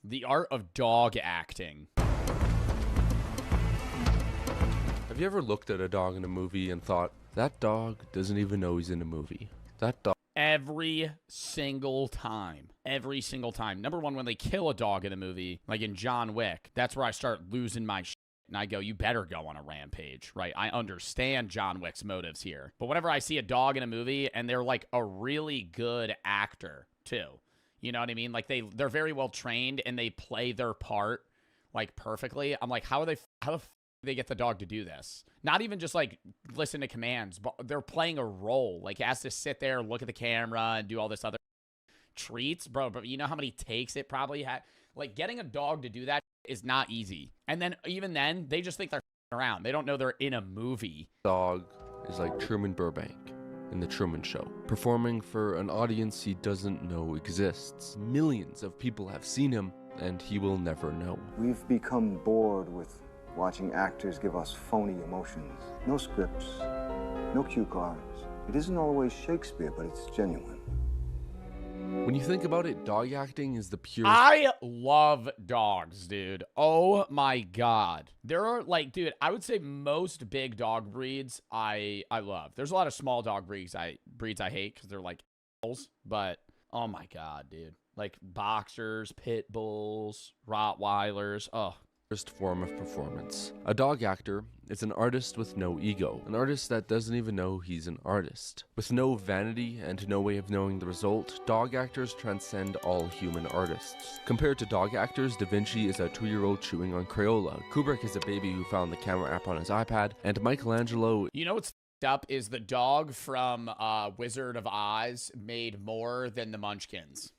The art of dog acting. Have you ever looked at a dog in a movie and thought, that dog doesn't even know he's in a movie? That dog. Every single time. Every single time. Number one, when they kill a dog in a movie, like in John Wick, that's where I start losing my shit. And I go, you better go on a rampage, right? I understand John Wick's motives here. But whenever I see a dog in a movie and they're like a really good actor, too. You know what I mean? Like they're very well trained and they play their part like perfectly. I'm like, how the f they get the dog to do this? Not even just like listen to commands, but they're playing a role. Like, it has to sit there, look at the camera, and do all this other treats, bro. But you know how many takes it probably had? Like, getting a dog to do that is not easy. And then even then, they just think they're around. They don't know they're in a movie. Dog is like Truman Burbank in The Truman Show, performing for an audience he doesn't know exists. Millions of people have seen him, and he will never know. We've become bored with watching actors give us phony emotions. No scripts, no cue cards. It isn't always Shakespeare, but it's genuine. When you think about it, dog acting is the pure... I love dogs, dude. Oh my God. There are like, dude, I would say most big dog breeds I love. There's a lot of small dog breeds I hate because they're like animals, but oh my God, dude. Like boxers, pit bulls, Rottweilers. Oh, first form of performance. A dog actor is an artist with no ego, an artist that doesn't even know he's an artist. With no vanity and no way of knowing the result, dog actors transcend all human artists. Compared to dog actors, Da Vinci is a 2-year-old chewing on Crayola, Kubrick is a baby who found the camera app on his iPad, and Michelangelo... You know what's f***ed up is the dog from Wizard of Oz made more than the Munchkins.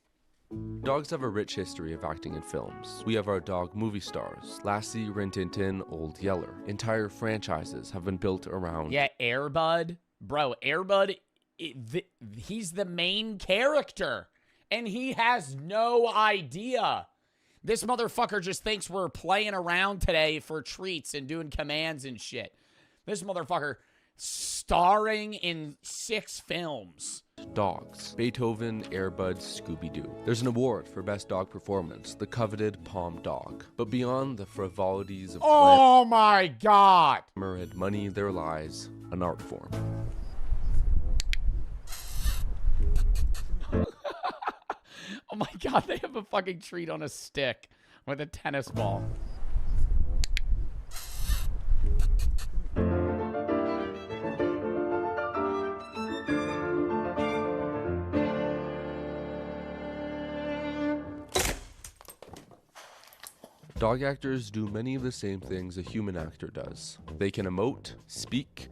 Dogs have a rich history of acting in films. We have our dog movie stars, Lassie, Rin Tin Tin, Old Yeller. Entire franchises have been built around... Yeah, Air Bud. Bro, Air Bud, he's the main character. And he has no idea. This motherfucker just thinks we're playing around today for treats and doing commands and shit. This motherfucker starring in 6 films. Dogs. Beethoven, Air Bud, Scooby-Doo. There's an award for best dog performance, the coveted Palm Dog. But beyond the frivolities of oh my God, glamour and money, there lies an art form. Oh my God, they have a fucking treat on a stick with a tennis ball. Dog actors do many of the same things a human actor does. They can emote, speak,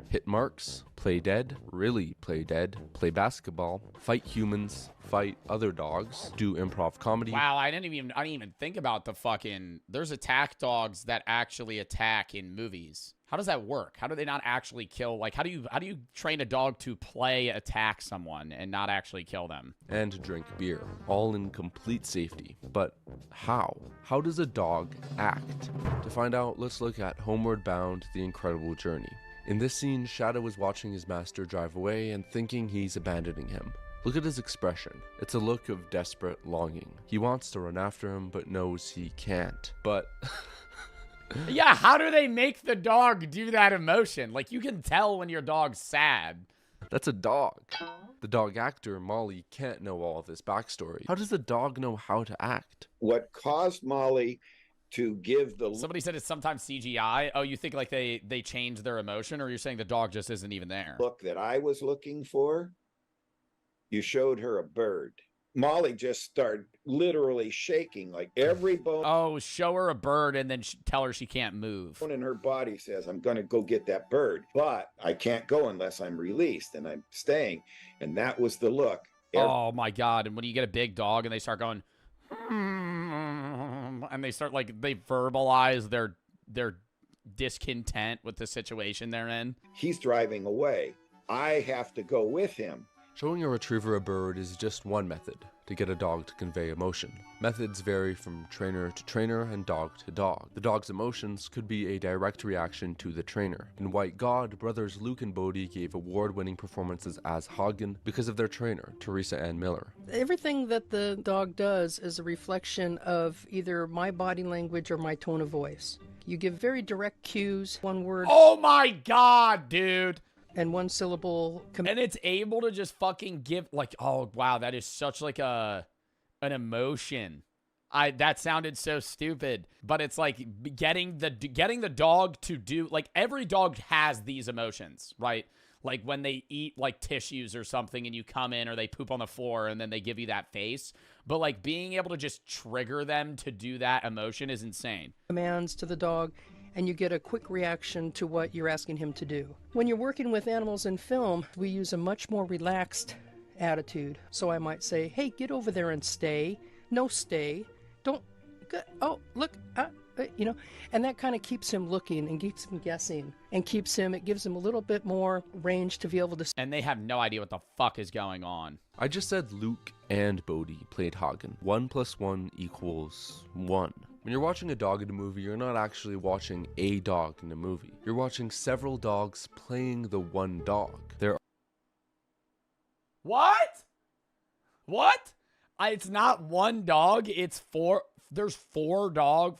hit marks, play dead, really play dead, play basketball, fight humans, fight other dogs, do improv comedy. Wow, I didn't even think about the fucking... There's attack dogs that actually attack in movies. How does that work? How do they not actually kill? Like, how do you train a dog to attack someone and not actually kill them? And drink beer, all in complete safety. But how? How does a dog act? To find out, let's look at Homeward Bound: The Incredible Journey. In this scene, Shadow is watching his master drive away and thinking he's abandoning him. Look at his expression. It's a look of desperate longing. He wants to run after him, but knows he can't. But... Yeah, how do they make the dog do that emotion? Like, you can tell when your dog's sad. That's a dog. The dog actor, Molly, can't know all of his backstory. How does the dog know how to act? What caused Molly to give the... Somebody said it's sometimes CGI. Oh, you think like they changed their emotion, or you're saying the dog just isn't even there? Look that I was looking for, you showed her a bird. Molly just started literally shaking, like every bone. Oh, show her a bird and then tell her she can't move. In her body says, I'm going to go get that bird, but I can't go unless I'm released, and I'm staying. And that was the look. Oh my God. And when you get a big dog and they start going, and they start like, they verbalize their discontent with the situation they're in. He's driving away. I have to go with him. Showing a retriever a bird is just one method. to get a dog to convey emotion. Methods vary from trainer to trainer and dog to dog. The dog's emotions could be a direct reaction to the trainer. In White God, brothers Luke and Bodhi gave award-winning performances as Hagen because of their trainer, Teresa Ann Miller. Everything that the dog does is a reflection of either my body language or my tone of voice. You give very direct cues, one word. Oh my God, dude. And one syllable. And it's able to just fucking give, like, oh wow, that is such like an emotion. That sounded so stupid, but it's like getting the dog to do, like, every dog has these emotions, right? Like when they eat like tissues or something and you come in, or they poop on the floor and then they give you that face. But like being able to just trigger them to do that emotion is insane. Commands to the dog, and you get a quick reaction to what you're asking him to do. When you're working with animals in film, we use a much more relaxed attitude. So I might say, hey, get over there and stay. No, stay. Don't, oh, look, and that kind of keeps him looking and keeps him guessing and it gives him a little bit more range to be able to. And they have no idea what the fuck is going on. I just said Luke and Bodhi played Hagen. 1 + 1 = 1. When you're watching a dog in a movie, you're not actually watching a dog in a movie. You're watching several dogs playing the one dog. What? It's not one dog. It's four. There's 4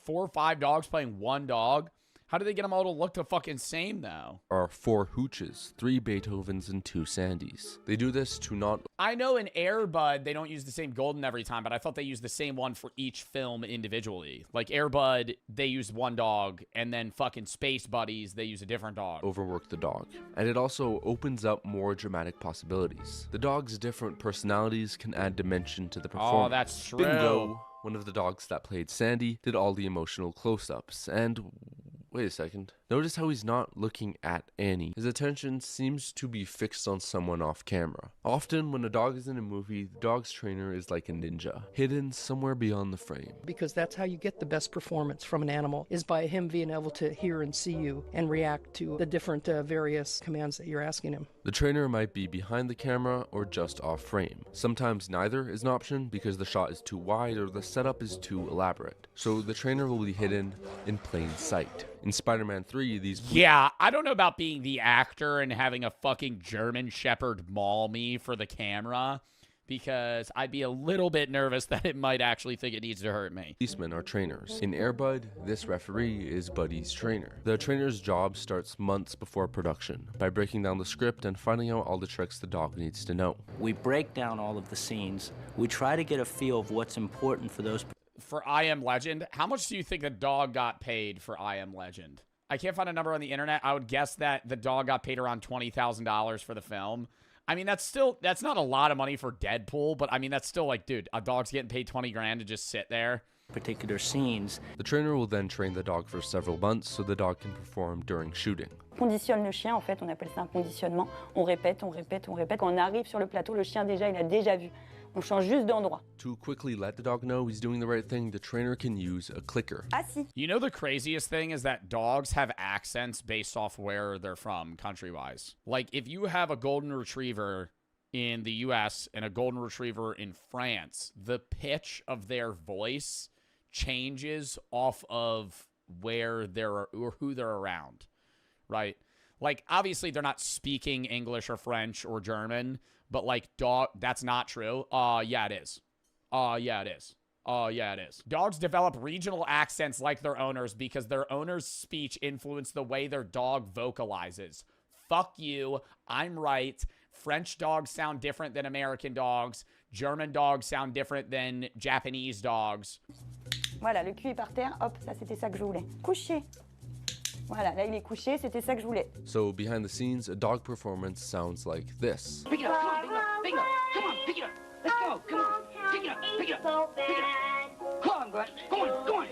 or 5 dogs playing one dog. How do they get them all to look the fucking same, though? Are 4 Hooches, 3 Beethovens, and 2 Sandys. They do this to not... I know in Air Bud, they don't use the same golden every time, but I thought they used the same one for each film individually. Like Air Bud, they used one dog, and then fucking Space Buddies, they use a different dog. Overwork the dog. And it also opens up more dramatic possibilities. The dog's different personalities can add dimension to the performance. Oh, that's true. Bingo! One of the dogs that played Sandy did all the emotional close-ups, and... Wait a second. Notice how he's not looking at Annie. His attention seems to be fixed on someone off camera. Often, when a dog is in a movie, the dog's trainer is like a ninja, hidden somewhere beyond the frame. Because that's how you get the best performance from an animal, is by him being able to hear and see you and react to the different various commands that you're asking him. The trainer might be behind the camera or just off frame. Sometimes neither is an option because the shot is too wide or the setup is too elaborate. So the trainer will be hidden in plain sight. In Spider-Man 3, these... Yeah, I don't know about being the actor and having a fucking German Shepherd maul me for the camera, because I'd be a little bit nervous that it might actually think it needs to hurt me. Policemen are trainers. In Air Bud, this referee is Buddy's trainer. The trainer's job starts months before production by breaking down the script and finding out all the tricks the dog needs to know. We break down all of the scenes. We try to get a feel of what's important for those. For I Am Legend, how much do you think the dog got paid for I Am Legend? I can't find a number on the internet. I would guess that the dog got paid around $20,000 for the film. I mean, that's not a lot of money for Deadpool, but I mean, that's still like, dude, a dog's getting paid 20 grand to just sit there. Particular scenes. The trainer will then train the dog for several months so the dog can perform during shooting. Conditionne le chien, en fait, on appelle ça un conditionnement. On répète, on répète, on répète. Quand on arrive sur le plateau, le chien déjà, il a déjà vu. On change juste d'endroit. To quickly let the dog know he's doing the right thing, the trainer can use a clicker. Assis. You know the craziest thing is that dogs have accents based off where they're from, country-wise. Like, if you have a golden retriever in the US and a golden retriever in France, the pitch of their voice changes off of where they're or who they're around, right? Like, obviously they're not speaking English or French or German, but like that's not true. Yeah, it is. Yeah, it is. Yeah, it is. Dogs develop regional accents like their owners because their owner's speech influenced the way their dog vocalizes. Fuck you. I'm right. French dogs sound different than American dogs. German dogs sound different than Japanese dogs. Voilà, le cul est par terre. Hop, ça c'était ça que je voulais. Couché. Voilà, là il est couché, c'était ça que je voulais. So behind the scenes, a dog performance sounds like this. Pick it up, come on, pick it up, come on, pick it up. Let's go, come on, pick it up, pick it up, pick it up. Come on, Glenn, go on.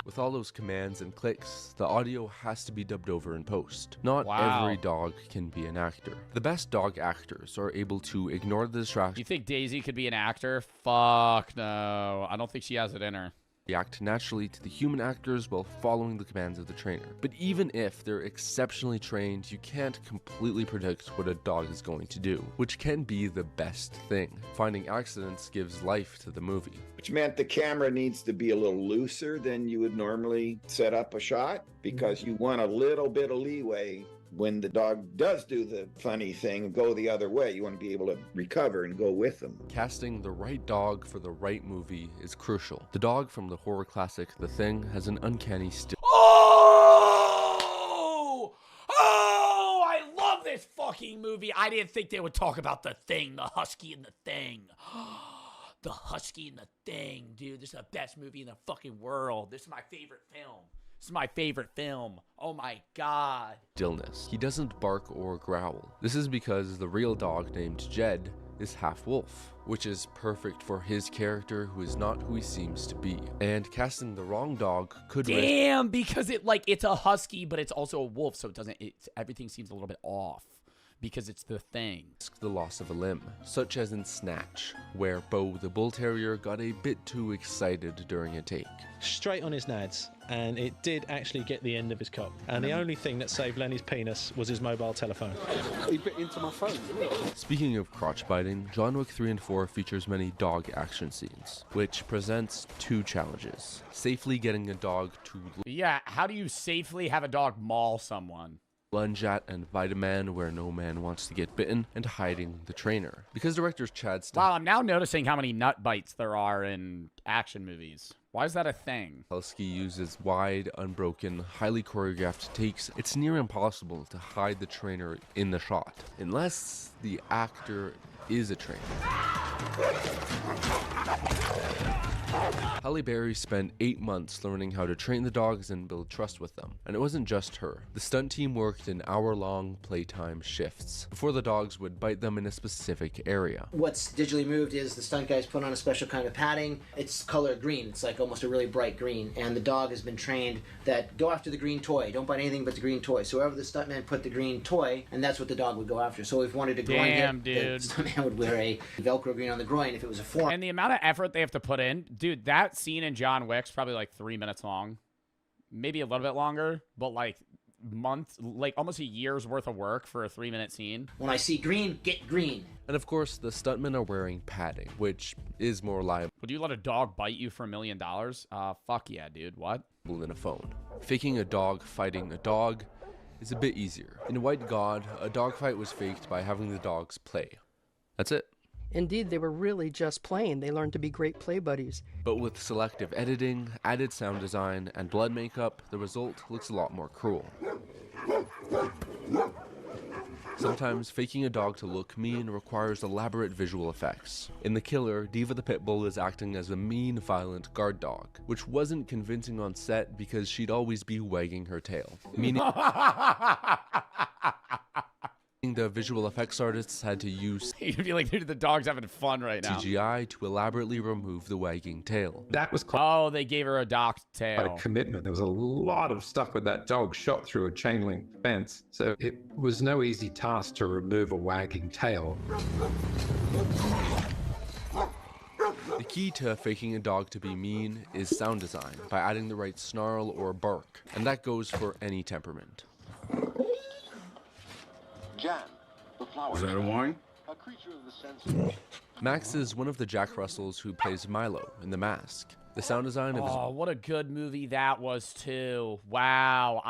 With all those commands and clicks, the audio has to be dubbed over in post. Not Wow. every dog can be an actor. The best dog actors are able to ignore the distraction. You think Daisy could be an actor? Fuck no. I don't think she has it in her. react naturally to the human actors while following the commands of the trainer. But even if they're exceptionally trained, you can't completely predict what a dog is going to do, which can be the best thing. Finding accidents gives life to the movie. Which meant the camera needs to be a little looser than you would normally set up a shot, because you want a little bit of leeway when the dog does do the funny thing and go the other way. You want to be able to recover and go with them. Casting the right dog for the right movie is crucial. The dog from the horror classic The Thing has an uncanny Oh! Oh! I love this fucking movie. I didn't think they would talk about The Thing, the Husky and The Thing. The Husky and The Thing, dude. This is the best movie in the fucking world. This is my favorite film. This is my favorite film. Oh my god. stillness. He doesn't bark or growl. This is because the real dog named Jed is half wolf, which is perfect for his character, who is not who he seems to be. And casting the wrong dog could Damn, because it's a husky, but it's also a wolf, so everything seems a little bit off. Because it's The Thing. risk the loss of a limb, such as in Snatch, where Bo the Bull Terrier got a bit too excited during a take. Straight on his nads, and it did actually get the end of his cock. And the only thing that saved Lenny's penis was his mobile telephone. He bit into my phone. Speaking of crotch biting, John Wick 3 and 4 features many dog action scenes, which presents two challenges. Safely getting a dog to Yeah, how do you safely have a dog maul someone? lunge at and bite a man where no man wants to get bitten, and hiding the trainer. Because directors Chad Wow, I'm now noticing how many nut bites there are in action movies. Why is that a thing? Stahelski uses wide, unbroken, highly choreographed takes, it's near impossible to hide the trainer in the shot, unless the actor is a trainer. Halle Berry spent 8 months learning how to train the dogs and build trust with them. And it wasn't just her. The stunt team worked in hour-long playtime shifts before the dogs would bite them in a specific area. What's digitally moved is the stunt guys put on a special kind of padding. It's colored green. It's like almost a really bright green. And the dog has been trained that go after the green toy. Don't bite anything but the green toy. So wherever the stuntman put the green toy, and that's what the dog would go after. So if we wanted to groin Damn, hit, dude. the stuntman would wear a Velcro green on the groin if it was a form. And the amount of effort they have to put in, dude, that scene in John Wick's probably like 3 minutes long. Maybe a little bit longer, but like months, like almost a year's worth of work for a 3-minute scene. When I see green, get green. And of course, the stuntmen are wearing padding, which is more liable Would you let a dog bite you for $1 million? Fuck yeah, dude. What? than a phone. Faking a dog fighting a dog is a bit easier. In White God, a dogfight was faked by having the dogs play. That's it. Indeed, they were really just playing. They learned to be great play buddies. But with selective editing, added sound design, and blood makeup, the result looks a lot more cruel. Sometimes faking a dog to look mean requires elaborate visual effects. In The Killer, Diva the Pit Bull is acting as a mean, violent guard dog, which wasn't convincing on set because she'd always be wagging her tail. Meaning the visual effects artists had to use You'd be like, dude, the dog's having fun right now. CGI to elaborately remove the wagging tail. That was Oh, they gave her a docked quite tail. a commitment. There was a lot of stuff with that dog shot through a chain link fence, so it was no easy task to remove a wagging tail. The key to faking a dog to be mean is sound design, by adding the right snarl or bark, and that goes for any temperament. Jan, the flower. Is that a wine? A creature of the senses. Max is one of the Jack Russells who plays Milo in The Mask. The sound design of his Oh, what a good movie that was, too. Wow.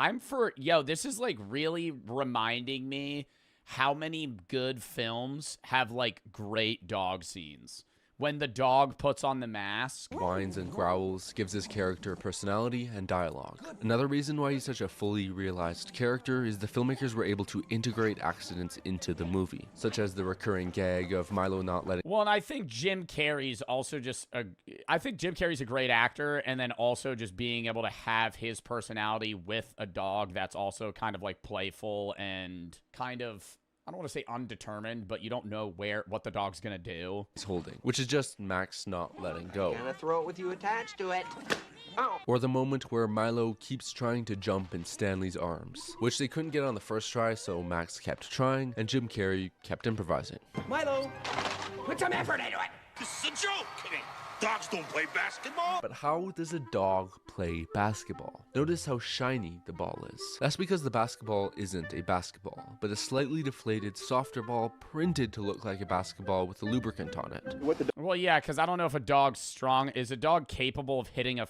This is like really reminding me how many good films have like great dog scenes. When the dog puts on the mask. whines and growls, gives his character personality and dialogue. Another reason why he's such a fully realized character is the filmmakers were able to integrate accidents into the movie, such as the recurring gag of Milo not letting Well, and I think Jim Carrey's also I think Jim Carrey's a great actor, and then also just being able to have his personality with a dog that's also kind of like playful and kind of, I don't want to say undetermined, but you don't know what the dog's gonna do. he's holding, which is just Max not letting go. Gonna throw it with you attached to it. Oh. Or the moment where Milo keeps trying to jump in Stanley's arms, which they couldn't get on the first try, so Max kept trying, and Jim Carrey kept improvising. Milo, put some effort into it. This is a joke. I mean, dogs don't play basketball. But how does a dog play basketball? Notice how shiny the ball is. That's because the basketball isn't a basketball, but a slightly deflated, softer ball printed to look like a basketball with a lubricant on it. Well, yeah, because I don't know if a dog's strong. Is a dog capable of hitting a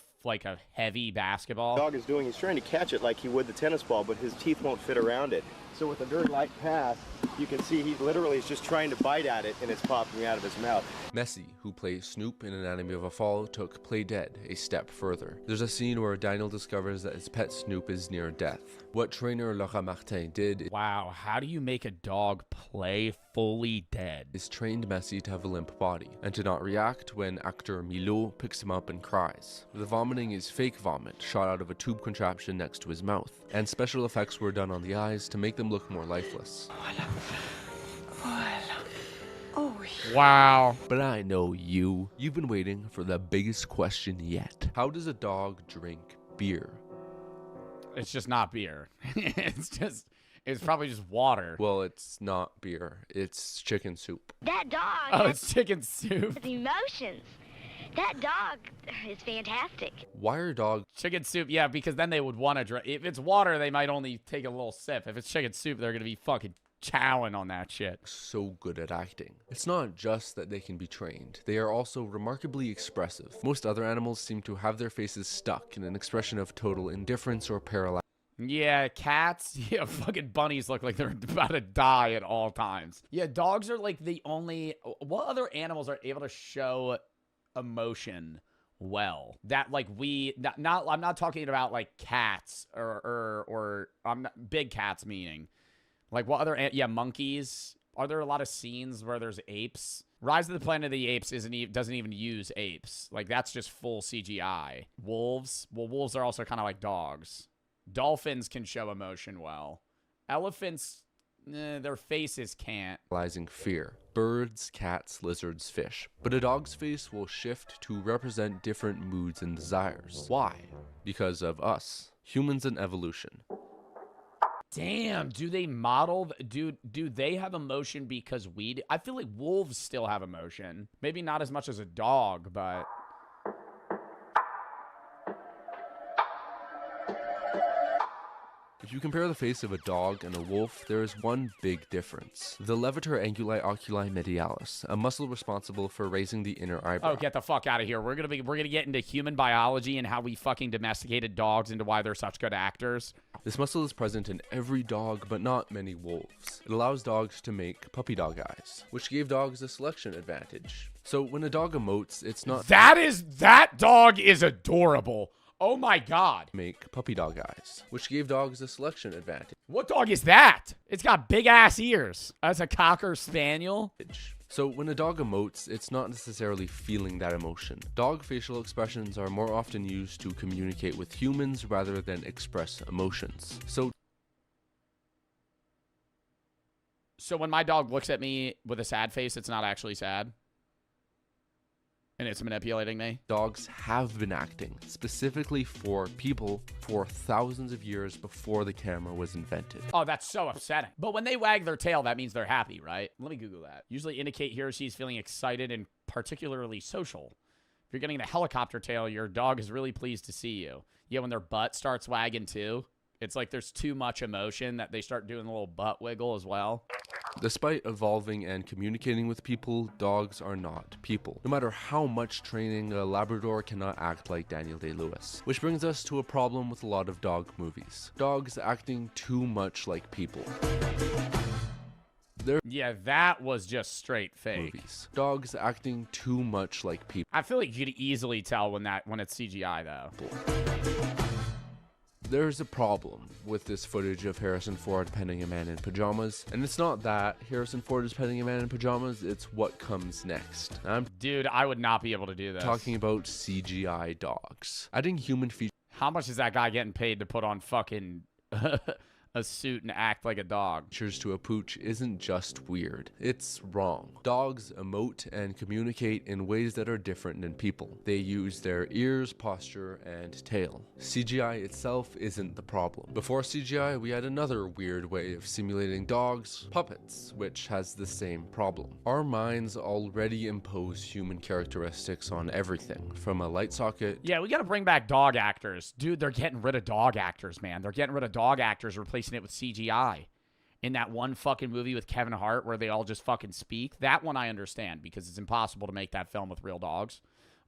heavy basketball? Dog is doing, he's trying to catch it like he would the tennis ball, but his teeth won't fit around it. So with a very light pass, you can see he literally is just trying to bite at it and it's popping out of his mouth. Messi, who plays Snoop in Anatomy of a Fall, took Play Dead a step further. There's a scene where Daniel discovers that his pet Snoop is near death. What trainer Laura Martin did— wow, how do you make a dog play fully dead? —is trained Messi to have a limp body and to not react when actor Milo picks him up and cries. The vomiting is fake vomit shot out of a tube contraption next to his mouth, and special effects were done on the eyes to make them look more lifeless. Wow. But I know you've been waiting for the biggest question yet. How does a dog drink beer? It's just not beer. It's probably just water. Well, it's not beer. It's chicken soup. That dog Oh, it's chicken soup. has emotions. That dog is fantastic. Why are dogs— chicken soup? Yeah, because then they would want to drink. If it's water, they might only take a little sip. If it's chicken soup, they're going to be fucking chowing on that shit. so good at acting? It's not just that they can be trained. They are also remarkably expressive. Most other animals seem to have their faces stuck in an expression of total indifference or paralysis. Yeah, cats, yeah, fucking bunnies look like they're about to die at all times. Yeah, dogs are like the only— what other animals are able to show emotion well? That like I'm not talking about like cats or I'm not, big cats meaning. Like what other— yeah, monkeys. Are there a lot of scenes where there's apes? Rise of the Planet of the Apes doesn't even use apes. Like that's just full CGI. Wolves, well, wolves are also kind of like dogs. Dolphins can show emotion well. Elephants, their faces can't. Realizing fear. Birds, cats, lizards, fish. But a dog's face will shift to represent different moods and desires. Why? Because of us, humans and evolution. Damn, do they model— do they have emotion because we do? I feel like wolves still have emotion. Maybe not as much as a dog, but If you compare the face of a dog and a wolf, there is one big difference. The levator anguli oculi medialis, a muscle responsible for raising the inner eyebrow. oh, get the fuck out of here. We're gonna get into human biology and how we fucking domesticated dogs into why they're such good actors. This muscle is present in every dog, but not many wolves. It allows dogs to make puppy dog eyes, which gave dogs a selection advantage. So when a dog emotes, it's not— that dog is adorable. Oh my god. Make puppy dog eyes, which gave dogs a selection advantage. What dog is that? It's got big ass ears. That's a Cocker Spaniel. So when a dog emotes, it's not necessarily feeling that emotion. Dog facial expressions are more often used to communicate with humans rather than express emotions. So when my dog looks at me with a sad face, it's not actually sad? And it's manipulating me? Dogs have been acting, specifically for people, for thousands of years before the camera was invented. Oh, that's so upsetting. But when they wag their tail, that means they're happy, right? Let me Google that. Usually indicate he or she is feeling excited and particularly social. If you're getting the helicopter tail, your dog is really pleased to see you. Yeah, when their butt starts wagging too, it's like there's too much emotion that they start doing a little butt wiggle as well. Despite evolving and communicating with people, dogs are not people. No matter how much training, a Labrador cannot act like Daniel Day-Lewis. Which brings us to a problem with a lot of dog movies. Dogs acting too much like people. Yeah, that was just straight fake. Movies. Dogs acting too much like people. I feel like you could easily tell when it's CGI though. There's a problem with this footage of Harrison Ford penning a man in pajamas, and it's not that Harrison Ford is penning a man in pajamas, it's what comes next. Dude, I would not be able to do this. Talking about CGI dogs. Adding human features. How much is that guy getting paid to put on fucking a suit and act like a dog. Cheers to a pooch isn't just weird, it's wrong. Dogs emote and communicate in ways that are different than people. They use their ears, posture, and tail. CGI itself isn't the problem. Before CGI, we had another weird way of simulating dogs, puppets, which has the same problem. Our minds already impose human characteristics on everything, from a light socket. Yeah, we gotta bring back dog actors. Dude, they're getting rid of dog actors, man. They're getting rid of dog actors, replacing it with CGI. In that one fucking movie with Kevin Hart where they all just fucking speak, that one I understand because it's impossible to make that film with real dogs.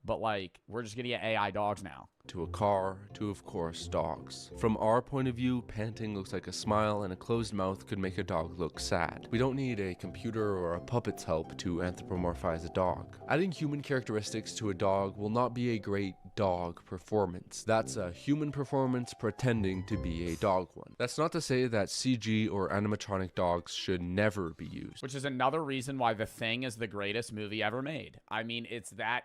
But, like, we're just gonna get AI dogs now. To a car, to, of course, dogs. From our point of view, panting looks like a smile, and a closed mouth could make a dog look sad. We don't need a computer or a puppet's help to anthropomorphize a dog. Adding human characteristics to a dog will not be a great dog performance. That's a human performance pretending to be a dog one. That's not to say that CG or animatronic dogs should never be used. Which is another reason why The Thing is the greatest movie ever made. I mean, it's that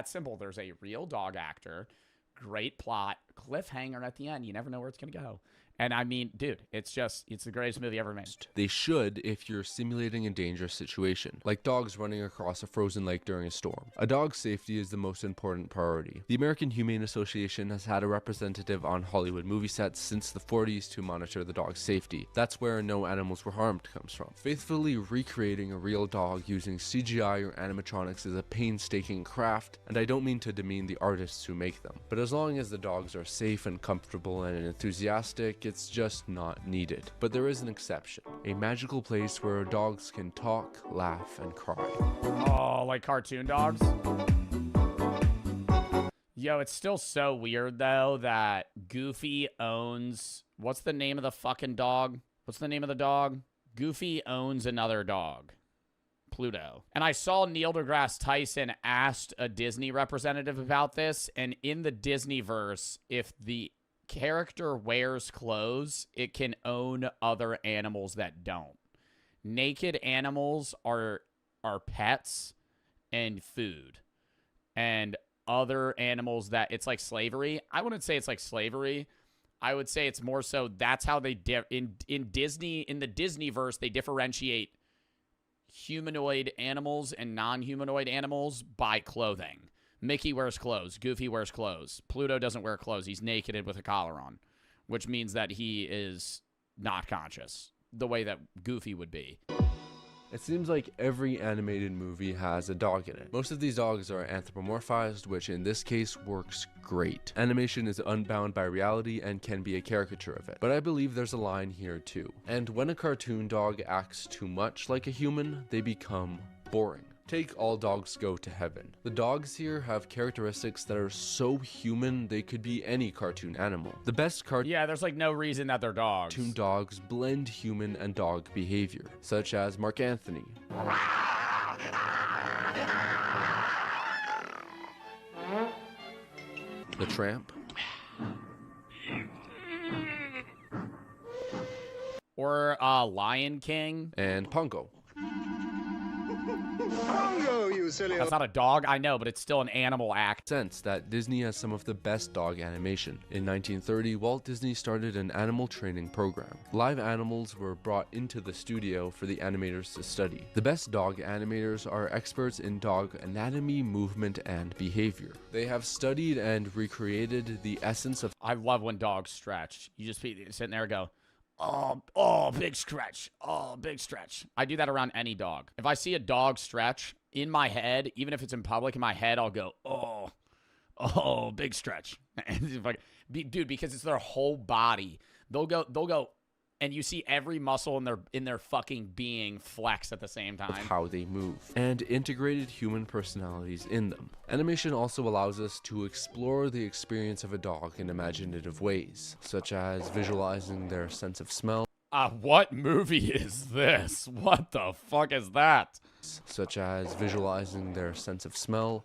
simple. There's a real dog actor, great plot, cliffhanger at the end. You never know where it's going to go. And I mean, dude, it's the greatest movie ever made. They should if you're simulating a dangerous situation, like dogs running across a frozen lake during a storm. A dog's safety is the most important priority. The American Humane Association has had a representative on Hollywood movie sets since the 40s to monitor the dog's safety. That's where no animals were harmed comes from. Faithfully recreating a real dog using CGI or animatronics is a painstaking craft, and I don't mean to demean the artists who make them. But as long as the dogs are safe and comfortable and enthusiastic, it's just not needed. But there is an exception. A magical place where dogs can talk, laugh, and cry. Oh, like cartoon dogs? Yo, it's still so weird, though, that Goofy owns... What's the name of the fucking dog? What's the name of the dog? Goofy owns another dog. Pluto. And I saw Neil deGrasse Tyson asked a Disney representative about this, and in the Disneyverse, if the character wears clothes, it can own other animals that don't. Naked animals are pets and food. And other animals that it's like slavery. I wouldn't say it's like slavery. I would say it's more so that's how they in Disney, in the Disneyverse, they differentiate humanoid animals and non-humanoid animals by clothing. Mickey wears clothes. Goofy wears clothes. Pluto doesn't wear clothes. He's naked and with a collar on, which means that he is not conscious the way that Goofy would be. It seems like every animated movie has a dog in it. Most of these dogs are anthropomorphized, which in this case works great. Animation is unbound by reality and can be a caricature of it. But I believe there's a line here too. And when a cartoon dog acts too much like a human, they become boring. Take All Dogs Go to Heaven. The dogs here have characteristics that are so human they could be any cartoon animal. The best Yeah, there's like no reason that they're dogs. Cartoon dogs blend human and dog behavior, such as Mark Anthony. The Tramp. Or Lion King. And Pongo. Pongo, you silly. That's not a dog, I know, but it's still an animal act. Sense that Disney has some of the best dog animation. In 1930, Walt Disney started an animal training program. Live animals were brought into the studio for the animators to study. The best dog animators are experts in dog anatomy, movement, and behavior. They have studied and recreated the essence of... I love when dogs stretch. You just be sitting there and go, oh, big stretch. Oh, big stretch. I do that around any dog. If I see a dog stretch in my head, even if it's in public, in my head, I'll go, oh, big stretch. Dude, because it's their whole body. They'll go, and you see every muscle in their fucking being flex at the same time. How they move, and integrated human personalities in them. Animation also allows us to explore the experience of a dog in imaginative ways, such as visualizing their sense of smell. What movie is this? What the fuck is that? Such as visualizing their sense of smell.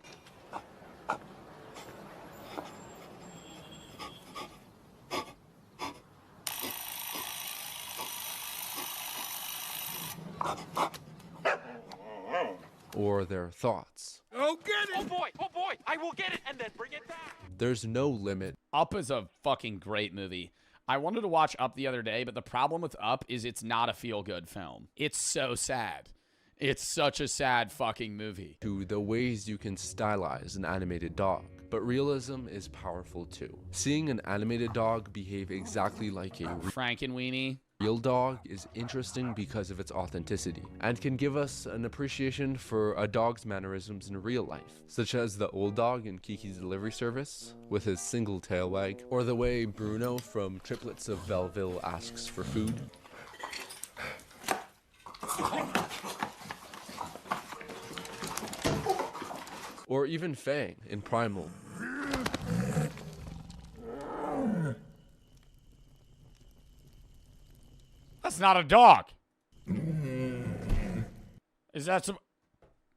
Or their thoughts. Oh, get it! Oh boy, I will get it and then bring it back. There's no limit. Up is a fucking great movie. I wanted to watch Up the other day, but the problem with Up is it's not a feel-good film. It's so sad. It's such a sad fucking movie. To the ways you can stylize an animated dog, but realism is powerful too. Seeing an animated dog behave exactly like a Frankenweenie. real dog is interesting because of its authenticity, and can give us an appreciation for a dog's mannerisms in real life, such as the old dog in Kiki's Delivery Service, with his single tail wag, or the way Bruno from Triplets of Belleville asks for food. Or even Fang in Primal. That's not a dog. Is that some...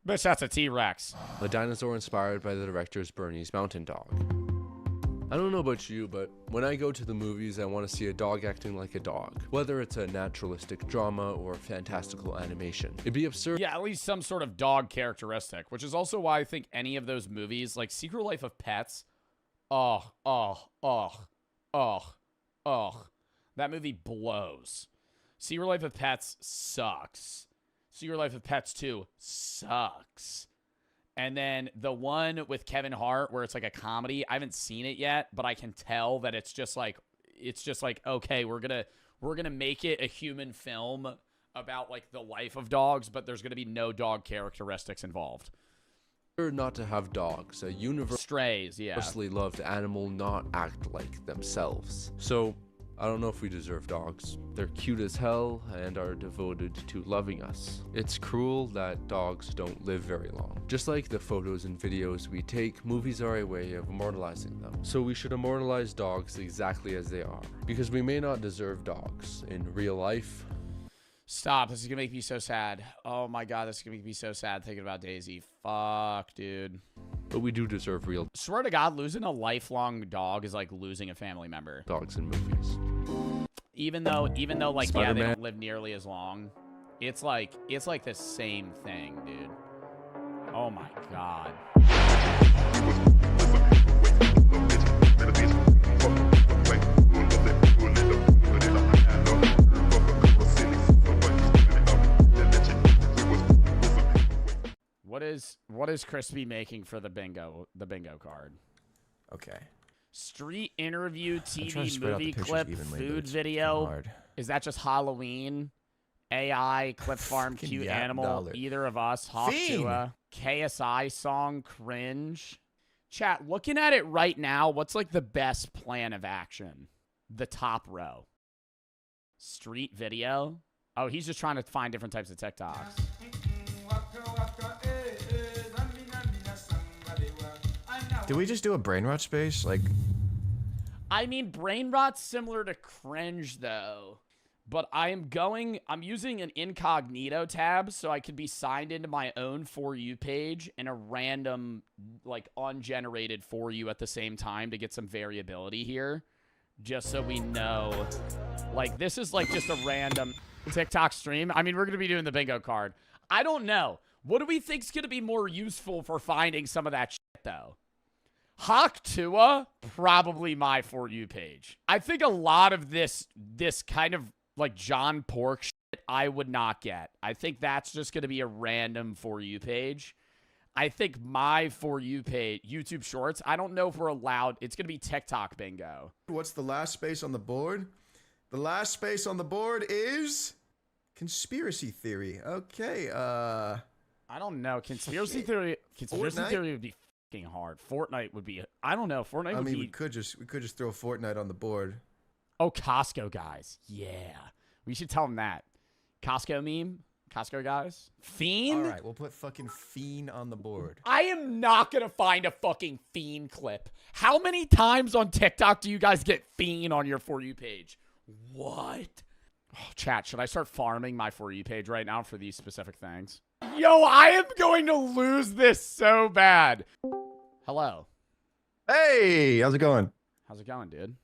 Bitch, that's a T-Rex. A dinosaur inspired by the director's Bernie's Mountain Dog. I don't know about you, but when I go to the movies, I want to see a dog acting like a dog. Whether it's a naturalistic drama or fantastical animation. It'd be absurd. Yeah, at least some sort of dog characteristic, which is also why I think any of those movies, like Secret Life of Pets, that movie blows. Secret Life of Pets sucks. Secret Life of Pets 2 sucks. And then the one with Kevin Hart where it's like a comedy, I haven't seen it yet, but I can tell that it's just like okay, we're going to make it a human film about like the life of dogs, but there's going to be no dog characteristics involved. Not to have dogs, a strays, yeah. Universally loved animal not act like themselves. So I don't know if we deserve dogs. They're cute as hell and are devoted to loving us. It's cruel that dogs don't live very long. Just like the photos and videos we take, movies are a way of immortalizing them. So we should immortalize dogs exactly as they are, because we may not deserve dogs in real life. Stop. This is going to make me so sad. Oh my God, this is going to make me so sad thinking about Daisy. Fuck, dude. But we do deserve real Swear to God, losing a lifelong dog is like losing a family member. dogs in movies. Even though like, yeah, they Spider-Man. don't live nearly as long. It's like the same thing, dude. Oh my God. What is Crispy making for the bingo card? Okay. Street interview, trying to TV, spread out the movie pictures clip, evenly, but food it's video. hard. Is that just Halloween? AI, clip farm, Fucking cute yap animal, dollar. either of us, Hawk Fiend. Tua, KSI song, cringe. Chat, looking at it right now, what's like the best plan of action? The top row. Street video. Oh, he's just trying to find different types of TikToks. Did we just do a brain rot space? Like, I mean, brain rot's similar to cringe, though. But I'm using an incognito tab so I could be signed into my own For You page and a random, like, ungenerated For You at the same time to get some variability here. Just so we know. Like, this is, like, just a random TikTok stream. I mean, we're going to be doing the bingo card. I don't know. What do we think's going to be more useful for finding some of that shit, though? Hawk Tua, probably my For You page. I think a lot of this kind of like John Pork shit I would not get. I think that's just going to be a random For You page. I think my For You page, YouTube Shorts, I don't know if we're allowed. It's going to be TikTok bingo. what's the last space on the board? The last space on the board is conspiracy theory. Okay. I don't know. Conspiracy theory would be fucking hard. Fortnite would be. I don't know. Fortnite. I would mean, be, we could just throw Fortnite on the board. Oh, Costco guys. Yeah, we should tell them that. Costco meme. Costco guys. Fiend. All right, we'll put fucking Fiend on the board. I am not gonna find a fucking Fiend clip. How many times on TikTok do you guys get Fiend on your For You page? What? Oh, chat, should I start farming my For You page right now for these specific things? Yo, I am going to lose this so bad. Hello. Hey, how's it going? How's it going, dude?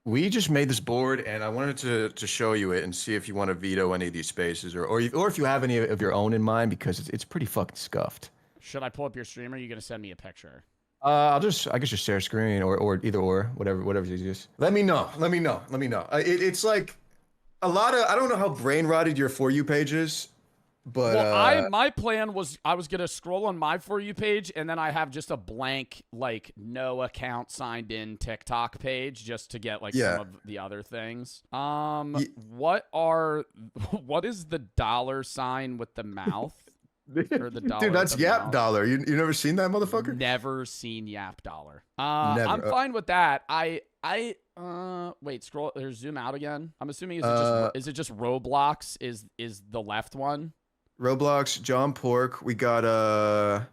We just made this board, and I wanted to show you it and see if you want to veto any of these spaces, or if you have any of your own in mind, because it's pretty fucking scuffed. Should I pull up your stream, or are you going to send me a picture? I guess just share screen or either or, whatever's easiest. Let me know. It's like a lot of, I don't know how brain rotted your For You page is, but my plan was I was gonna scroll on my For You page, and then I have just a blank, like, no account signed in TikTok page just to get like some of the other things. What is the $ with the mouth? Or the dollar dude, that's Yap mouth? Dollar. You never seen that motherfucker? Never seen Yap Dollar. Never. I'm fine with that. Wait, scroll or zoom out again. I'm assuming is it just Roblox is the left one? Roblox, John Pork. We got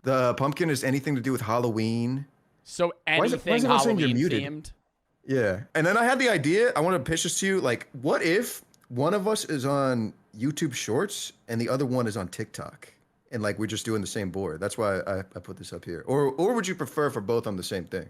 the pumpkin is anything to do with Halloween. So anything Halloween themed. Yeah. And then I had the idea, I want to pitch this to you, like, what if one of us is on YouTube Shorts and the other one is on TikTok? And like we're just doing the same board. That's why I put this up here. Or would you prefer for both on the same thing?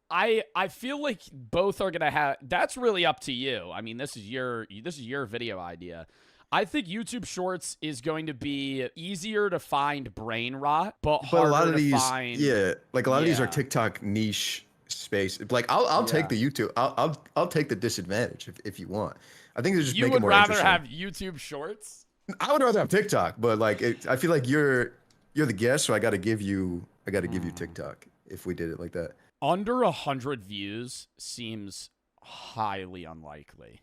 I feel like both are gonna have. That's really up to you. I mean, this is your video idea. I think YouTube Shorts is going to be easier to find brain rot, but harder a lot of to these, find. yeah, like a lot of these are TikTok niche space. Like I'll take the YouTube. I'll take the disadvantage if you want. I think they just make it more interesting. You would rather have YouTube Shorts? I would rather have TikTok, but like I feel like you're the guest, so I got to give you TikTok if we did it like that. Under 100 views seems highly unlikely.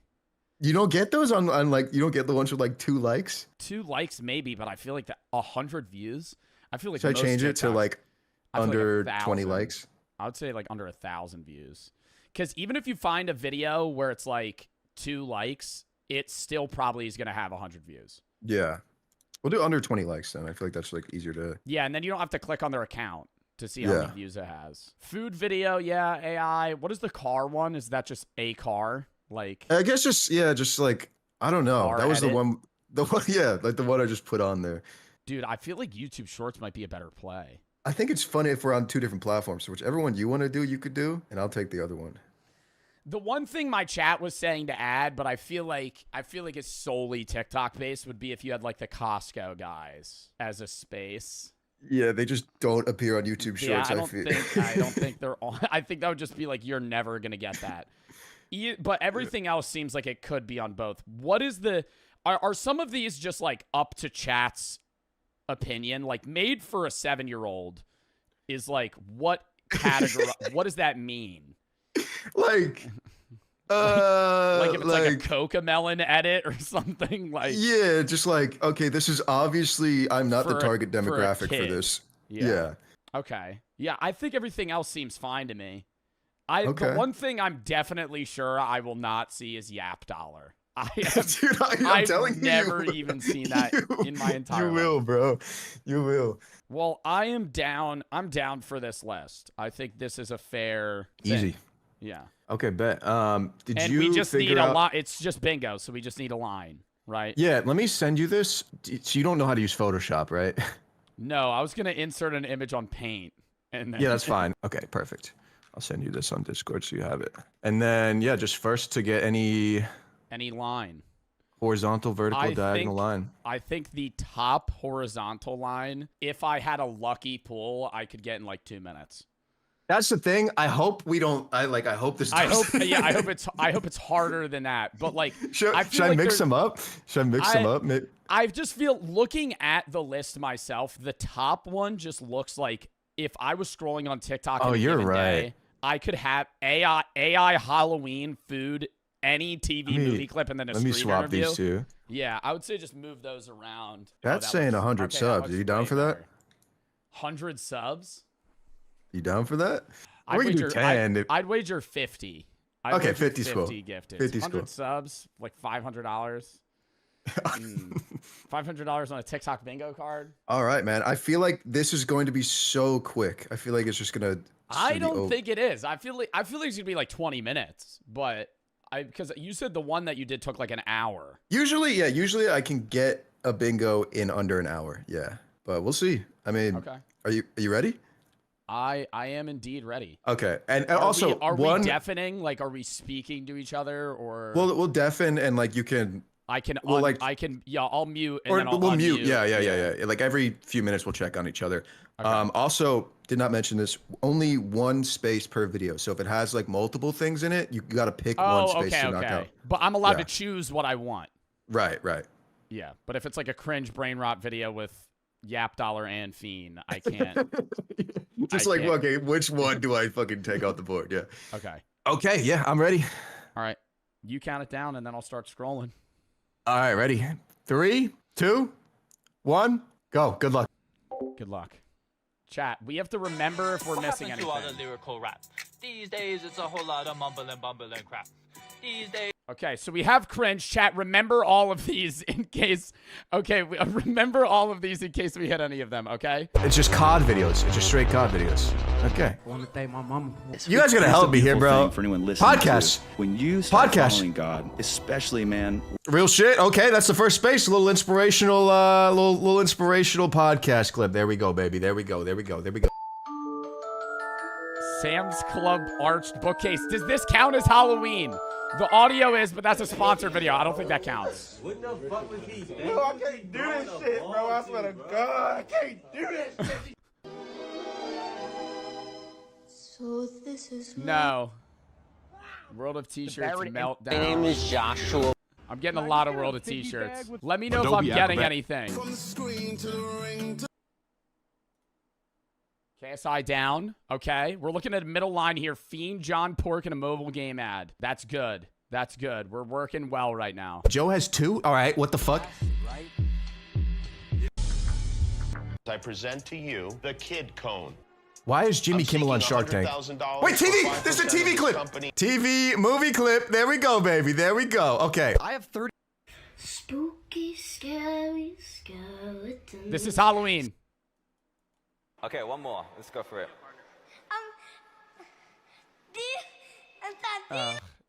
You don't get those on like you don't get the ones with like 2 likes. 2 likes maybe, but I feel like 100 views. I feel like should I change it to like under 20 likes? I would say like under 1,000 views, because even if you find a video where it's like 2 likes, it still probably is gonna have 100 views. Yeah. We'll do under 20 likes then. I feel like that's like easier to... Yeah, and then you don't have to click on their account to see how many views it has. Food video, yeah, AI. What is the car one? Is that just a car? Like... I guess just like, I don't know. That was the one, like the one I just put on there. Dude, I feel like YouTube Shorts might be a better play. I think it's funny if we're on 2 different platforms. So whichever one you want to do, you could do, and I'll take the other one. The one thing my chat was saying to add, but I feel like it's solely TikTok based, would be if you had like the Costco guys as a space. Yeah, they just don't appear on YouTube Shorts. I don't think they're on. I think that would just be like, you're never gonna get that. But everything else seems like it could be on both. What is are some of these just like up to chat's opinion? Like made for a 7-year-old is like, what category? What does that mean? Like if it's like a Coca-Melon edit or something, like, yeah, just like, okay, this is obviously I'm not the target demographic for this. Yeah. Okay. Yeah, I think everything else seems fine to me. The one thing I'm definitely sure I will not see is Yap Dollar. I'm telling you, I've never even seen that in my entire life. You will, bro. You will. Well, I'm down for this list. I think this is a fair thing. Easy. Yeah. Okay, bet. We just need a line. It's just bingo, so we just need a line, right? Yeah, let me send you this. So you don't know how to use Photoshop, right? No, I was gonna insert an image on Paint, and then... Yeah, that's fine. Okay, perfect. I'll send you this on Discord so you have it. And then yeah, just first to get any line. Horizontal, vertical, diagonal line. I think the top horizontal line, if I had a lucky pull, I could get in like 2 minutes. That's the thing. I hope we don't. I hope this. I hope it's harder than that. But like, should I mix them up? Should I mix them up? Maybe. I just feel, looking at the list myself, the top one just looks like, if I was scrolling on TikTok. Oh, you're right. Day, I could have AI Halloween food, any TV movie clip, and then a screen swap interview. These two. Yeah, I would say just move those around. That's saying 100 subs. Are you down for that? 100 subs. You down for that? I'd wager 10. I'd wager 50. Okay, 50's cool. 50 gifted. 50's 100 cool. subs, like $500. $500 on a TikTok bingo card. All right, man. I feel like this is going to be so quick. I feel like it's just gonna. I don't think it is. I feel like it's gonna be like 20 minutes, but because you said the one that you did took like an hour. Usually I can get a bingo in under an hour. Yeah, but we'll see. I mean, okay. Are you ready? I am indeed ready. Okay, and also are we deafening? Like, are we speaking to each other, or? We'll deafen, and like you can I can, Well, I'll mute and or then I'll we'll mute. unmute. Yeah. Like every few minutes, we'll check on each other. Also, did not mention this. Only one space per video. So if it has like multiple things in it, you got to pick one space to knock out. But I'm allowed to choose what I want. Right. Yeah, but if it's like a cringe brain rot video with Yap Dollar and Fiend, I can't. Just okay, which one do I fucking take out the board? Yeah. Okay. Okay, yeah, I'm ready. All right. You count it down and then I'll start scrolling. All right, ready. 3, 2, 1, go. Good luck. Good luck. Chat, we have to remember if we're missing anything. What happened to all the lyrical rap? These days, it's a whole lot of mumbling crap. These days. Okay, so we have cringe. Chat, remember all of these in case... Okay, remember all of these in case we hit any of them, okay? It's just COD videos. It's just straight COD videos. Okay. I want to thank my mom. You guys gotta help me here, bro. For anyone listening Podcast. When you start following God, especially, man. Real shit. Okay, that's the first space. A little inspirational, little inspirational podcast clip. There we go, baby. There we go. Sam's Club arched bookcase. Does this count as Halloween? The audio is, but that's a sponsored video. I don't think that counts. What the fuck was these, man? Bro, I can't do this shit, bro. I swear to God, I can't do this shit. So this is No. World of T-shirts meltdown. My name is Joshua. I'm getting a lot of World of T-shirts. Let me know if I'm getting anything. KSI down. Okay. We're looking at a middle line here. Fiend, John Pork, and a mobile game ad. That's good. That's good. We're working well right now. Joe has 2? All right, what the fuck? I present to you the Kid Cone. Why is Jimmy Kimmel on Shark Tank? Wait, TV! There's a TV clip! TV, movie clip. There we go, baby. There we go. Okay. I have 30. Spooky, scary skeleton. This is Halloween. Okay, one more. Let's go for it.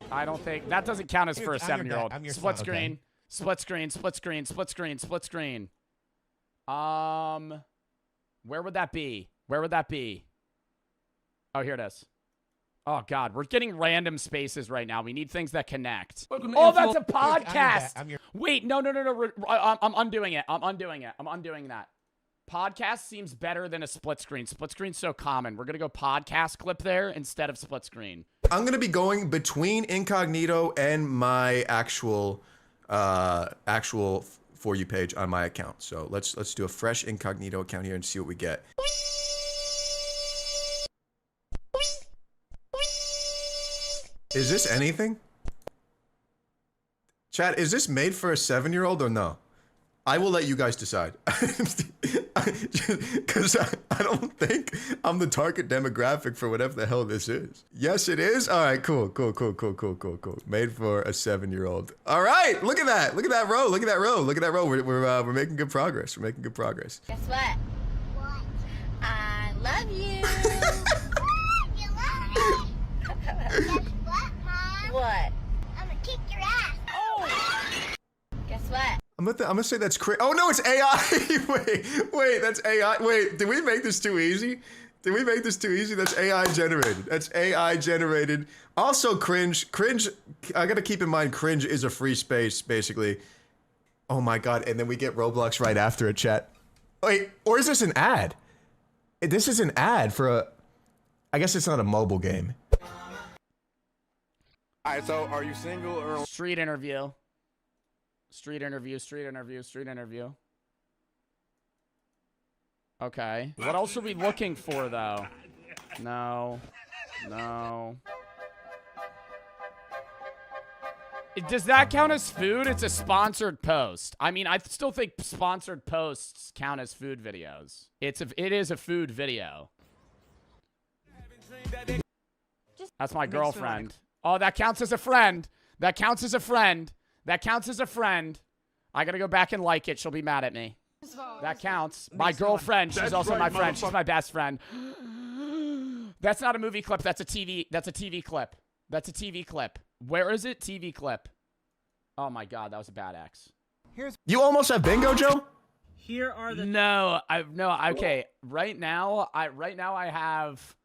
I don't think that doesn't count as for a 7-year-old. Split screen. Split screen. Split screen. Split screen. Split screen. Where would that be? Where would that be? Oh, here it is. Oh God, we're getting random spaces right now. We need things that connect. Oh, that's a podcast. Wait, no. I'm undoing it. I'm undoing that. Podcast seems better than a split screen. Split screen's so common. We're gonna go podcast clip there instead of split screen. I'm gonna be going between incognito and my actual For You page on my account. So let's do a fresh incognito account here and see what we get. Is this anything? Chat, is this made for a 7-year-old or no? I will let you guys decide. Because I don't think I'm the target demographic for whatever the hell this is. Yes, it is? All right, cool. Made for a 7-year-old. All right, look at that. Look at that row. We're making good progress. Guess what? What? I love you. You love me. Guess what, Mom? What? I'm gonna kick your ass. Oh. Guess what? I'm gonna say that's crazy. Oh no, it's AI. wait, that's AI. Wait, did we make this too easy? That's AI generated. Also, cringe. I gotta keep in mind, cringe is a free space, basically. Oh my God, and then we get Roblox right after a chat. Wait, or is this an ad? This is an ad for a... I guess it's not a mobile game. Alright, so are you single or... Street interview. Okay. What else are we looking for, though? No. Does that count as food? It's a sponsored post. I mean, I still think sponsored posts count as food videos. It is a food video. That's my girlfriend. Oh, that counts as a friend. That counts as a friend. I gotta go back and like it. She'll be mad at me. That counts. My girlfriend. She's also my friend. She's my best friend. That's not a movie clip. That's a TV clip. Where is it? TV clip. Oh my God, that was a bad X. You almost have bingo, Joe? Here are the... No, okay. Right now I have...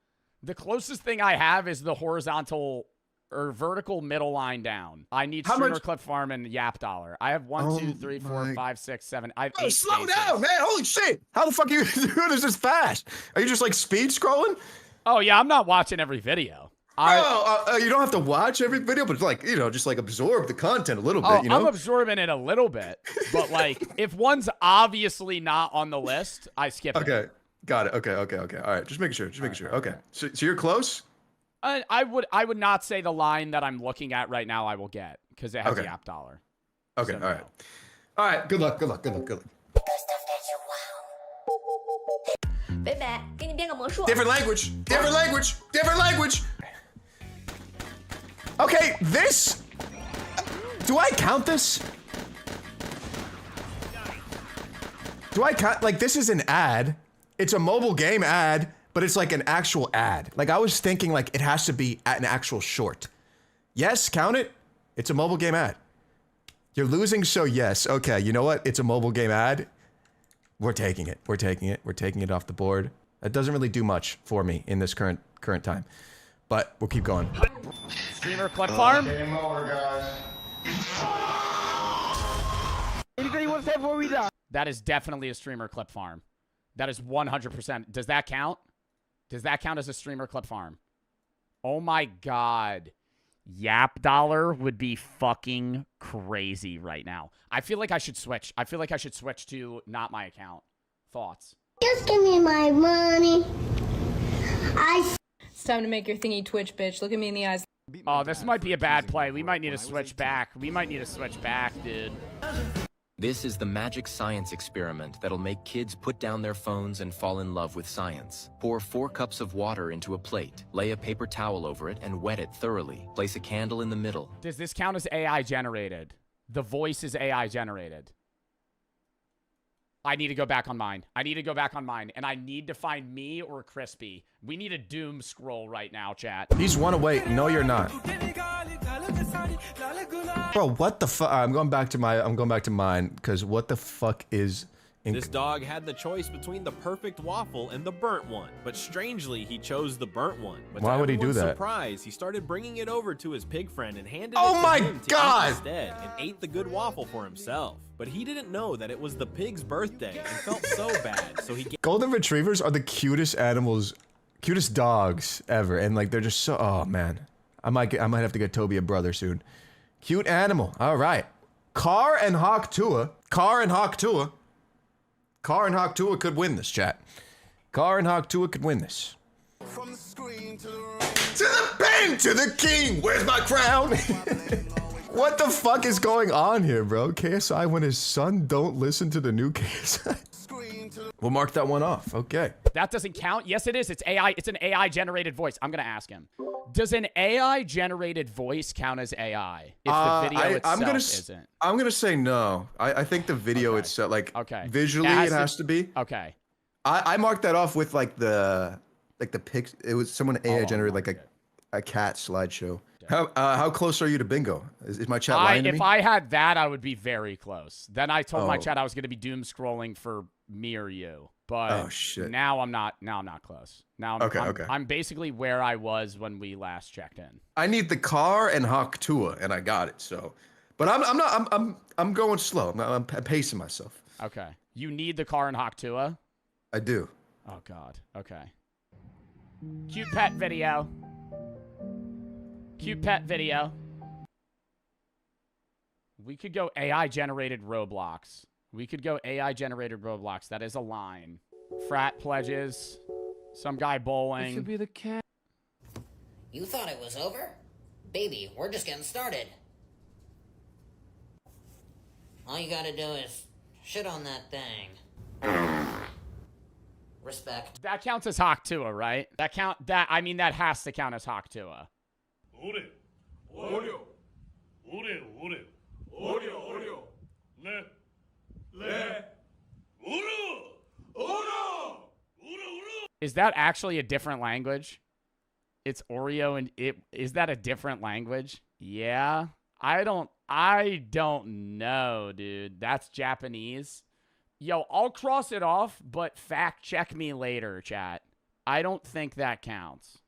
The closest thing I have is the horizontal or vertical middle line down. I need How Streamer much- Clip Farm and Yap Dollar. I have 1, 2, 3, 4, 5, 6, 7. I have 8 slow spaces. down, man. Holy shit. How the fuck are you doing this fast? Are you just like speed scrolling? Oh, yeah, I'm not watching every video. You don't have to watch every video, but like, just like absorb the content a little bit, I'm absorbing it a little bit. But like, if one's obviously not on the list, I skip it. Okay. Got it. Okay. All right. Just making sure. Okay. So you're close? I would not say the line that I'm looking at right now I will get because it has Okay. Yap Dollar. Okay. So, All right. All right. Good luck. Baby, 给你编个魔术。 Different language. Okay, this. Do I count this? Do I count? Like, this is an ad. It's a mobile game ad, but it's like an actual ad. Like, I was thinking, like, it has to be an actual short. Yes, count it. It's a mobile game ad. You're losing, so yes. Okay, you know what? It's a mobile game ad. We're taking it. We're taking it off the board. That doesn't really do much for me in this current time. But we'll keep going. Streamer Clip Farm? Game over, guys. Anything you want to say before we die? That is definitely a Streamer Clip Farm. That is 100%. Does that count? Does that count as a Streamer Clip Farm? Oh my God. Yap Dollar would be fucking crazy right now. I feel like I should switch. I feel like I should switch to not my account. Thoughts? Just give me my money. It's time to make your thingy twitch, bitch. Look at me in the eyes. Oh, this might be a bad play. We might need to switch back. Dude. This is the magic science experiment that'll make kids put down their phones and fall in love with science. Pour 4 cups of water into a plate, lay a paper towel over it, and wet it thoroughly. Place a candle in the middle. Does this count as AI generated? The voice is AI generated. I need to go back on mine. And I need to find me or Crispy. We need a doom scroll right now, chat. He's one away. No, you're not. Bro, what the fuck? I'm going back to mine because what the fuck is... This dog had the choice between the perfect waffle and the burnt one, but strangely he chose the burnt one. But Why to would he do everyone's that? Surprise, he started bringing it over to his pig friend and handed Oh it to my him to God! eat instead, and ate the good waffle for himself. But he didn't know that it was the pig's birthday and felt so bad, so he Golden Retrievers are the cutest animals, cutest dogs ever, and like they're just so... Oh man, I might have to get Toby a brother soon. Cute animal. All right. Car and Hawk Tua could win this, chat. Car and Hawk Tua could win this. From the screen to the pen to the king. Where's my crown? What the fuck is going on here, bro? KSI when his son don't listen to the new KSI. We'll mark that one off. Okay. That doesn't count? Yes, it is. It's AI. It's an AI generated voice. I'm going to ask him. Does an AI generated voice count as AI if the video itself isn't? I'm going to say no. I think the video itself, like visually it has to be. Okay. I marked that off with like the pic. It was someone AI generated like a cat slideshow. How close are you to bingo? Is my chat lying to me? If I had that, I would be very close. Then I told my Oh. chat I was going to be doom scrolling for me or you. But Oh, shit. now I'm not. Now I'm not close. Now I'm, Okay, I'm, okay. I'm basically where I was when we last checked in. I need the car and Hawk Tua, and I got it. So, but I'm going slow. I'm pacing myself. Okay. You need the car and Hawk Tua? I do. Oh God. Okay. Cute pet video. Cute pet video. We could go AI generated Roblox. That is a line. Frat pledges. Some guy bowling. It could be the cat. You thought it was over? Baby, we're just getting started. All you gotta do is shit on that thing. Respect. That counts as Hawk Tua, right? That has to count as Hawk Tua. Is that actually a different language? It's Oreo and is that a different language? Yeah. I don't know, dude. That's Japanese. Yo, I'll cross it off, but fact check me later, chat. I don't think that counts.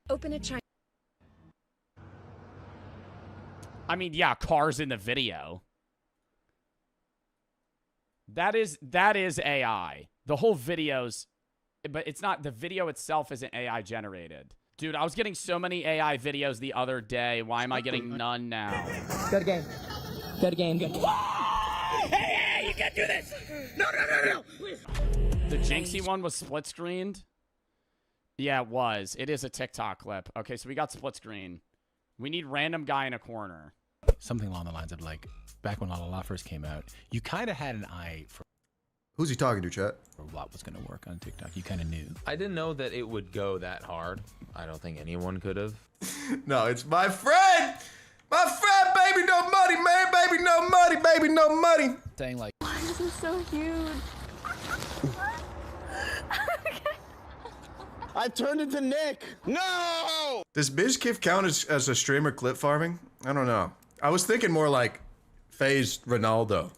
Open a China. I mean, yeah, cars in the video. That is AI. The whole video's, but it's not, the video itself isn't AI generated. Dude, I was getting so many AI videos the other day. Why am I getting none now? Good game. Good game. Good game. Hey, you can't do this! No. The Jinxie one was split screened? Yeah, it was. It is a TikTok clip. Okay, so we got split screen. We need random guy in a corner. Something along the lines of like, back when La La La first came out, you kind of had an eye for Who's he talking to, chat? what was going to work on TikTok. You kind of knew. I didn't know that it would go that hard. I don't think anyone could have. No, it's my friend! My friend, baby, no money, man. Baby, no money, baby, no money. Saying like, This is so huge. I turned into Nick. No! Does Bizkif count as a streamer clip farming? I don't know. I was thinking more like phased Ronaldo.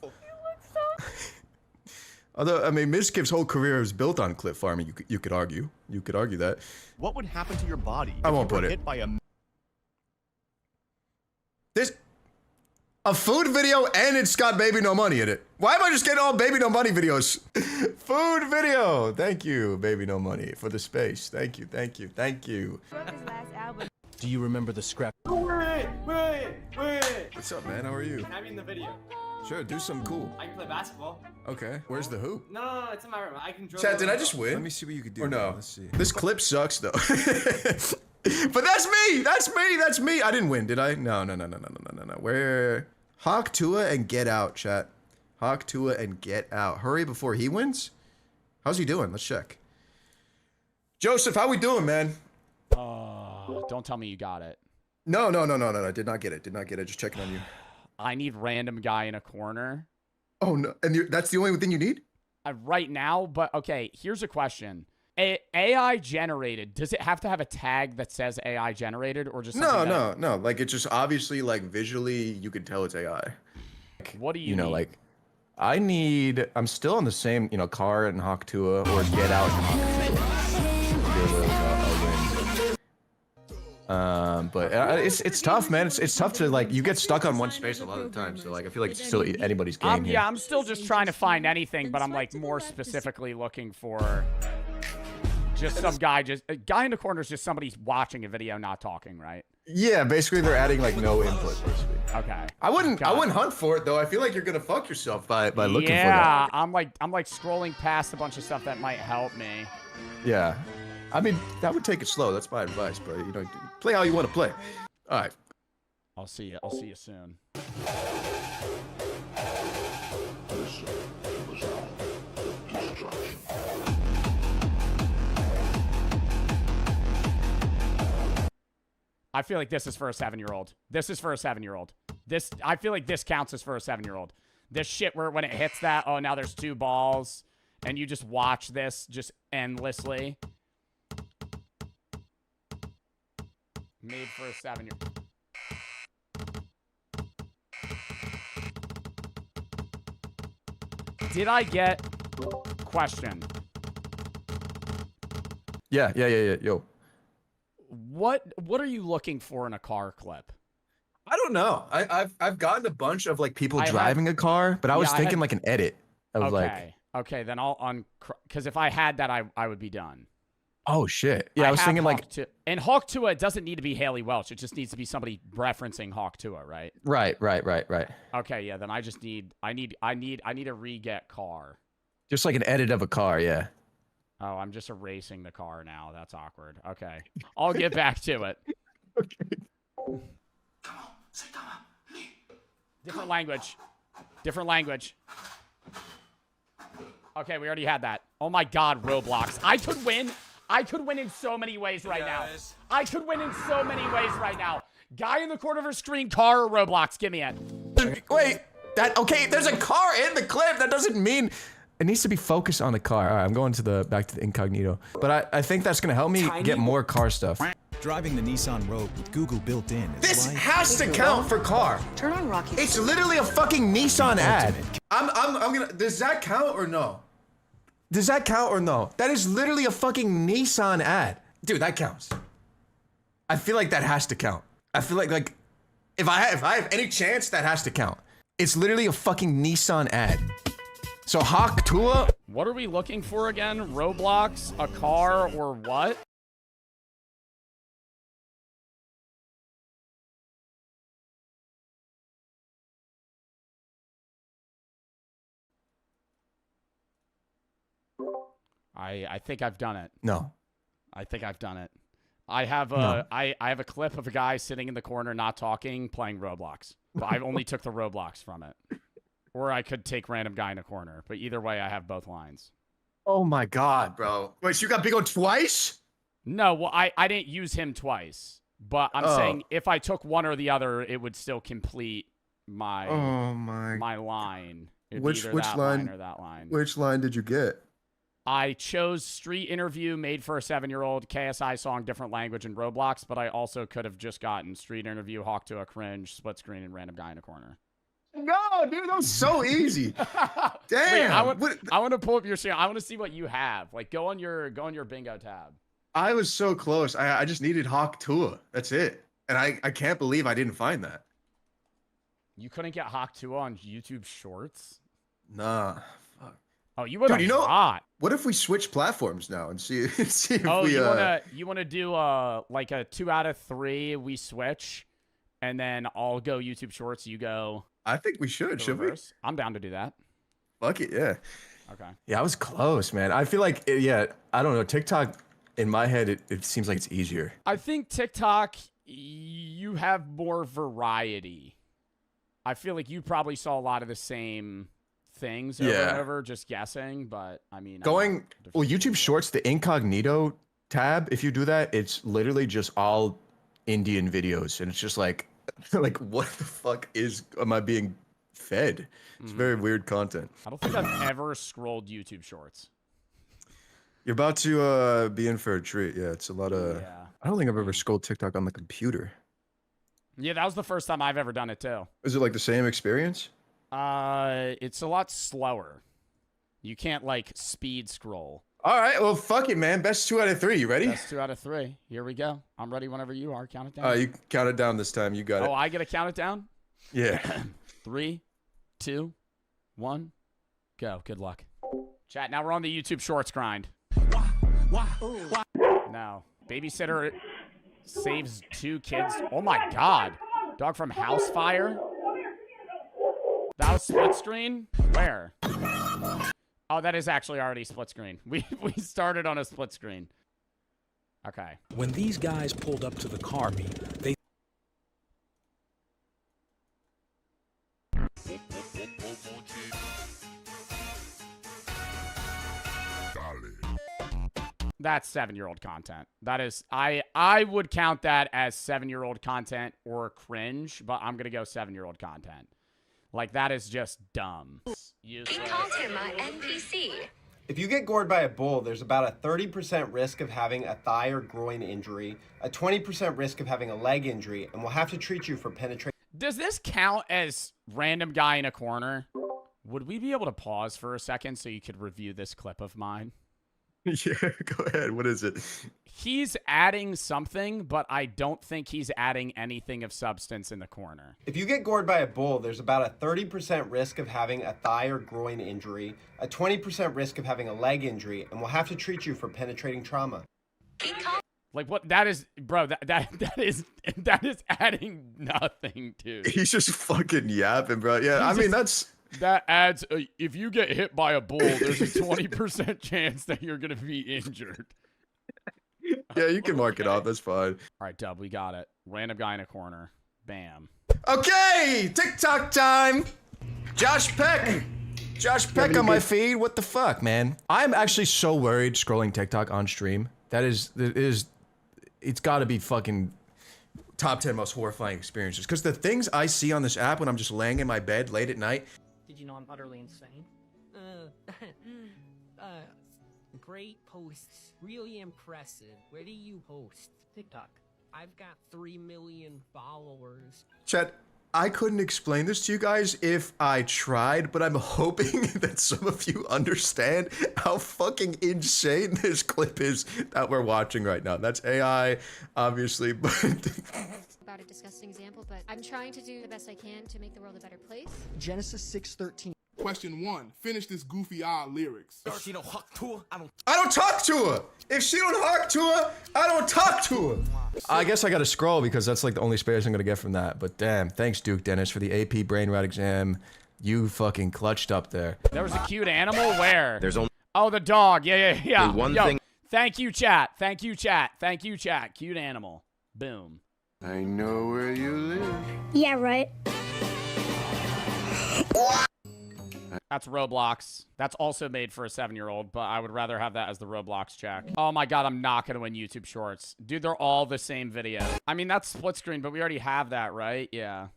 Although, I mean, Bizkif's whole career is built on clip farming. You could argue. You could argue that. What would happen to your body I if won't you were put it. hit by a There's a food video and it's got Baby No Money in it. Why am I just getting all Baby No Money videos? Food video. Thank you, Baby No Money, for the space. Thank you, thank you, thank you. do you remember the scrap? Wait. What's up, man? How are you? I'm in the video. Sure, do something cool. I can play basketball. Okay, where's the hoop? No, it's in my room. I can dribble. Chat, did I just win? Let me see what you could do. Or no? Let's see. This clip sucks, though. But that's me! That's me! That's me! I didn't win, did I? No. Where? Hawk Tua and get out, chat. Hawk Tua and get out. Hurry before he wins? How's he doing? Let's check. Joseph, how we doing, man? Don't tell me you got it. No. I did not get it. Just checking on you. I need random guy in a corner. Oh, no. And that's the only thing you need? Right now, but okay, here's a question. AI generated, does it have to have a tag that says AI generated or just No. Like, it's just obviously, like, visually, you can tell it's AI. What do you know, need? like, I'm still on the same, car and Hawk Tua or get out and Hawk Tua. But it's tough, man. It's tough to, like, you get stuck on one space a lot of the time. So, like, I feel like it's still anybody's game here. Yeah, I'm still just trying to find anything, but I'm, like, more specifically looking for just some guy. A guy in the corner is just somebody watching a video, not talking, right? Yeah, basically they're adding, like, no input, basically. Okay. I wouldn't hunt for it, though. I feel like you're gonna fuck yourself by looking for that. Yeah, I'm like scrolling past a bunch of stuff that might help me. Yeah. I mean, that would take it slow. That's my advice, bro. Play how you want to play. All right. I'll see you soon. I feel like this is for a 7-year-old. I feel like this counts as for a 7-year-old. This shit where when it hits that, oh, now there's 2 balls, and you just watch this just endlessly. Made for a 7-year-old. Did I get question? Yeah. Yo. What are you looking for in a car clip? I don't know. I've gotten a bunch of, like, people driving a car, but I was thinking like an edit of Okay, then I'll because if I had that, I would be done. Oh shit. Yeah, I was thinking like and Hawk Tua, it doesn't need to be Haley Welch. It just needs to be somebody referencing Hawk Tua, right? Right. Okay, yeah, then I need a re-get car. Just like an edit of a car, yeah. Oh, I'm just erasing the car now. That's awkward. Okay. I'll get back to it. Okay. Different language. Okay, we already had that. Oh my god, Roblox. I could win in so many ways right now. Guy in the corner of her screen, car or Roblox. Give me it. Wait. There's a car in the clip. That doesn't mean it needs to be focused on the car. All right, I'm going back to the incognito. But I think that's gonna help me get more car stuff. Driving the Nissan Rogue with Google built in. This has to count for car. Turn on Rocky. It's literally a fucking Nissan ad. I'm gonna. Does that count or no? That is literally a fucking Nissan ad. Dude, that counts. I feel like that has to count. I feel like If I have any chance, that has to count. It's literally a fucking Nissan ad. So Hawk Tua. What are we looking for again? Roblox, a car, or what? I think I've done it. No. I think I've done it. I have I have a clip of a guy sitting in the corner not talking, playing Roblox. But I only took the Roblox from it. Or I could take random guy in a corner. But either way, I have both lines. Oh my god, bro. Wait, so you got Big O twice? No, well, I didn't use him twice. But I'm saying if I took one or the other, it would still complete my my line. It'd Which be either that line or that line. Which line did you get? I chose street interview made for a 7-year-old, KSI song, different language, and Roblox, but I also could have just gotten street interview, Hawk to a cringe, split screen, and random guy in a corner. No, dude, that was so easy. Damn. Wait, I want to pull up your screen. I want to see what you have. Like, go on your bingo tab. I was so close. I just needed Hawk Tua. That's it. And I can't believe I didn't find that. You couldn't get Hawk Tua on YouTube Shorts? Nah. Oh, you would have not. What if we switch platforms now and see if you wanna do like a 2 out of 3 we switch, and then I'll go YouTube Shorts. You go. I think we should. Should we? I'm down to do that. Fuck it, yeah. Okay. Yeah, I was close, man. I feel like I don't know. TikTok, in my head, it seems like it's easier. I think TikTok, you have more variety. I feel like you probably saw a lot of the same things over and over, just guessing, but I mean, YouTube Shorts, the incognito tab, if you do that, it's literally just all Indian videos, and it's just like what the fuck am I being fed? It's very weird content. I don't think I've ever scrolled YouTube Shorts. You're about to be in for a treat. Yeah, it's a lot of I don't think I've ever scrolled TikTok on the computer. Yeah, that was the first time I've ever done it too. Is it like the same experience? It's a lot slower. You can't like speed scroll. All right, well, fuck it, man. Best 2 out of 3. You ready? Best 2 out of 3. Here we go. I'm ready whenever you are. Count it down. You count it down this time. You got it. Oh, I get to count it down? Yeah. 3, 2, 1, go. Good luck. Chat, now we're on the YouTube Shorts grind. Now, babysitter saves 2 kids. Oh my god. Dog from House Fire? That was split screen? Where? Oh, that is actually already split screen. We started on a split screen. Okay. When these guys pulled up to the car meet, they... That's 7-year-old content. That is, I would count that as 7-year-old content or cringe, but I'm gonna go 7-year-old content. Like, that is just dumb. Encounter my NPC. If you get gored by a bull, there's about a 30% risk of having a thigh or groin injury, a 20% risk of having a leg injury, and we'll have to treat you for penetration. Does this count as random guy in a corner? Would we be able to pause for a second so you could review this clip of mine? Yeah, go ahead. What is it? He's adding something, but I don't think he's adding anything of substance in the corner. If you get gored by a bull, there's about a 30% risk of having a thigh or groin injury, a 20% risk of having a leg injury, and we'll have to treat you for penetrating trauma. Like, what? That is, bro, that is adding nothing, dude. He's just fucking yapping, bro. Yeah, That adds, if you get hit by a bull, there's a 20% chance that you're going to be injured. Yeah, you can mark it off. That's fine. All right, Dub, we got it. Random guy in a corner. Bam. Okay, TikTok time. Josh Peck. Josh Peck on my feed. What the fuck, man? I'm actually so worried scrolling TikTok on stream. It's got to be fucking top 10 most horrifying experiences. Because the things I see on this app when I'm just laying in my bed late at night. Did you know I'm utterly insane? Great posts. Really impressive. Where do you post? TikTok. I've got 3 million followers. Chat, I couldn't explain this to you guys if I tried, but I'm hoping that some of you understand how fucking insane this clip is that we're watching right now. That's AI, obviously, but... out a disgusting example, but I'm trying to do the best I can to make the world a better place. Genesis 6:13. Question 1. Finish this goofy odd lyrics. She don't talk to her. I don't talk to her. If she don't talk to her, I don't talk to her. I guess I gotta scroll because that's like the only space I'm gonna get from that. But damn, thanks Duke Dennis for the AP brain rot exam. You fucking clutched up there. There was a cute animal. Where? There's only Oh, the dog. Yeah. the one thing. Thank you, chat. Thank you, chat. Thank you, chat. Cute animal. Boom. I know where you live. Yeah, right. That's Roblox. That's also made for a 7-year-old, but I would rather have that as the Roblox check. Oh my god, I'm not gonna win YouTube Shorts. Dude, they're all the same video. I mean, that's split screen, but we already have that, right? Yeah.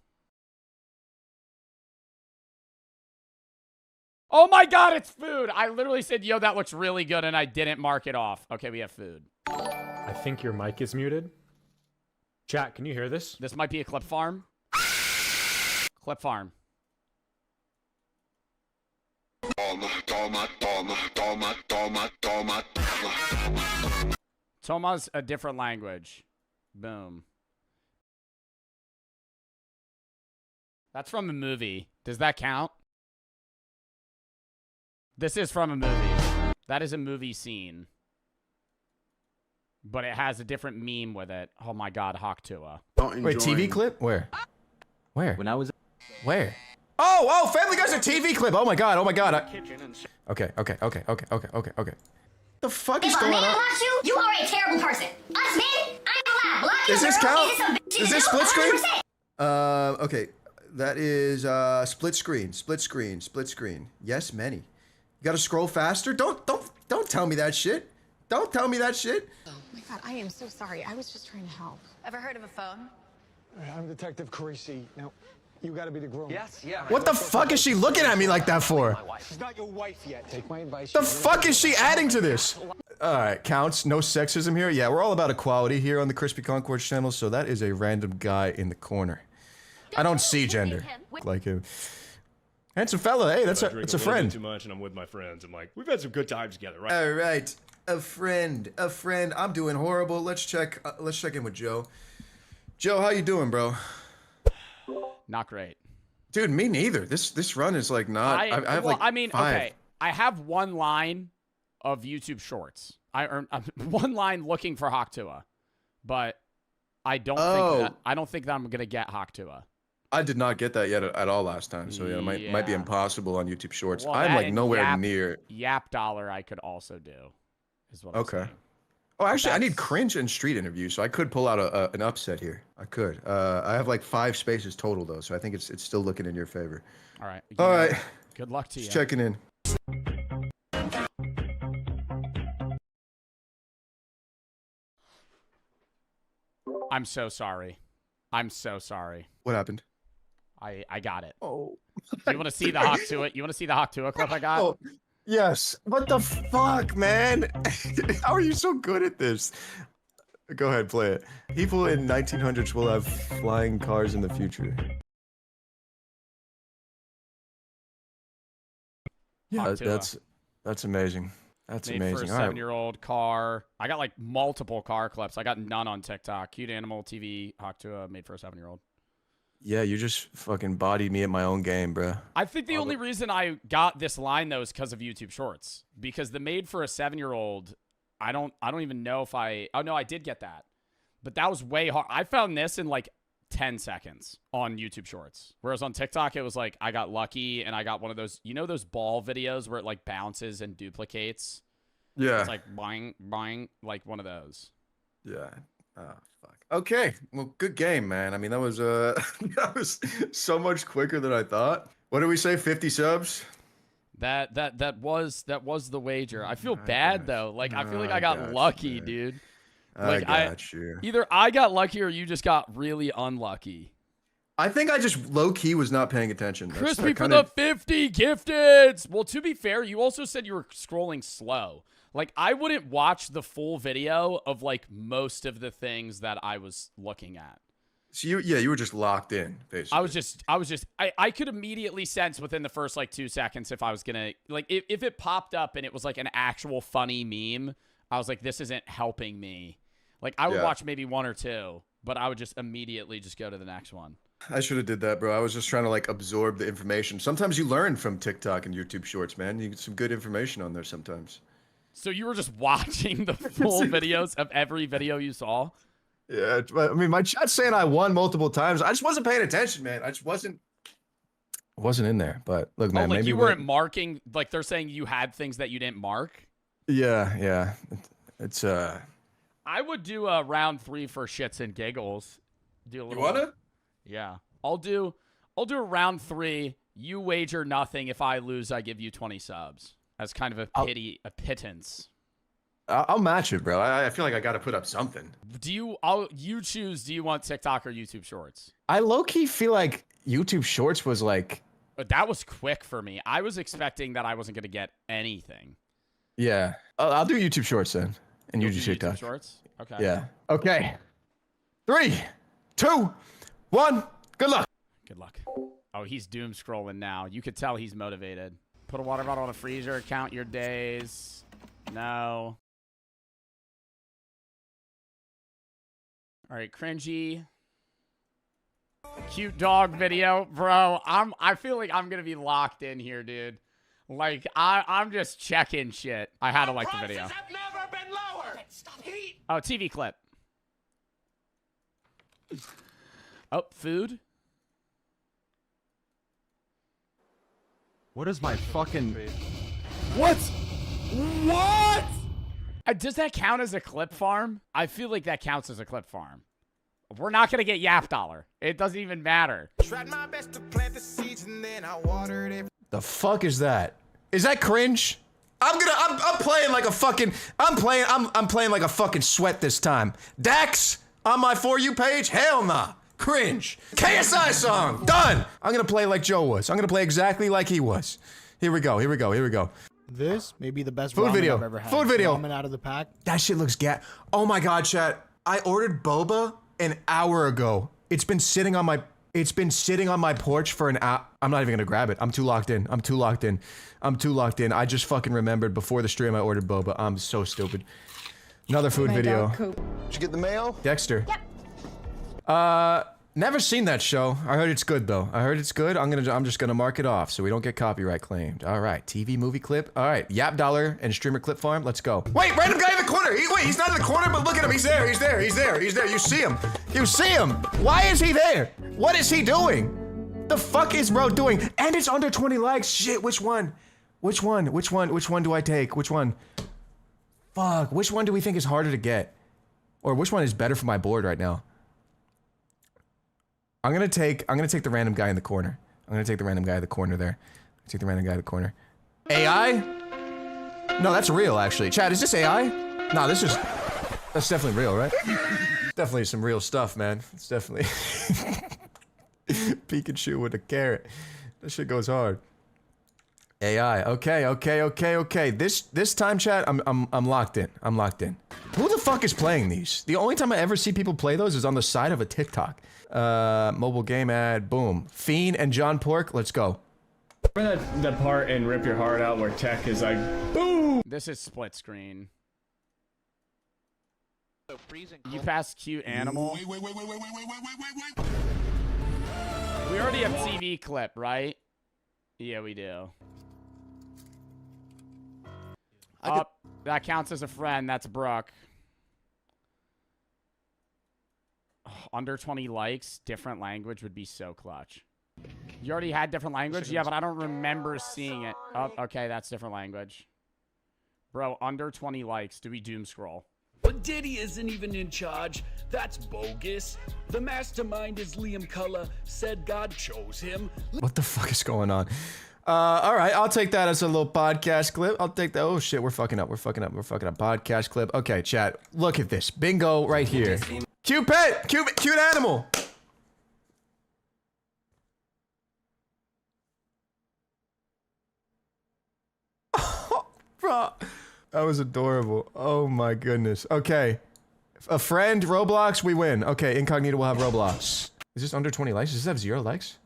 Oh my god, it's food! I literally said, yo, that looks really good, and I didn't mark it off. Okay, we have food. I think your mic is muted. Chat, can you hear this? This might be a clip farm. Clip farm. Toma's a different language. Boom. That's from a movie. Does that count? This is from a movie. That is a movie scene. But it has a different meme with it. Oh my god, Hawk Tua. Wait, TV clip? Where? Where? When I was. Where? Oh, Family Guy's a TV clip. Oh my god. Okay. The fuck is going on? Wants you, you are a terrible person. Us men, I'm alive. Does this count? Is this split screen? 100%. Okay. That is split screen. Yes, many. You gotta scroll faster. Don't tell me that shit. Don't tell me that shit. Oh my god, I am so sorry. I was just trying to help. Ever heard of a phone? I'm Detective Carisi. Now, you gotta be the groom. Yes, yeah. What the fuck is she looking at me like that for? She's not your wife yet. Take my advice. The fuck is she adding to this? Alright, counts. No sexism here. Yeah, we're all about equality here on the Crispy Concord channel, so that is a random guy in the corner. I don't see gender. Like him. Handsome fella. Hey, that's a friend. Too much, and I'm with my friends. I'm like, we've had some good times together, right? All right, a friend. I'm doing horrible. Let's check in with Joe. Joe, how you doing, bro? Not great. Dude, me neither. This run is like not. I have like 5. Okay. I have one line of YouTube Shorts. I earned one line looking for Hawk Tua, but I don't think that I'm gonna get Hawk Tua. I did not get that yet at all last time, so yeah, it might be impossible on YouTube Shorts. Well, I'm like nowhere near. Yap Dollar I could also do, is what I'm saying. Oh, actually, I need cringe and street interviews, so I could pull out an upset here. I could. I have like 5 spaces total though, so I think it's still looking in your favor. All right. All right. Good luck to you. Just checking in. I'm so sorry. What happened? I got it. Oh. You want to see the Hawk Tua? You want to see the Hawk Tua clip I got? Oh, yes. What the fuck, man? How are you so good at this? Go ahead, play it. People in 1900s will have flying cars in the future. Yeah, that's amazing. That's made amazing. For a 7-year-old car. I got like multiple car clips. I got none on TikTok. Cute animal TV Hawk Tua made for a 7-year-old. Yeah, you just fucking bodied me at my own game, bro. I think the only reason I got this line though is because of YouTube Shorts. Because the made for a 7-year-old, I don't even know if oh no, I did get that. But that was way hard. I found this in like 10 seconds on YouTube Shorts. Whereas on TikTok, it was like I got lucky and I got one of those, you know those ball videos where it like bounces and duplicates? Yeah. It's like boing, like one of those. Yeah. Oh, fuck. Okay. Well, good game, man. I mean, that was that was so much quicker than I thought. What did we say? 50 subs? That was the wager. I feel bad though. Like I feel like I got lucky, you, dude. Like I got you. Either I got lucky or you just got really unlucky. I think I just low-key was not paying attention. Crispy for the 50 gifteds. Well, to be fair, you also said you were scrolling slow. Like, I wouldn't watch the full video of, like, most of the things that I was looking at. So, you were just locked in, basically. I could immediately sense within the first, like, 2 seconds if I was gonna, like, if it popped up and it was, like, an actual funny meme, I was like, this isn't helping me. Like, I would watch maybe 1 or 2. but I would just immediately just go to the next one. I should have did that, bro. I was just trying to like absorb the information. Sometimes you learn from TikTok and YouTube Shorts, man. You get some good information on there sometimes. So you were just watching the full videos of every video you saw? Yeah, I mean, my chat's saying I won multiple times. I just wasn't paying attention, man. I just wasn't in there. But look, man, like maybe you weren't marking. Like they're saying you had things that you didn't mark. Yeah. It's I would do a round 3 for shits and giggles. Do a little. You wanna? Yeah, I'll do a round 3. You wager nothing. If I lose, I give you 20 subs. That's kind of a pittance. I'll match it, bro. I feel like I got to put up something. You choose. Do you want TikTok or YouTube Shorts? I low key feel like YouTube Shorts was like. That was quick for me. I was expecting that I wasn't gonna get anything. Yeah, I'll do YouTube Shorts then, and you do TikTok. YouTube Shorts. Okay. Yeah. Okay. 3, 2, 1. Good luck. Good luck. Oh, he's doom scrolling now. You could tell he's motivated. Put a water bottle in a freezer. Count your days. No. All right, cringy. Cute dog video, bro. I feel like I'm gonna be locked in here, dude. Like I'm just checking shit. I had to like the video. Have never been lower. Stop heat. Oh, TV clip. Oh, food. What is my fucking... What? What? Does that count as a clip farm? I feel like that counts as a clip farm. We're not gonna get Yap Dollar. It doesn't even matter. Tried my best to plant the seeds and then I watered it. The fuck is that? Is that cringe? I'm playing like a fucking... I'm playing like a fucking sweat this time. Dax on my For You page? Hell nah. Cringe. KSI song. Done. I'm gonna play like Joe was. I'm gonna play exactly like he was. Here we go. This may be the best food ramen video. I've ever had. Food video. Ramen out of the pack. That shit looks oh my god, chat. I ordered boba an hour ago. It's been sitting on my porch for an hour. I'm not even gonna grab it. I'm too locked in. I just fucking remembered before the stream I ordered boba. I'm so stupid. Another food video. Did you get the mail? Dexter. Yep. Never seen that show. I heard it's good though. I heard it's good. I'm just gonna mark it off so we don't get copyright claimed. All right, TV movie clip. All right, Yap Dollar and streamer clip farm. Let's go. Wait, random guy in the corner. He's not in the corner, but look at him. He's there. You see him. Why is he there? What is he doing? The fuck is bro doing? And it's under 20 likes. Shit, which one? Which one do I take? Which one? Fuck, which one do we think is harder to get? Or which one is better for my board right now? I'm gonna take the random guy in the corner. There. Take the random guy in the corner. AI? No, that's real actually. Chad, is this AI? No, that's definitely real, right? Definitely some real stuff, man. It's definitely Pikachu with a carrot. That shit goes hard. AI. Okay. This time, chat, I'm locked in. Who the fuck is playing these? The only time I ever see people play those is on the side of a TikTok. Mobile game ad, boom. Fiend and John Pork, let's go. Remember that part in Rip Your Heart Out where Tech is like, boom! This is split screen. You passed cute animal. Wait. We already have TV clip, right? Yeah, we do. That counts as a friend. That's Brooke. Under 20 likes, different language would be so clutch. You already had different language? Yeah, but I don't remember seeing it. Oh, okay, that's different language. Bro, under 20 likes. Do we doom scroll? But Diddy isn't even in charge. That's bogus. The mastermind is Liam Cullen. Said God chose him. What the fuck is going on? All right, I'll take that as a little podcast clip. I'll take that. Oh shit, we're fucking up. Podcast clip. Okay, chat. Look at this. Bingo right here. Cute pet. Cute animal. Bro, that was adorable. Oh my goodness. Okay. A friend, Roblox, we win. Okay, Incognito will have Roblox. Is this under 20 likes? Does this have 0 likes?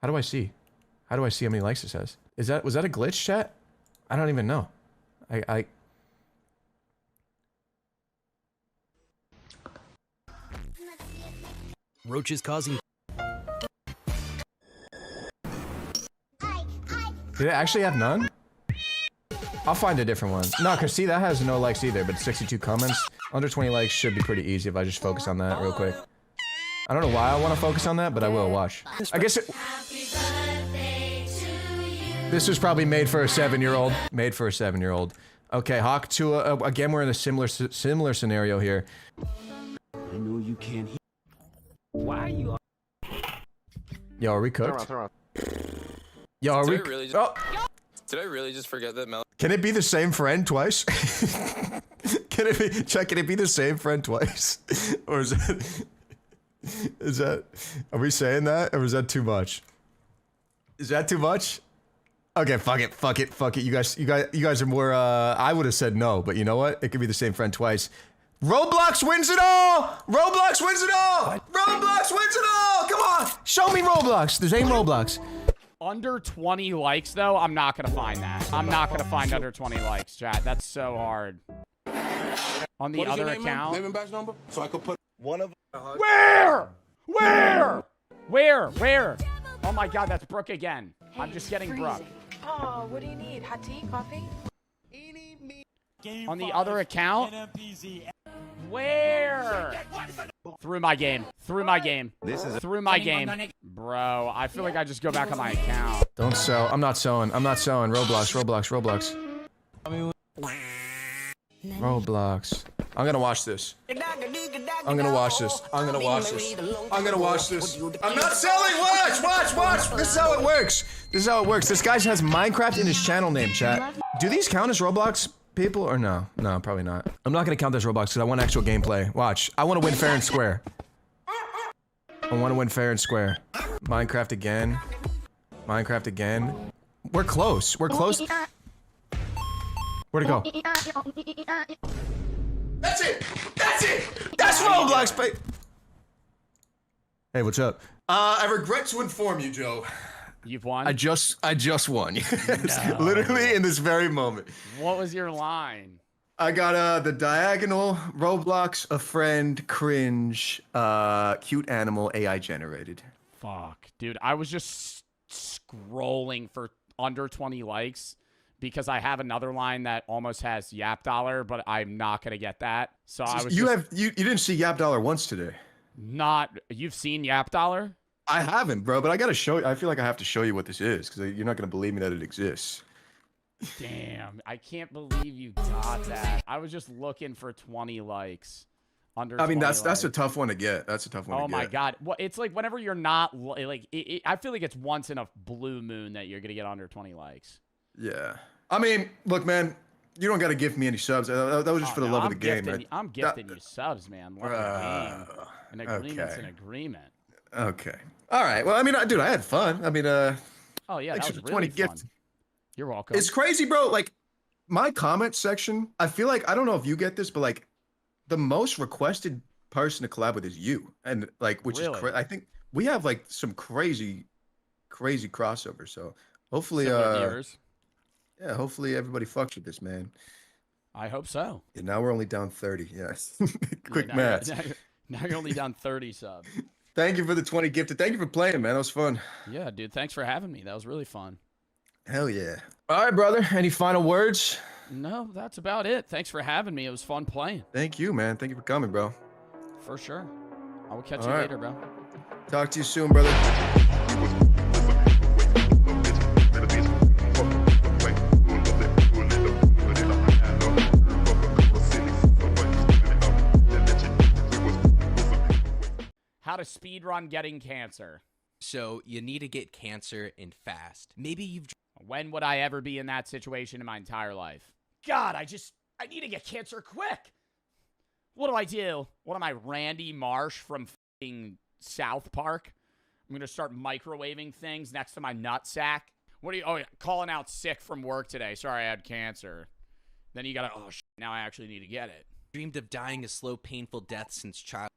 How do I see? How do I see how many likes this has? Was that a glitch, chat? I don't even know. Roaches causing... Did it actually have none? I'll find a different one. No, because see, that has no likes either, but 62 comments. Under 20 likes should be pretty easy if I just focus on that real quick. I don't know why I want to focus on that, but I will. Watch. I guess it... This was probably made for a 7-year-old. Made for a 7-year-old. Okay, Hawk to again, we're in a similar scenario here. I know you can't hear. Why are you? Yo, are we cooked? Yo, are we? Really Did I really just forget that Mel? Can it be the same friend twice? Can it be? Chuck, can it be the same friend twice? Or is it? Is that? Are we saying that, or is that too much? Is that too much? Okay, fuck it. You guys are more. I would have said no, but you know what? It could be the same friend twice. Roblox wins it all! Roblox wins it all! Roblox wins it all! Come on, show me Roblox. There's ain't Roblox. Under 20 likes, though, I'm not gonna find that. I'm not gonna find under 20 likes, chat. That's so hard. On the other account. Name and badge number, so I could put one of. Where? Where? Oh my God, that's Brooke again. I'm just getting Brooke. Oh, what do you need? Hot tea? Coffee? On the other account? Where? Through my game. Through my game. Bro, I feel like I just go back on my account. Don't sell. I'm not selling. Roblox. I'm gonna watch this. I'm not selling. Watch. This is how it works. This guy has Minecraft in his channel name, chat. Do these count as Roblox people or no? No, probably not. I'm not gonna count this Roblox because I want actual gameplay. Watch. I want to win fair and square. Minecraft again. We're close. Where'd it go? That's it! That's Roblox, babe! Hey, what's up? I regret to inform you, Joe. You've won? I just won. No. Literally in this very moment. What was your line? I got the diagonal, Roblox, a friend, cringe, cute animal, AI generated. Fuck. Dude, I was just scrolling for under 20 likes. Because I have another line that almost has Yap Dollar, but I'm not gonna get that. So I was. You didn't see Yap Dollar once today. You've seen Yap Dollar? I haven't, bro. But I gotta show you. I feel like I have to show you what this is because you're not gonna believe me that it exists. Damn, I can't believe you got that. I was just looking for 20 likes. Under. I mean, that's a tough one to get. That's a tough one to get. Oh my God. Well, it's like whenever you're not like, I feel like it's once in a blue moon that you're gonna get under 20 likes. Yeah. I mean, look, man, you don't got to give me any subs. That was just for the love of the game, man. I'm gifting you subs, man. Love the game. An agreement's an agreement. Okay. All right. Well, I mean, dude, I had fun. I mean, oh, yeah, that was really fun. Gifts. You're welcome. It's crazy, bro. Like, my comment section, I feel like, I don't know if you get this, but, like, the most requested person to collab with is you. And, like, which is crazy. I think we have, like, some crazy crossovers. So, hopefully, yeah, hopefully everybody fucks with this, man. I hope so. Yeah, now we're only down 30. Yes. Quick math. Now you're only down 30 subs. Thank you for the 20 gifted. Thank you for playing, man. That was fun. Yeah, dude. Thanks for having me. That was really fun. Hell yeah. All right, brother. Any final words? No, that's about it. Thanks for having me. It was fun playing. Thank you, man. Thank you for coming, bro. For sure. I will catch you later, bro. Talk to you soon, brother. How to speedrun getting cancer. So you need to get cancer and fast. Maybe you've... When would I ever be in that situation in my entire life? God, I need to get cancer quick. What do I do? What am I, Randy Marsh from f***ing South Park? I'm going to start microwaving things next to my nutsack. What are you... Oh, yeah, calling out sick from work today. Sorry, I had cancer. Then you got to... Oh, shit, now I actually need to get it. Dreamed of dying a slow, painful death since childhood.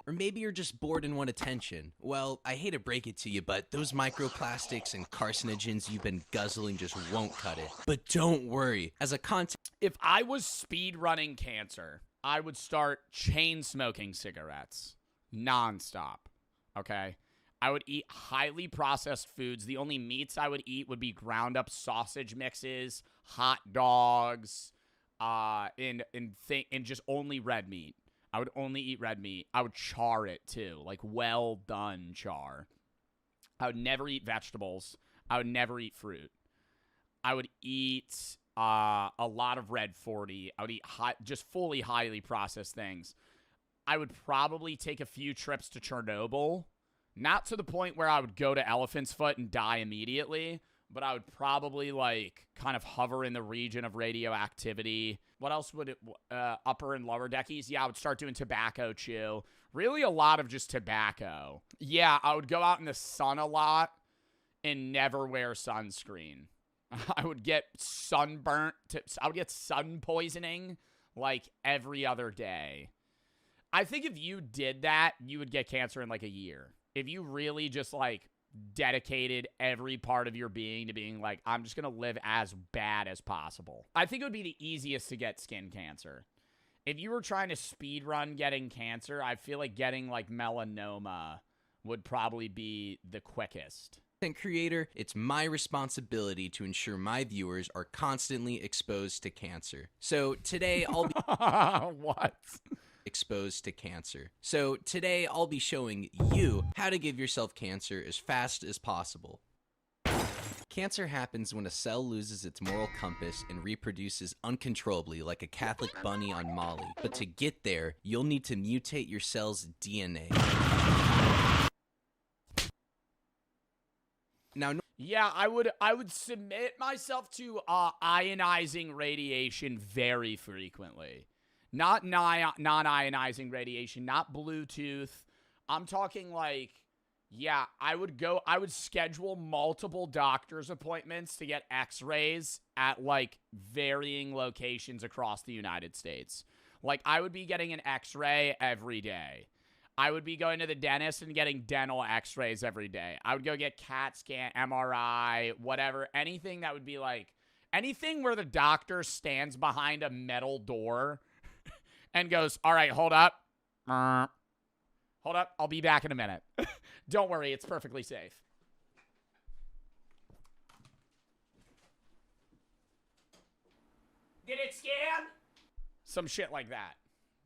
Or maybe you're just bored and want attention. Well, I hate to break it to you, but those microplastics and carcinogens you've been guzzling just won't cut it. But don't worry, as a content... If I was speed running cancer, I would start chain smoking cigarettes. nonstop. Okay? I would eat highly processed foods. The only meats I would eat would be ground up sausage mixes, hot dogs, and just only red meat. I would only eat red meat. I would char it too, like well done char. I would never eat vegetables. I would never eat fruit. I would eat a lot of red 40. I would eat just fully highly processed things. I would probably take a few trips to Chernobyl. Not to the point where I would go to Elephant's Foot and die immediately, but I would probably, like, kind of hover in the region of radioactivity. What else would it, upper and lower deckies? Yeah, I would start doing tobacco chew. Really a lot of just tobacco. Yeah, I would go out in the sun a lot and never wear sunscreen. I would get sunburnt. I would get sun poisoning, like, every other day. I think if you did that, you would get cancer in, like, a year. If you really just, like, dedicated every part of your being to being like, I'm just going to live as bad as possible. I think it would be the easiest to get skin cancer. If you were trying to speed run getting cancer, I feel like getting, like, melanoma would probably be the quickest. Creator, it's my responsibility to ensure my viewers are constantly exposed to cancer. So today I'll be... What? Exposed to cancer. So today I'll be showing you how to give yourself cancer as fast as possible. Cancer happens when a cell loses its moral compass and reproduces uncontrollably like a Catholic bunny on Molly. But to get there, you'll need to mutate your cell's DNA. Now, yeah, I would submit myself to ionizing radiation very frequently. Not non-ionizing radiation, not Bluetooth. I'm talking like, yeah, I would schedule multiple doctor's appointments to get x-rays at, like, varying locations across the United States. Like, I would be getting an x-ray every day. I would be going to the dentist and getting dental x-rays every day. I would go get CAT scan, MRI, whatever, anything that would be like, anything where the doctor stands behind a metal door and goes, all right, hold up. Hold up. I'll be back in a minute. Don't worry. It's perfectly safe. Did it scan? Some shit like that.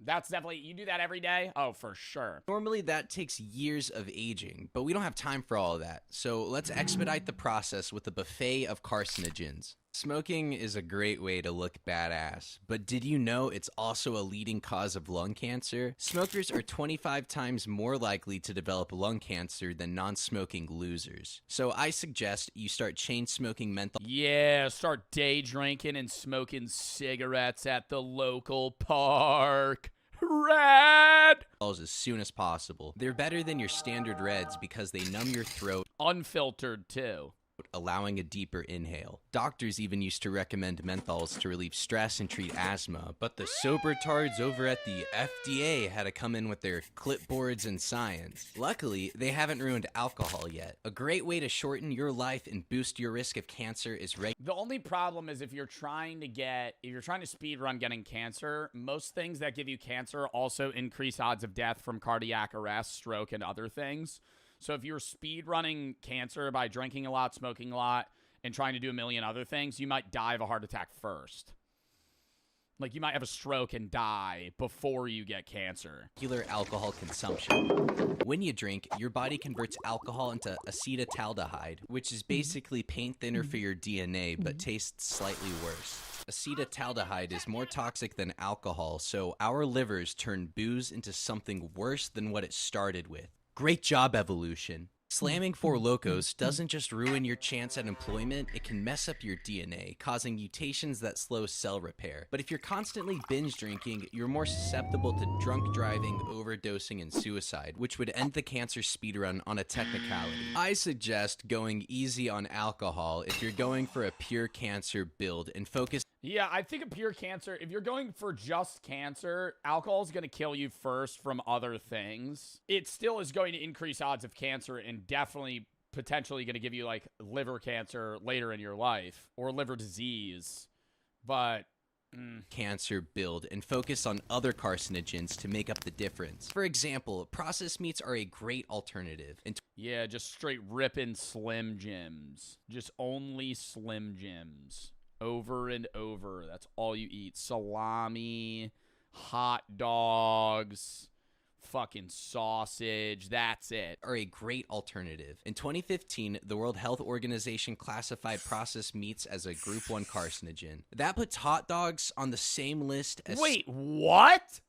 That's definitely, you do that every day? Oh, for sure. Normally that takes years of aging, but we don't have time for all of that. So let's expedite the process with a buffet of carcinogens. Smoking is a great way to look badass, but did you know it's also a leading cause of lung cancer? Smokers are 25 times more likely to develop lung cancer than non-smoking losers. So I suggest you start chain smoking menthol. Yeah, start day drinking and smoking cigarettes at the local park. Red! As soon as possible. They're better than your standard reds because they numb your throat. Unfiltered, too. Allowing a deeper inhale. Doctors even used to recommend menthols to relieve stress and treat asthma, but the sober tards over at the FDA had to come in with their clipboards and science. Luckily, they haven't ruined alcohol yet. A great way to shorten your life and boost your risk of cancer is The only problem is if you're trying to speed run getting cancer, most things that give you cancer also increase odds of death from cardiac arrest, stroke, and other things. So if you're speed running cancer by drinking a lot, smoking a lot, and trying to do a million other things, you might die of a heart attack first. Like, you might have a stroke and die before you get cancer. Regular alcohol consumption. When you drink, your body converts alcohol into acetaldehyde, which is basically paint thinner for your DNA, but tastes slightly worse. Acetaldehyde is more toxic than alcohol, so our livers turn booze into something worse than what it started with. Great job, evolution. Slamming Four Locos doesn't just ruin your chance at employment, it can mess up your DNA, causing mutations that slow cell repair. But if you're constantly binge drinking, you're more susceptible to drunk driving, overdosing, and suicide, which would end the cancer speedrun on a technicality. I suggest going easy on alcohol if you're going for a pure cancer build and focus. Yeah, I think a pure cancer, if you're going for just cancer, alcohol is going to kill you first from other things. It still is going to increase odds of cancer and definitely potentially going to give you, like, liver cancer later in your life or liver disease. But cancer build and focus on other carcinogens to make up the difference. For example, processed meats are a great alternative. Yeah, just straight ripping Slim Jims. Just only Slim Jims. Over and over. That's all you eat. Salami, hot dogs, fucking sausage. That's it. Are a great alternative. In 2015, the World Health Organization classified processed meats as a Group 1 carcinogen. That puts hot dogs on the same list as... Wait, what?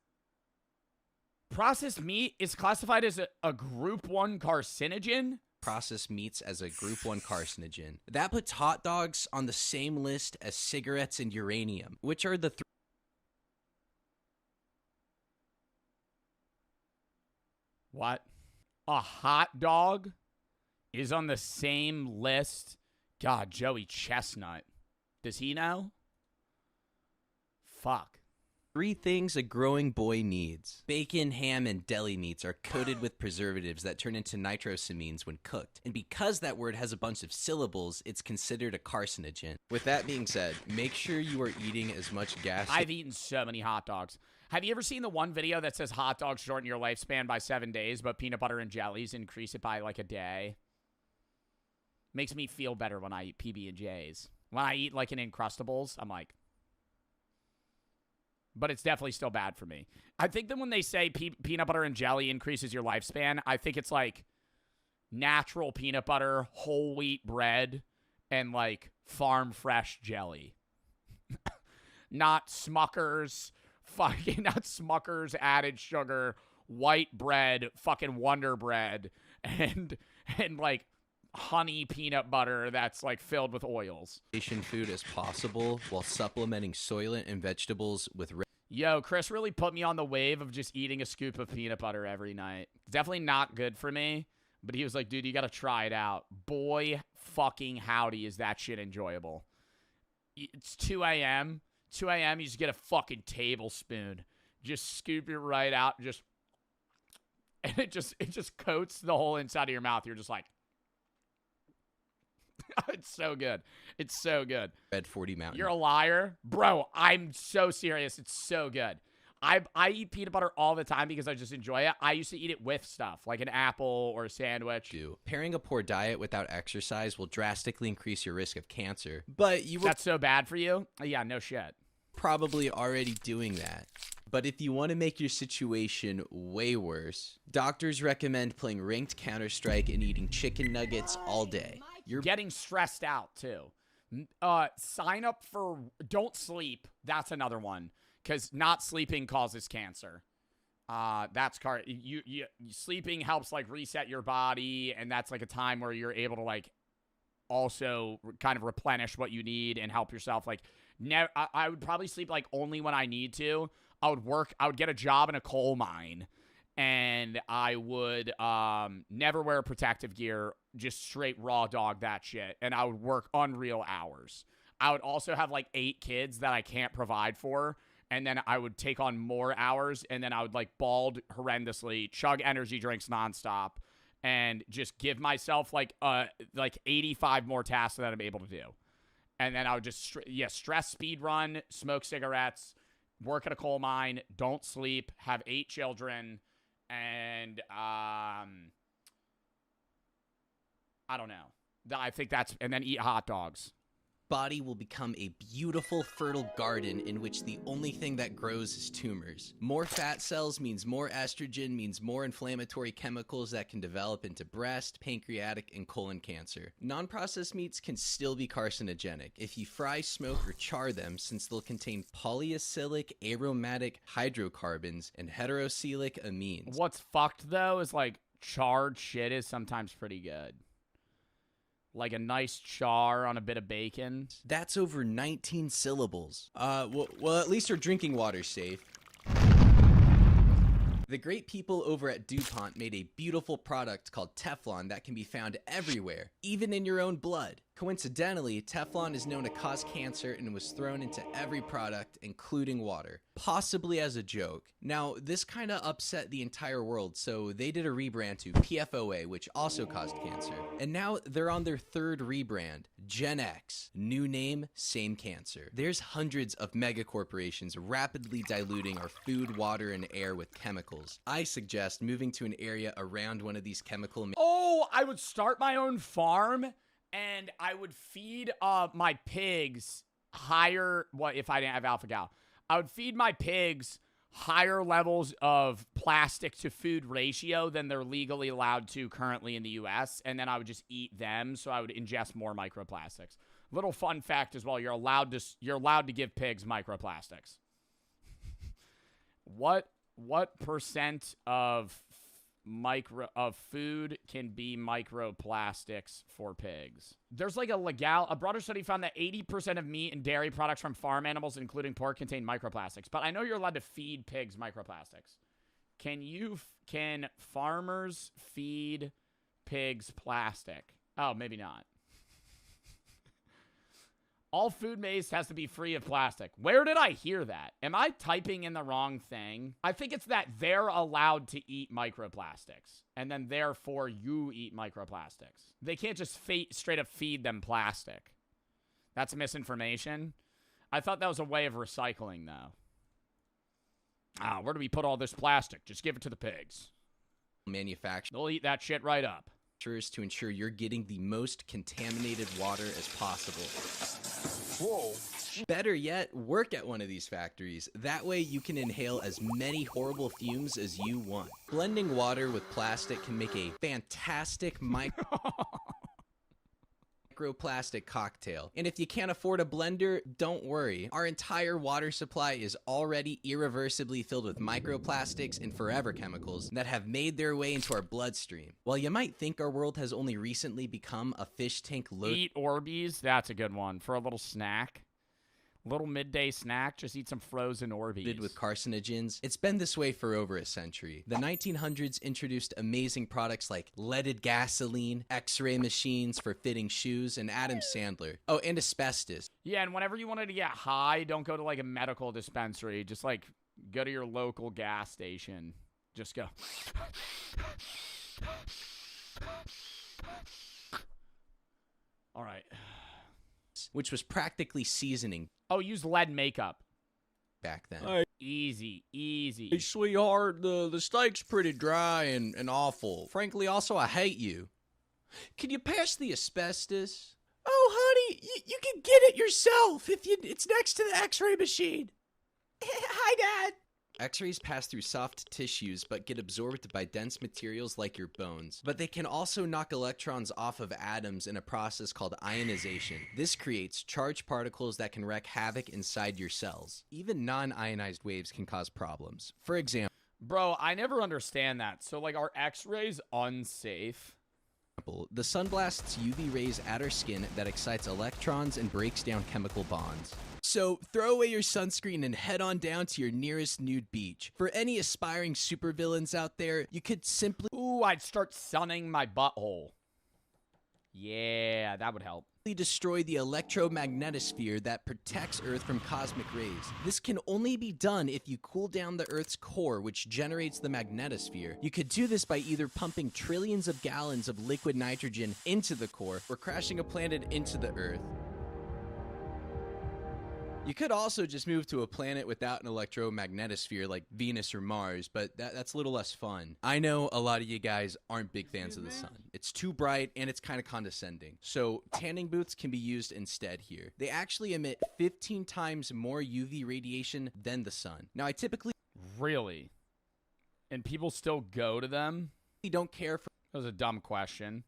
Processed meat is classified as a Group 1 carcinogen? Processed meats as a Group 1 carcinogen. That puts hot dogs on the same list as cigarettes and uranium, which are the What? A hot dog is on the same list? God, Joey Chestnut. Does he know? Fuck. 3 things a growing boy needs. Bacon, ham, and deli meats are coated with preservatives that turn into nitrosamines when cooked. And because that word has a bunch of syllables, it's considered a carcinogen. With that being said, make sure you are eating as much gas... I've eaten so many hot dogs. Have you ever seen the one video that says hot dogs shorten your lifespan by 7 days, but peanut butter and jellies increase it by like a day? Makes me feel better when I eat PB&Js. When I eat like an Uncrustables, I'm like... But it's definitely still bad for me. I think that when they say peanut butter and jelly increases your lifespan, I think it's like natural peanut butter, whole wheat bread, and like farm fresh jelly. Not Smucker's, fucking not Smucker's added sugar, white bread, fucking Wonder Bread, and like honey peanut butter that's like filled with oils. Food as possible while supplementing soylent and vegetables with... Yo, Chris really put me on the wave of just eating a scoop of peanut butter every night. Definitely not good for me, but he was like, dude, you got to try it out. Boy, fucking howdy, is that shit enjoyable. It's 2 a.m. 2 a.m., you just get a fucking tablespoon. Just scoop it right out, and it just coats the whole inside of your mouth. You're just like, it's so good. It's so good. Red 40 Mountain. You're a liar. Bro, I'm so serious. It's so good. I eat peanut butter all the time because I just enjoy it. I used to eat it with stuff, like an apple or a sandwich. Pairing a poor diet without exercise will drastically increase your risk of cancer. But you will... That's so bad for you? Yeah, no shit. Probably already doing that. But if you want to make your situation way worse, doctors recommend playing ranked Counter-Strike and eating chicken nuggets all day. You're getting stressed out, too. Sign up for... Don't sleep. That's another one. Because not sleeping causes cancer. Sleeping helps, like, reset your body, and that's, like, a time where you're able to, like, also kind of replenish what you need and help yourself. Like, I would probably sleep, like, only when I need to. I would get a job in a coal mine, and I would never wear protective gear, just straight raw dog that shit, and I would work unreal hours. I would also have, like, 8 kids that I can't provide for, and then I would take on more hours, and then I would, like, bald horrendously, chug energy drinks nonstop, and just give myself, like 85 more tasks that I'm able to do. And then I would just, stress speed run, smoke cigarettes, work at a coal mine, don't sleep, have 8 children, and I don't know. I think that's, and then eat hot dogs. Body will become a beautiful, fertile garden in which the only thing that grows is tumors. More fat cells means more estrogen, means more inflammatory chemicals that can develop into breast, pancreatic, and colon cancer. Non-processed meats can still be carcinogenic if you fry, smoke, or char them, since they'll contain polyacylic aromatic hydrocarbons and heterocyclic amines. What's fucked, though, is, like, charred shit is sometimes pretty good. Like a nice char on a bit of bacon. That's over 19 syllables. Well, at least our drinking water's safe. The great people over at DuPont made a beautiful product called Teflon that can be found everywhere, even in your own blood. Coincidentally, Teflon is known to cause cancer and was thrown into every product, including water, possibly as a joke. Now, this kind of upset the entire world, so they did a rebrand to PFOA, which also caused cancer. And now they're on their third rebrand, Gen X. New name, same cancer. There's hundreds of mega corporations rapidly diluting our food, water, and air with chemicals. I suggest moving to an area around one of these chemical... Oh, I would start my own farm, and I would feed my pigs higher... What if I didn't have alpha-gal? I would feed my pigs higher levels of plastic to food ratio than they're legally allowed to currently in the US, and then I would just eat them, so I would ingest more microplastics. Little fun fact as well, you're allowed to give pigs microplastics. What percent of food can be microplastics for pigs? There's like a broader study found that 80% of meat and dairy products from farm animals, including pork, contain microplastics. But I know you're allowed to feed pigs microplastics. Can farmers feed pigs plastic? Oh, maybe not. All food waste has to be free of plastic. Where did I hear that? Am I typing in the wrong thing? I think it's that they're allowed to eat microplastics, and then therefore you eat microplastics. They can't just straight up feed them plastic. That's misinformation. I thought that was a way of recycling, though. Where do we put all this plastic? Just give it to the pigs. Manufacturers. They'll eat that shit right up. To ensure you're getting the most contaminated water as possible. Whoa. Better yet, work at one of these factories. That way you can inhale as many horrible fumes as you want. Blending water with plastic can make a fantastic microplastic cocktail. And if you can't afford a blender, don't worry. Our entire water supply is already irreversibly filled with microplastics and forever chemicals that have made their way into our bloodstream. While you might think our world has only recently become a fish tank loaded... Eat Orbeez, that's a good one. For a little snack. Little midday snack, just eat some frozen Orbeez. With carcinogens. It's been this way for over a century. The 1900s introduced amazing products like leaded gasoline, x-ray machines for fitting shoes, and Adam Sandler. Oh, and asbestos. Yeah, and whenever you wanted to get high, don't go to like a medical dispensary. Just like go to your local gas station. Just go. All right. Which was practically seasoning. Oh, use lead makeup. Back then. Hey. Easy. Hey, sweetheart, the steak's pretty dry and awful. Frankly, also, I hate you. Can you pass the asbestos? Oh, honey, you can get it yourself if it's next to the x-ray machine. Hi, Dad. X-rays pass through soft tissues but get absorbed by dense materials like your bones. But they can also knock electrons off of atoms in a process called ionization. This creates charged particles that can wreak havoc inside your cells. Even non-ionized waves can cause problems. For example... Bro, I never understand that. So, like, are X-rays unsafe? The sun blasts UV rays at our skin that excites electrons and breaks down chemical bonds. So, throw away your sunscreen and head on down to your nearest nude beach. For any aspiring supervillains out there, you could simply... Ooh, I'd start sunning my butthole. Yeah, that would help. Destroy the electromagnetosphere that protects Earth from cosmic rays. This can only be done if you cool down the Earth's core, which generates the magnetosphere. You could do this by either pumping trillions of gallons of liquid nitrogen into the core or crashing a planet into the Earth. You could also just move to a planet without an electromagnetosphere like Venus or Mars, but that's a little less fun. I know a lot of you guys aren't big fans of the sun. It's too bright and it's kind of condescending. So tanning booths can be used instead here. They actually emit 15 times more UV radiation than the sun. Now I typically... Really? And people still go to them? Don't care for... That was a dumb question.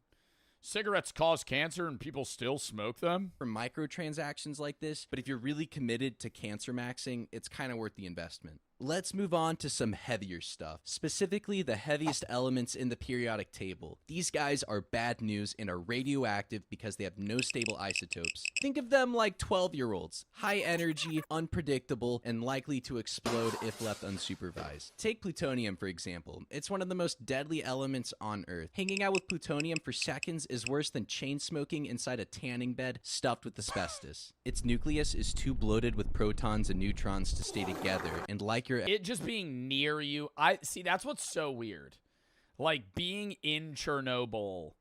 Cigarettes cause cancer and people still smoke them? For microtransactions like this, but if you're really committed to cancer maxing, it's kind of worth the investment. Let's move on to some heavier stuff, specifically the heaviest elements in the periodic table. These guys are bad news and are radioactive because they have no stable isotopes. Think of them like 12-year-olds, high energy, unpredictable, and likely to explode if left unsupervised. Take plutonium, for example. It's one of the most deadly elements on Earth. Hanging out with plutonium for seconds is worse than chain smoking inside a tanning bed stuffed with asbestos. Its nucleus is too bloated with protons and neutrons to stay together, and like your... It just being near you, see, that's what's so weird. Like, being in Chernobyl,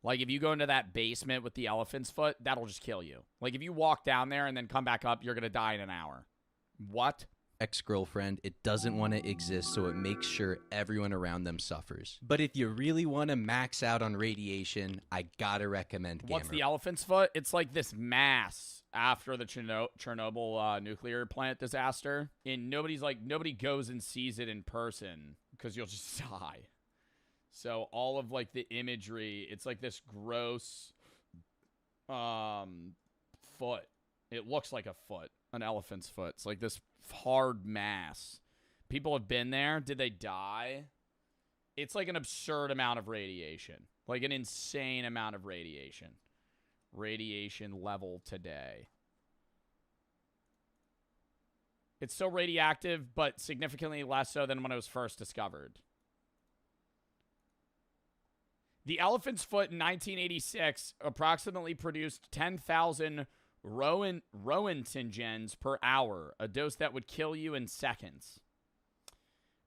like, if you go into that basement with the elephant's foot, that'll just kill you. Like, if you walk down there and then come back up, you're gonna die in an hour. What? Ex-girlfriend, it doesn't want to exist, so it makes sure everyone around them suffers. But if you really want to max out on radiation, I gotta recommend gamma. What's the elephant's foot? It's like this mass after the Chernobyl nuclear plant disaster, and nobody goes and sees it in person because you'll just die. So all of like the imagery, it's like this gross foot. It looks like a foot, an elephant's foot. It's like this hard mass. People have been there. Did they die? It's like an absurd amount of radiation. Like an insane amount of radiation. Radiation level today. It's still radioactive, but significantly less so than when it was first discovered. The elephant's foot in 1986 approximately produced 10,000 Roentgens per hour, a dose that would kill you in seconds.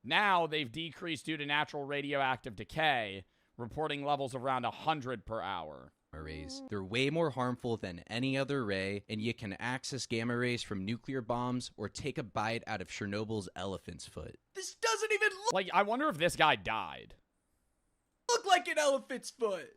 Now they've decreased due to natural radioactive decay, reporting levels around 100 per hour. Rays. They're way more harmful than any other ray, and you can access gamma rays from nuclear bombs or take a bite out of Chernobyl's elephant's foot. This doesn't even Like, I wonder if this guy died. look like an elephant's foot.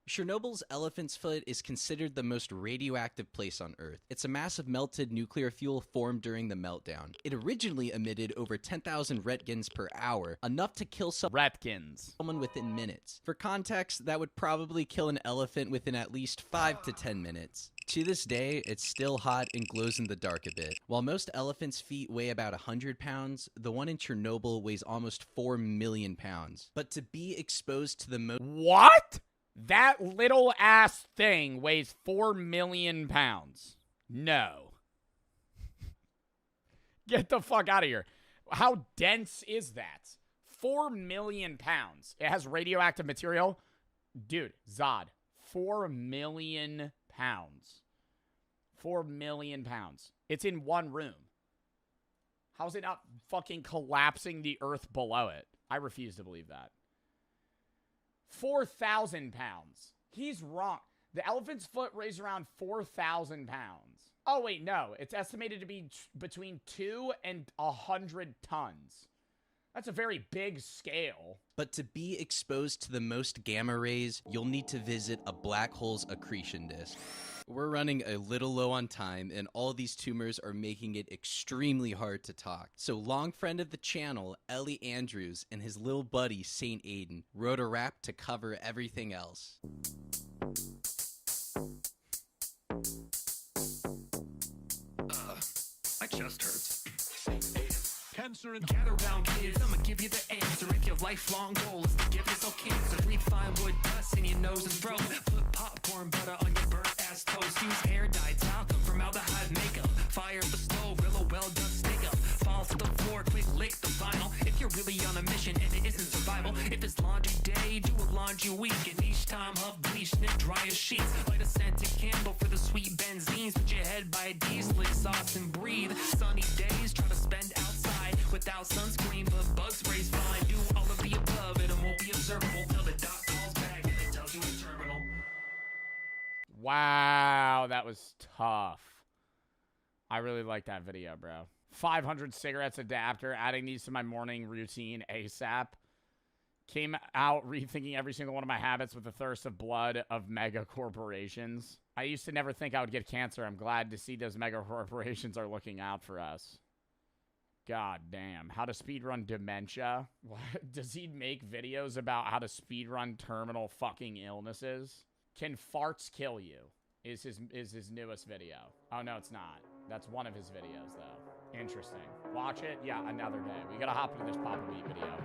Chernobyl's elephant's foot is considered the most radioactive place on Earth. It's a mass of melted nuclear fuel formed during the meltdown. It originally emitted over 10,000 Roentgens per hour, enough to kill someone within minutes. For context, that would probably kill an elephant within at least 5 to 10 minutes. To this day, it's still hot and glows in the dark a bit. While most elephants' feet weigh about 100 pounds, the one in Chernobyl weighs almost 4 million pounds. But to be exposed to the most... What? That little ass thing weighs 4 million pounds. No. Get the fuck out of here. How dense is that? 4 million pounds. It has radioactive material. Dude, Zod, 4 million pounds. 4 million pounds. It's in one room. How's it not fucking collapsing the earth below it? I refuse to believe that. 4,000 pounds. He's wrong. The elephant's foot weighs around 4,000 pounds. Oh, wait, no. It's estimated to be between 2 and 100 tons. That's a very big scale. But to be exposed to the most gamma rays, you'll need to visit a black hole's accretion disk. We're running a little low on time, and all these tumors are making it extremely hard to talk. So long friend of the channel, Ellie Andrews, and his little buddy, Saint Aiden, wrote a rap to cover everything else. My chest hurts. Cancer and Gather round, kids, I'ma give you the answer. If your lifelong goal is to give yourself cancer, breathe fine wood dust in your nose and throat. Put popcorn butter on your burnt ass toast. Use hair dye, talcum, formaldehyde makeup. Fire the stove, grill a well done steak up. Fall to the floor, quick lick the vinyl. If you're really on a mission and it isn't survival, if it's laundry day, do a laundry week. And each time huff bleach, knit dry as sheets. Light a scented candle for the sweet benzines. Put your head by diesel, lick sauce and breathe. Sunny days, try to spend outside without sunscreen, but bug spray's fine. Do all of the above and it won't be observable till the doc calls back and it tells you it's terminal. Wow, that was tough. I really like that video, bro. 500 cigarettes adapter, adding these to my morning routine ASAP. Came out rethinking every single one of my habits with the thirst of blood of mega corporations. I used to never think I would get cancer. I'm glad to see those mega corporations are looking out for us. God damn. How to speedrun dementia? What? Does he make videos about how to speedrun terminal fucking illnesses? Can farts kill you? Is his newest video. Oh, no, it's not. That's one of his videos, though. Interesting. Watch it? Yeah, another day. We gotta hop into this Papa Beat video.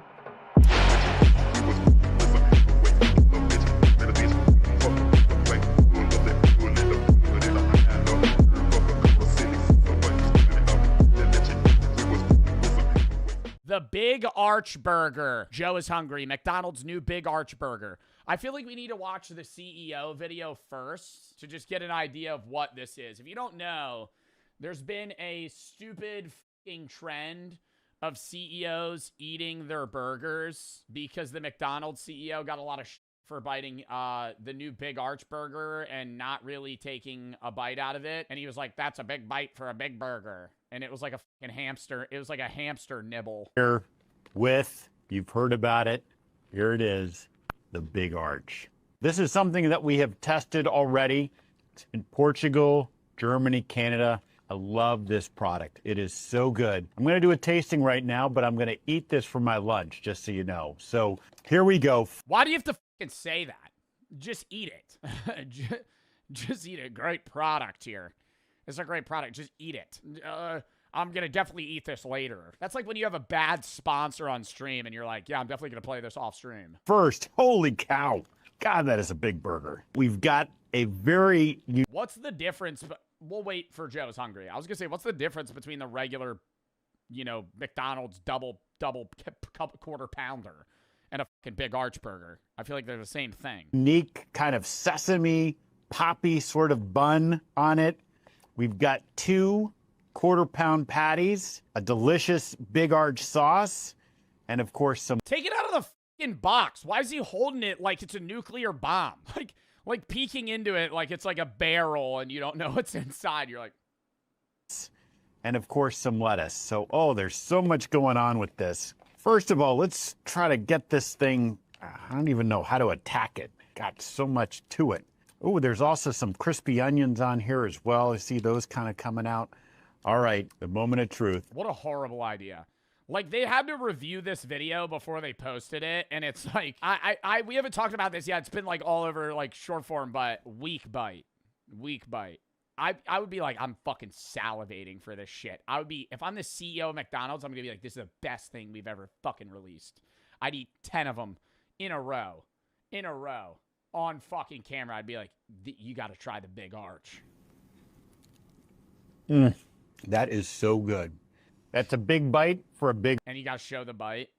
The Big Arch Burger. Joe is hungry. McDonald's new Big Arch Burger. I feel like we need to watch the CEO video first to just get an idea of what this is. If you don't know, there's been a stupid fucking trend of CEOs eating their burgers because the McDonald's CEO got a lot of shit for biting the new Big Arch Burger and not really taking a bite out of it. And he was like, that's a big bite for a big burger. And it was like a fucking hamster. It was like a hamster nibble. Here with, you've heard about it. Here it is, the Big Arch. This is something that we have tested already. It's in Portugal, Germany, Canada. I love this product. It is so good. I'm going to do a tasting right now, but I'm going to eat this for my lunch, just so you know. So here we go. Why do you have to fucking say that? Just eat it. Just eat it. Great product here. It's a great product. Just eat it. I'm going to definitely eat this later. That's like when you have a bad sponsor on stream and you're like, yeah, I'm definitely going to play this off stream. First, holy cow. God, that is a big burger. We've got a very... What's the difference? We'll wait for Joe's hungry. I was going to say, what's the difference between the regular, you know, McDonald's double quarter pounder and a fucking Big Arch Burger? I feel like they're the same thing. Unique kind of sesame, poppy sort of bun on it. We've got 2 quarter-pound patties, a delicious Big Arch sauce, and of course some... Take it out of the fucking box. Why is he holding it like it's a nuclear bomb? Like peeking into it like it's like a barrel and you don't know what's inside. You're like... And of course some lettuce. So, oh, there's so much going on with this. First of all, let's try to get this thing... I don't even know how to attack it. Got so much to it. Oh, there's also some crispy onions on here as well. I see those kind of coming out. All right, the moment of truth. What a horrible idea. Like, they had to review this video before they posted it, and it's like, we haven't talked about this yet. It's been, like, all over, like, short form, but weak bite. Weak bite. I would be like, I'm fucking salivating for this shit. I would be, if I'm the CEO of McDonald's, I'm gonna be like, this is the best thing we've ever fucking released. I'd eat 10 of them in a row. On fucking camera. I'd be like, you gotta try the Big Arch. That is so good. That's a big bite for a big... And you gotta show the bite.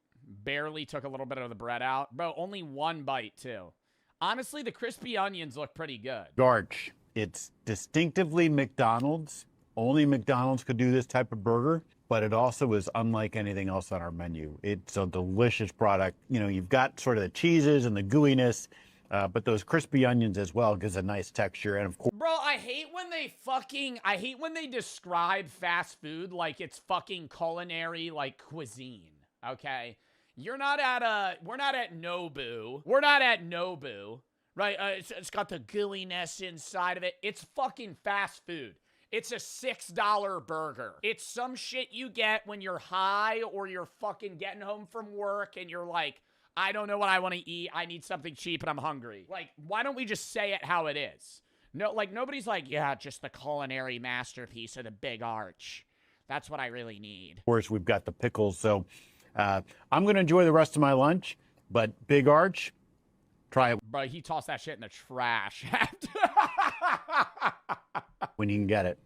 Barely took a little bit of the bread out. Bro, only one bite, too. Honestly, the crispy onions look pretty good. Arch. It's distinctively McDonald's. Only McDonald's could do this type of burger, but it also is unlike anything else on our menu. It's a delicious product. You know, you've got sort of the cheeses and the gooiness, but those crispy onions as well gives a nice texture. And of course... Bro, I hate when they describe fast food like it's fucking culinary, like, cuisine, okay? We're not at Nobu. We're not at Nobu, right? It's got the gooiness inside of it. It's fucking fast food. It's a $6 burger. It's some shit you get when you're high or you're fucking getting home from work and you're like, I don't know what I want to eat. I need something cheap and I'm hungry. Like, why don't we just say it how it is? No, like, nobody's like, yeah, just the culinary masterpiece of the Big Arch. That's what I really need. Of course, we've got the pickles. So I'm going to enjoy the rest of my lunch, but Big Arch, try it. Bro, he tossed that shit in the trash. When you can get it.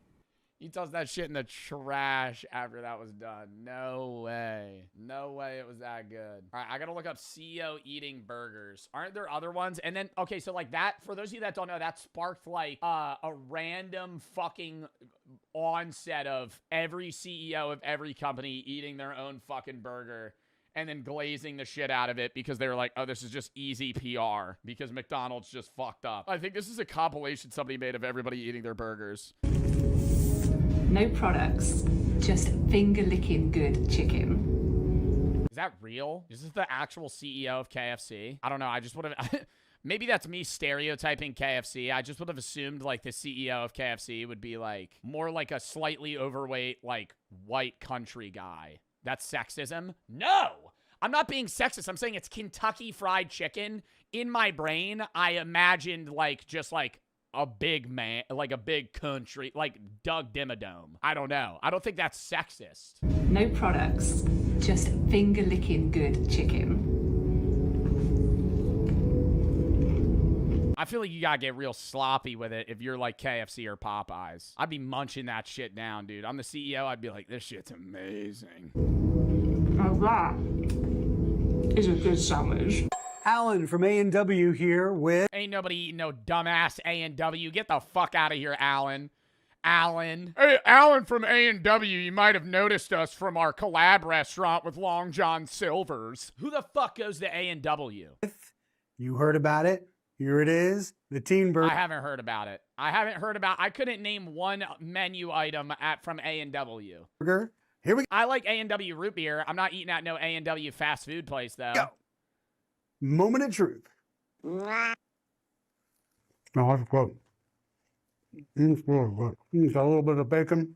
He tossed that shit in the trash after that was done. No way. No way it was that good. All right, I gotta look up CEO eating burgers. Aren't there other ones? And then, okay, so like that, for those of you that don't know, that sparked like a random fucking onset of every CEO of every company eating their own fucking burger and then glazing the shit out of it because they were like, oh, this is just easy PR because McDonald's just fucked up. I think this is a compilation somebody made of everybody eating their burgers. No products, just finger-licking good chicken. Is that real? Is this the actual CEO of KFC? I don't know. I just would have... Maybe that's me stereotyping KFC. I just would have assumed, like, the CEO of KFC would be, like, more like a slightly overweight, like, white country guy. That's sexism? No! I'm not being sexist. I'm saying it's Kentucky Fried Chicken. In my brain, I imagined, like, just, like, a big man, like a big country, like Doug Dimmadome. I don't know. I don't think that's sexist. No products, just finger-licking good chicken. I feel like you gotta get real sloppy with it if you're like KFC or Popeyes. I'd be munching that shit down, dude. I'm the CEO. I'd be like, this shit's amazing. Now that is a good sandwich. Alan from A&W here with... Ain't nobody eating no dumbass A&W. Get the fuck out of here, Alan. Alan. Hey, Alan from A&W. You might have noticed us from our collab restaurant with Long John Silver's. Who the fuck goes to A&W? You heard about it. Here it is. The Teen Burger. I haven't heard about it. I couldn't name one menu item from A&W. Here we go. I like A&W root beer. I'm not eating at no A&W fast food place, though. Go. Moment of truth. Oh, that's good. It's really good. It's a little bit of bacon.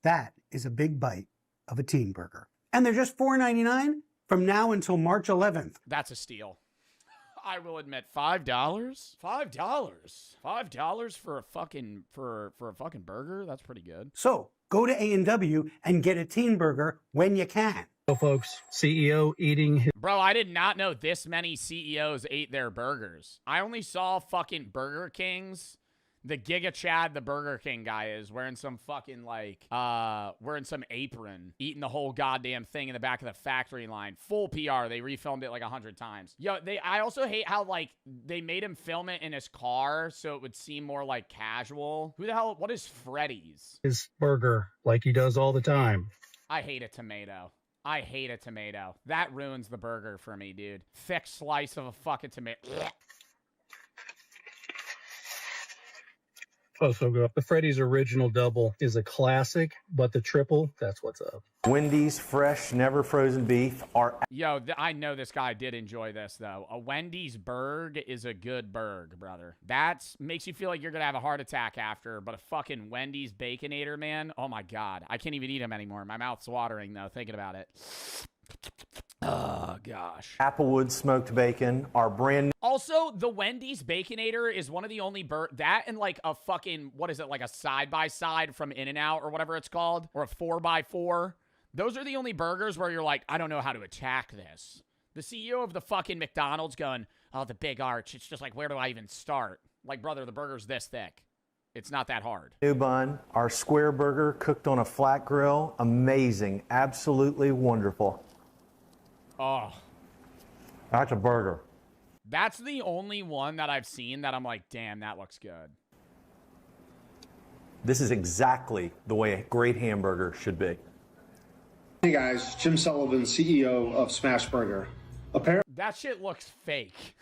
That is a big bite of a Teen Burger. And they're just $4.99 from now until March 11th. That's a steal. I will admit, $5? $5 for a fucking burger? That's pretty good. So go to A&W and get a Teen Burger when you can. So folks, CEO eating his... Bro, I did not know this many CEOs ate their burgers. I only saw fucking Burger Kings. The Giga Chad, the Burger King guy, is wearing some fucking, like, wearing some apron, eating the whole goddamn thing in the back of the factory line. Full PR. They refilmed it like 100 times. Yo, I also hate how, like, they made him film it in his car so it would seem more, like, casual. Who the hell, what is Freddy's? His burger, like he does all the time. I hate a tomato. I hate a tomato. That ruins the burger for me, dude. Thick slice of a fucking tomato. Oh, so good. The Freddy's original double is a classic, but the triple, that's what's up. Wendy's fresh, never frozen beef are... Yo, I know this guy did enjoy this, though. A Wendy's burg is a good burg, brother. That makes you feel like you're going to have a heart attack after, but a fucking Wendy's Baconator, man, oh my God. I can't even eat them anymore. My mouth's watering, though, thinking about it. Oh, gosh. Applewood smoked bacon are brand new. Also, the Wendy's Baconator is one of the only that and like a fucking, what is it, like a side-by-side from In-N-Out or whatever it's called, or a 4x4. Those are the only burgers where you're like, I don't know how to attack this. The CEO of the fucking McDonald's going, oh, the big arch. It's just like, where do I even start? Like, brother, the burger's this thick. It's not that hard. New bun, our square burger cooked on a flat grill. Amazing. Absolutely wonderful. Oh. That's a burger. That's the only one that I've seen that I'm like, damn, that looks good. This is exactly the way a great hamburger should be. Hey guys, Jim Sullivan, CEO of Smash Burger. Apparently, that shit looks fake.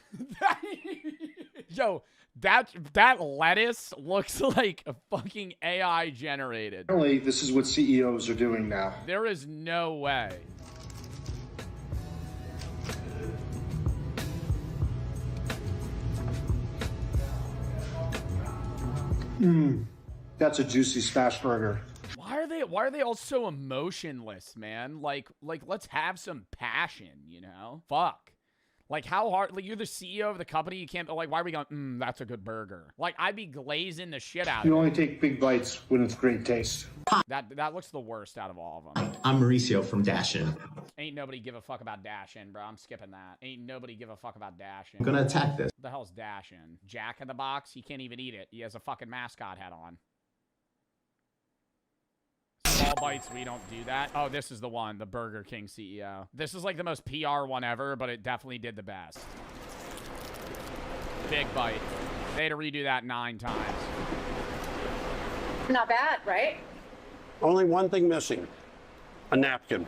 Yo, that lettuce looks like a fucking AI generated. Apparently, this is what CEOs are doing now. There is no way. That's a juicy Smash Burger. Why are they all so emotionless, man? Like let's have some passion, you know? Fuck. Like, how hard, like, you're the CEO of the company, you can't, like, why are we going, that's a good burger? Like, I'd be glazing the shit out of it. You only take big bites when it's great taste. That looks the worst out of all of them. I'm Mauricio from Dashin. Ain't nobody give a fuck about Dashin, bro. I'm skipping that. Ain't nobody give a fuck about Dashin. I'm gonna attack this. What the hell's Dashin? Jack in the Box? He can't even eat it. He has a fucking mascot hat on. Small bites, we don't do that. Oh, this is the one, the Burger King CEO. This is like the most PR one ever, but it definitely did the best. Big bite. They had to redo that 9 times. Not bad, right? Only one thing missing. A napkin.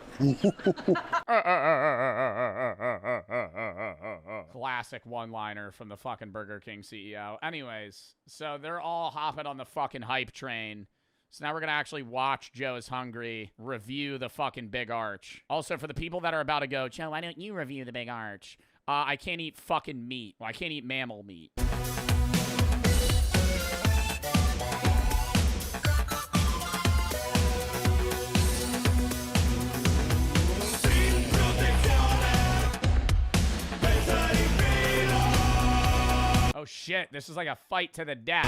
Classic one-liner from the fucking Burger King CEO. Anyways, so they're all hopping on the fucking hype train. So now we're going to actually watch Joe is Hungry review the fucking Big Arch. Also, for the people that are about to go, Joe, why don't you review the Big Arch? I can't eat fucking meat. Well, I can't eat mammal meat. Oh, shit. This is like a fight to the death.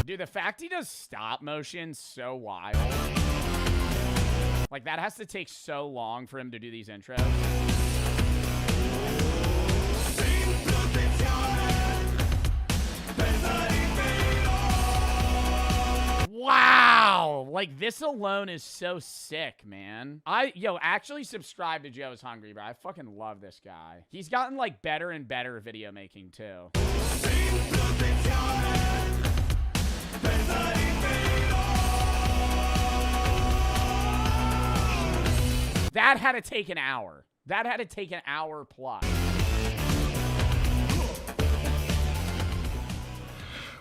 Dude, the fact he does stop motion so wild. Like, that has to take so long for him to do these intros. Wow! Like, this alone is so sick, man. Yo, actually subscribe to Joe's Hungry, bro. I fucking love this guy. He's gotten, like, better and better video making, too. That had to take an hour. That had to take an hour plus.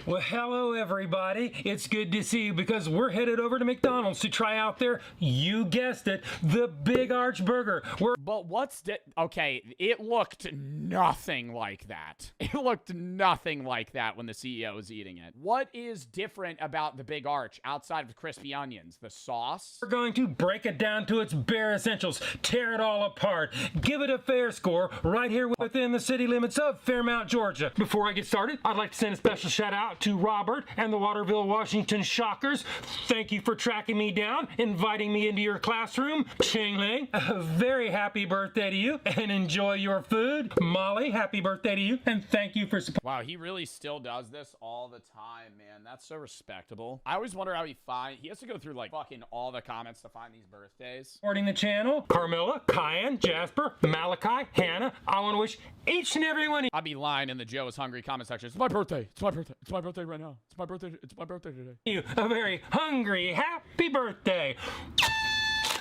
Well, hello, everybody. It's good to see you because we're headed over to McDonald's to try out their, you guessed it, the Big Arch Burger. But what's okay, it looked nothing like that. It looked nothing like that when the CEO was eating it. What is different about the Big Arch outside of crispy onions? The sauce? We're going to break it down to its bare essentials, tear it all apart, give it a fair score right here within the city limits of Fairmount, Georgia. Before I get started, I'd like to send a special shout out to Robert and the Waterville, Washington Shockers. Thank you for tracking me down, inviting me into your classroom. Ching-ling, a very happy birthday to you, and enjoy your food. Molly, happy birthday to you, and thank you for support. Wow, he really still does this all the time, man. That's so respectable. I always wonder how he has to go through, like, fucking all the comments to find these birthdays. Supporting the channel, Carmela, Kyan, Jasper, Malachi, Hannah. I want to wish each and every one. I'd be lying in the Joe is Hungry comment section. It's my birthday. It's my birthday. It's my birthday right now. It's my birthday. It's my birthday today. You a very hungry, happy birthday.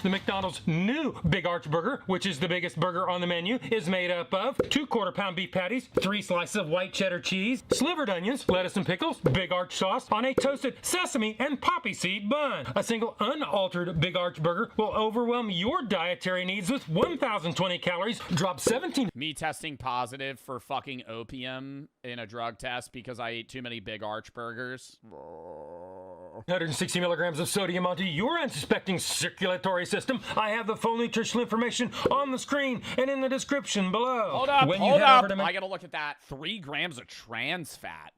The McDonald's new Big Arch Burger, which is the biggest burger on the menu, is made up of 2 quarter-pound beef patties, 3 slices of white cheddar cheese, slivered onions, lettuce and pickles, Big Arch sauce on a toasted sesame and poppy seed bun. A single unaltered Big Arch Burger will overwhelm your dietary needs with 1,020 calories, drop 17. Me testing positive for fucking opium in a drug test because I ate too many Big Arch burgers. 160 milligrams of sodium onto your unsuspecting circulatory system. I have the full nutritional information on the screen and in the description below. Hold up, hold up. I gotta look at that. 3 grams of trans fat.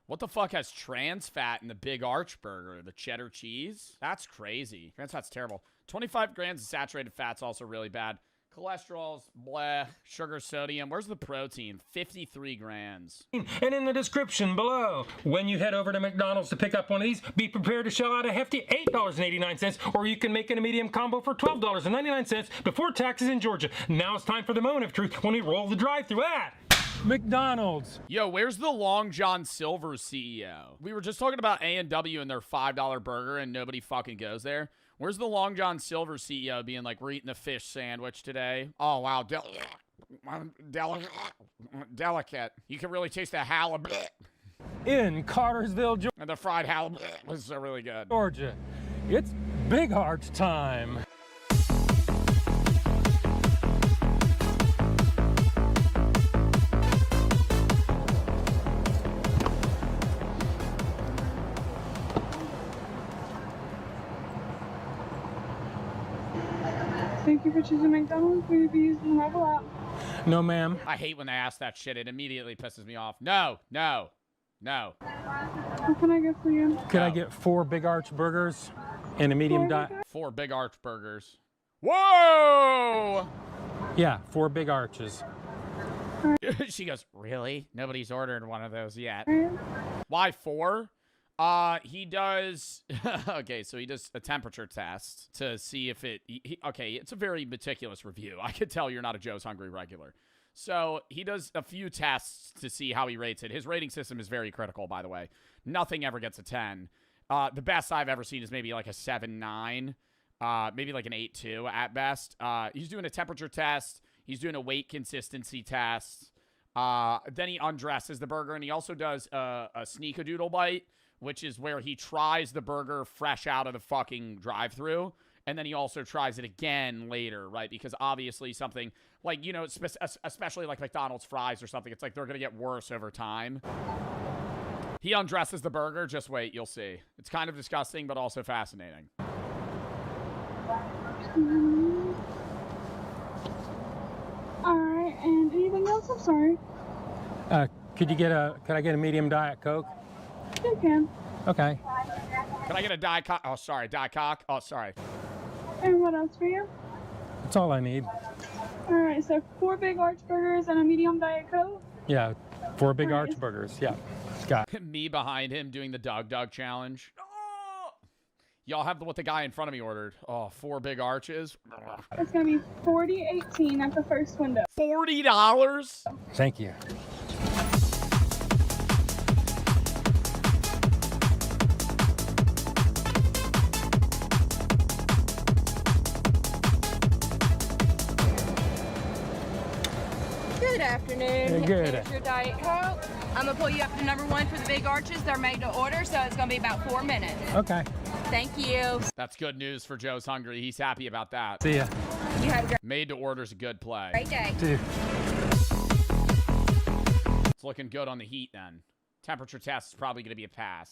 What the fuck has trans fat in the Big Arch Burger? The cheddar cheese? That's crazy. Trans fat's terrible. 25 grams of saturated fat's also really bad. Cholesterol's bleh. Sugar, sodium. Where's the protein? 53 grams. And in the description below. When you head over to McDonald's to pick up one of these, be prepared to shell out a hefty $8.89, or you can make it a medium combo for $12.99 before taxes in Georgia. Now it's time for the moment of truth when we roll the drive-thru at McDonald's. Yo, where's the Long John Silver's CEO? We were just talking about A&W and their $5 burger and nobody fucking goes there. Where's the Long John Silver CEO being like, we're eating the fish sandwich today? Oh, wow. Delicate. You can really taste the halibut. In Cartersville, Georgia. And the fried halibut was really good. Georgia. It's Big Arch time. Thank you for choosing McDonald's. Will you be using the mobile app? No, ma'am. I hate when they ask that shit. It immediately pisses me off. No, no, no. What can I get for you? Could I get 4 Big Arch burgers and a medium diet? 4 Big Arch burgers. Whoa! Yeah, 4 Big Arches. She goes, really? Nobody's ordered one of those yet. Why 4? He does, okay, so he does a temperature test to see if okay, it's a very meticulous review. I could tell you're not a Joe's Hungry regular. So he does a few tests to see how he rates it. His rating system is very critical, by the way. Nothing ever gets a 10. The best I've ever seen is maybe like a 7.9, maybe like an 8.2 at best. He's doing a temperature test. He's doing a weight consistency test. Then he undresses the burger, and he also does a sneakadoodle bite, which is where he tries the burger fresh out of the fucking drive-thru, and then he also tries it again later, right? Because obviously something like, you know, especially like McDonald's fries or something, it's like they're going to get worse over time. He undresses the burger. Just wait, you'll see. It's kind of disgusting, but also fascinating. All right, and anything else? I'm sorry. Could I get a medium Diet Coke? You can. Okay. Can I get a Diet Coke? Oh, sorry. Diet Coke? Oh, sorry. And what else for you? That's all I need. All right, so 4 Big Arch burgers and a medium Diet Coke? Yeah, 4 Big Arch burgers. Yeah. Got me behind him doing the Dog challenge. Oh! Y'all have what the guy in front of me ordered. Oh, 4 big arches. It's gonna be $40.18 at the first window. $40? Thank you. Good afternoon. Hey, good. Here's your Diet Coke. I'm gonna pull you up to number 1 for the big arches. They're made to order, so it's gonna be about 4 minutes. Okay. Thank you. That's good news for Joe's Hungry. He's happy about that. See ya. You have a great Made to order's a good play. day. See. It's looking good on the heat then. Temperature test is probably going to be a pass.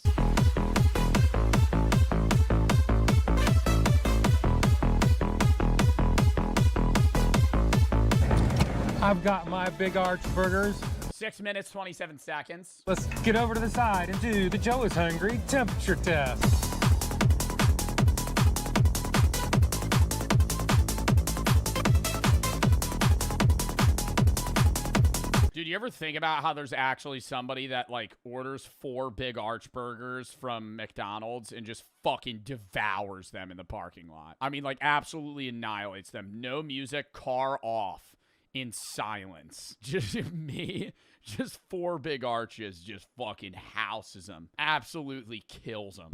I've got my big arch burgers. 6 minutes, 27 seconds. Let's get over to the side and do the Joe is Hungry temperature test. Dude, you ever think about how there's actually somebody that, like, orders 4 big arch burgers from McDonald's and just fucking devours them in the parking lot? I mean, like, absolutely annihilates them. No music, car off, in silence. Just me, just 4 big arches, just fucking houses them. Absolutely kills them.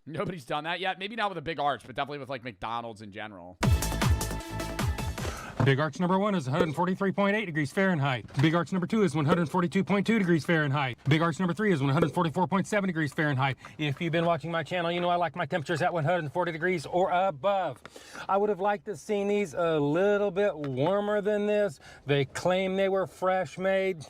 Nobody's done that yet. Maybe not with a big arch, but definitely with, like, McDonald's in general. Big arch number 1 is 143.8 degrees Fahrenheit. Big arch number 2 is 142.2 degrees Fahrenheit. Big arch number 3 is 144.7 degrees Fahrenheit. If you've been watching my channel, you know I like my temperatures at 140 degrees or above. I would have liked to see these a little bit warmer than this. They claim they were fresh made.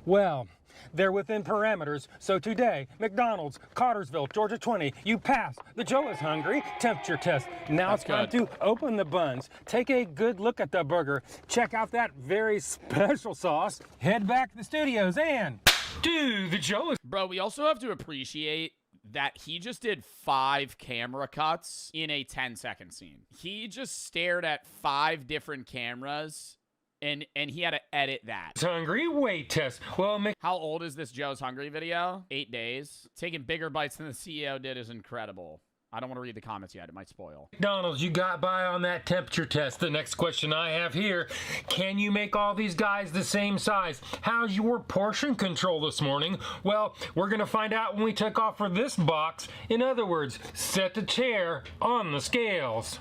Well, they're within parameters, so today, McDonald's, Cartersville, Georgia 20, you passed the Joe is Hungry temperature test. Now it's time to open the buns, take a good look at the burger, check out that very special sauce, head back to the studios, and do the Joe is... Bro, we also have to appreciate that he just did 5 camera cuts in a 10-second scene. He just stared at 5 different cameras and he had to edit that. Hungry weight test. Well, how old is this Joe's Hungry video? 8 days. Taking bigger bites than the CEO did is incredible. I don't want to read the comments yet. It might spoil. McDonald's, you got by on that temperature test. The next question I have here, can you make all these guys the same size? How's your portion control this morning? Well, we're going to find out when we take off for this box. In other words, set the chair on the scales.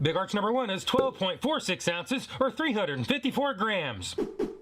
Big arch number 1 is 12.46 ounces or 354 grams.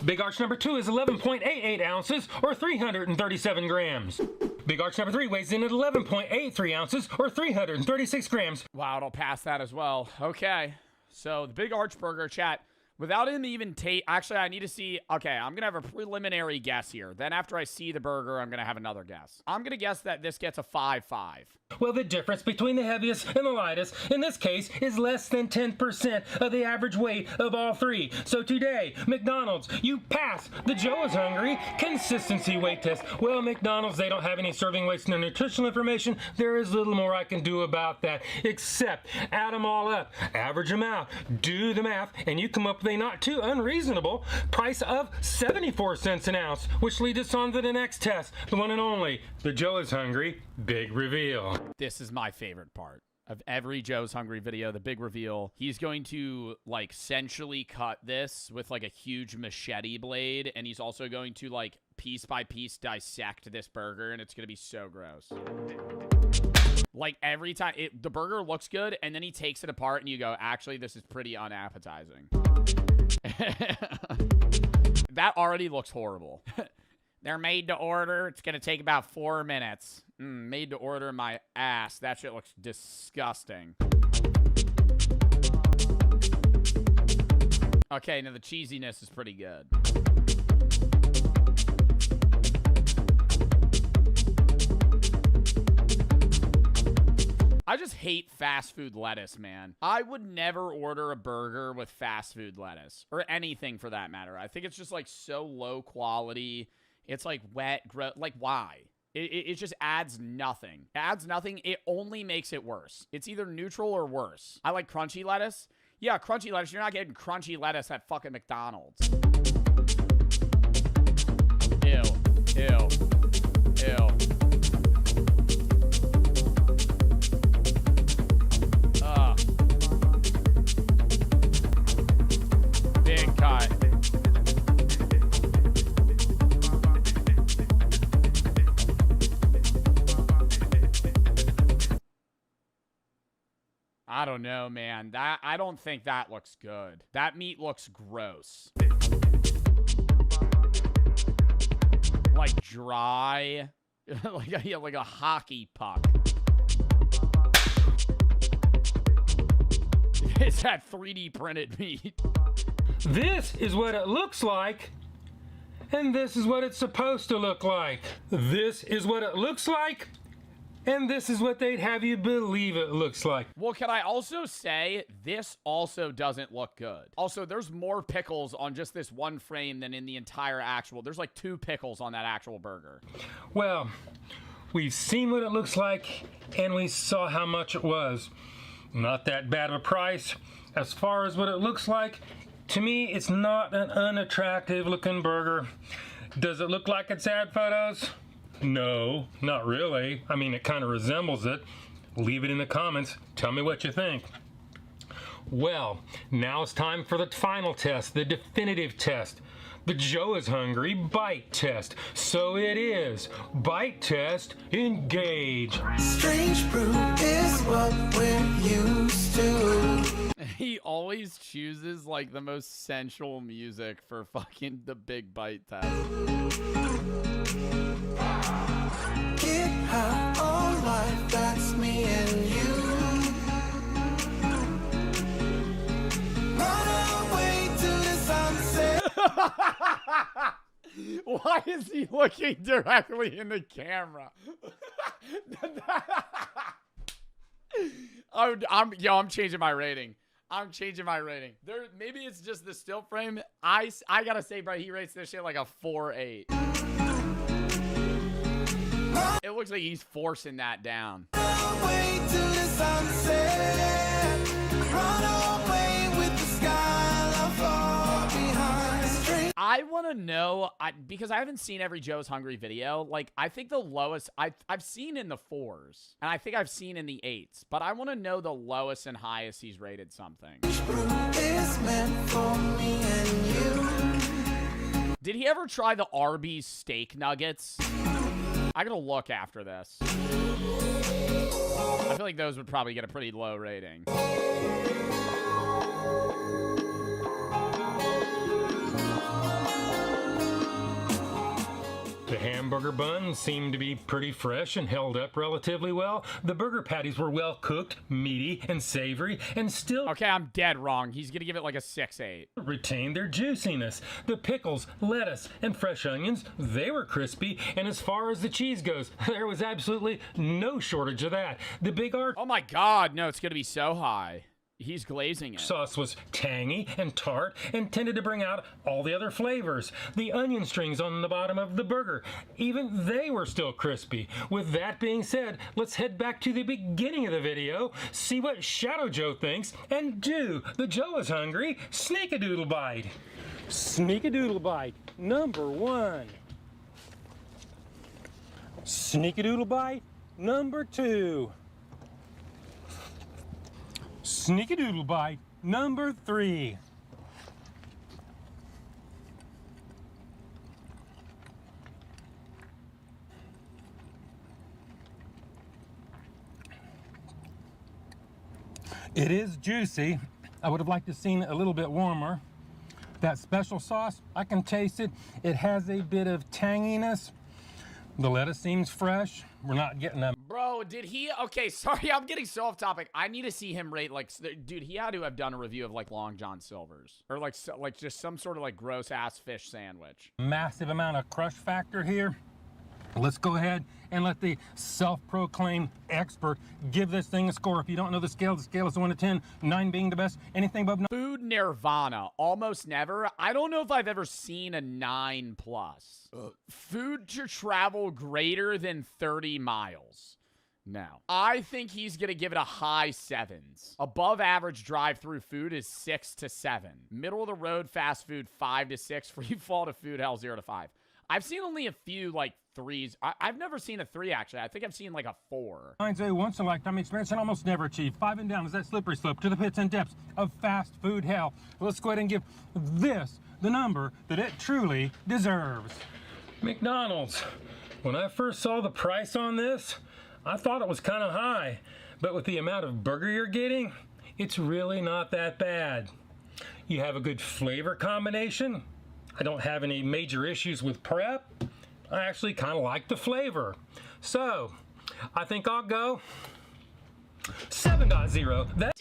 Big arch number 2 is 11.88 ounces or 337 grams. Big arch number 3 weighs in at 11.83 ounces or 336 grams. Wow, it'll pass that as well. Okay, so the big arch burger, chat. Without him even actually, I need to see. Okay, I'm going to have a preliminary guess here. Then after I see the burger, I'm going to have another guess. I'm going to guess that this gets a 5-5. Well, the difference between the heaviest and the lightest, in this case, is less than 10% of the average weight of all 3. So today, McDonald's, you pass the Joe is Hungry consistency weight test. Well, McDonald's, they don't have any serving weights and nutritional information. There is little more I can do about that, except add them all up, average them out, do the math, and you come up with a not too unreasonable price of 74 cents an ounce, which leads us on to the next test, the one and only, the Joe is Hungry big reveal. This is my favorite part of every Joe's Hungry video, the big reveal. He's going to, like, sensually cut this with, like, a huge machete blade, and he's also going to, like, piece by piece dissect this burger, and it's going to be so gross. Like, every time, the burger looks good, and then he takes it apart, and you go, actually, this is pretty unappetizing. That already looks horrible. They're made to order. It's going to take about 4 minutes. Made to order my ass. That shit looks disgusting. Okay, now the cheesiness is pretty good. I just hate fast food lettuce, man. I would never order a burger with fast food lettuce. Or anything for that matter. I think it's just, like, so low quality. It's, like, wet, gross. Like, why? It just adds nothing. It adds nothing. It only makes it worse. It's either neutral or worse. I like crunchy lettuce. Yeah, crunchy lettuce. You're not getting crunchy lettuce at fucking McDonald's. Ew. Ew. Ew. Big cut. I don't know, man. I don't think that looks good. That meat looks gross. Like dry. like a hockey puck. It's that 3D printed meat. This is what it looks like, and this is what it's supposed to look like. This is what it looks like, and this is what they'd have you believe it looks like. Well, can I also say, this also doesn't look good. Also, there's more pickles on just this one frame than in the entire actual. There's like 2 pickles on that actual burger. Well, we've seen what it looks like, and we saw how much it was. Not that bad of a price. As far as what it looks like, to me, it's not an unattractive looking burger. Does it look like its ad photos? No, not really. I mean, it kind of resembles it. Leave it in the comments. Tell me what you think. Well, now it's time for the final test, the definitive test. The Joe is Hungry bite test. So it is. Bite test, engage. Strange brew is what we're used to. He always chooses like the most sensual music for fucking the big bite test. Get high on life, that's me and you. Run away to the sunset. Why is he looking directly in the camera? I'm changing my rating. I'm changing my rating. Maybe it's just the still frame. I gotta say, bro, he rates this shit like a 4.8. It looks like he's forcing that down. Run away to the sunset. Run away with the sky, love far behind. Strange. I want to know, because I haven't seen every Joe's Hungry video. Like, I think the lowest I've seen in the 4s, and I think I've seen in the 8s, but I want to know the lowest and highest he's rated something. Is meant for me and you. Did he ever try the Arby's steak nuggets? I gotta look after this. I feel like those would probably get a pretty low rating. The hamburger buns seemed to be pretty fresh and held up relatively well. The burger patties were well cooked, meaty, and savory, and still... Okay, I'm dead wrong. He's gonna give it like a 6.8. ...retained their juiciness. The pickles, lettuce, and fresh onions, they were crispy, and as far as the cheese goes, there was absolutely no shortage of that. The Big Arch... Oh my god, no, it's gonna be so high. He's glazing it. Sauce was tangy and tart and tended to bring out all the other flavors. The onion strings on the bottom of the burger, even they were still crispy. With that being said, let's head back to the beginning of the video, see what Shadow Joe thinks, and do the Joe is Hungry Sneak-a-Doodle Bite. Sneak-a-Doodle Bite, number 1. Sneak-a-Doodle Bite, number 2. Sneak-a-Doodle Bite, number 3. It is juicy. I would have liked to seen it a little bit warmer. That special sauce, I can taste it. It has a bit of tanginess. The lettuce seems fresh. We're not getting a... Bro, did he... Okay, sorry, I'm getting so off topic. I need to see him rate, like... Dude, he had to have done a review of, like, Long John Silver's. Or, like just some sort of, like, gross-ass fish sandwich. Massive amount of crush factor here. Let's go ahead and let the self-proclaimed expert give this thing a score. If you don't know the scale is 1 to 10, 9 being the best. Anything above 9. Food nirvana. Almost never. I don't know if I've ever seen a 9+. Food to travel greater than 30 miles. No. I think he's going to give it a high 7s. Above average drive-through food is 6 to 7. Middle of the road fast food 5 to 6. Free fall to food hell 0 to 5. I've seen only a few, like, 3s. I've never seen a 3, actually. I think I've seen, like, a 4. Mine's a once-in-a-lifetime experience and almost never achieved. 5 and down is that slippery slope to the pits and depths of fast food hell. Let's go ahead and give this the number that it truly deserves. McDonald's. When I first saw the price on this, I thought it was kind of high. But with the amount of burger you're getting, it's really not that bad. You have a good flavor combination. I don't have any major issues with prep. I actually kind of like the flavor. So, I think I'll go 7.0. Damn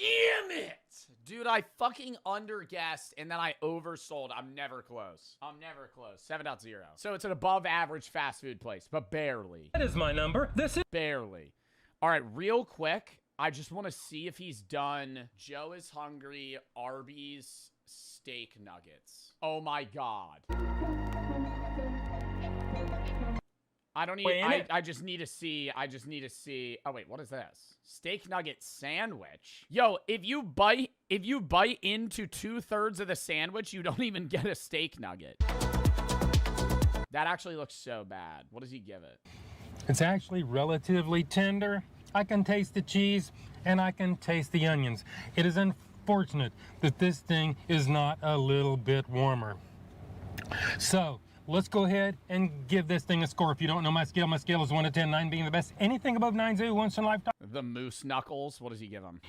it! Dude, I fucking underguessed and then I oversold. I'm never close. 7.0. So it's an above average fast food place, but barely. That is my number. This is barely. All right, real quick. I just want to see if he's done Joe is Hungry, Arby's steak nuggets. Oh my God. I don't need, I just need to see, oh wait, what is this? Steak nugget sandwich. Yo, if you bite into 2/3 of the sandwich, you don't even get a steak nugget. That actually looks so bad. What does he give it? It's actually relatively tender. I can taste the cheese and I can taste the onions. It is unfortunate that this thing is not a little bit warmer. So, let's go ahead and give this thing a score. If you don't know my scale is 1 to 10, 9 being the best. Anything above 9 is a once in a lifetime. The moose knuckles, what does he give him?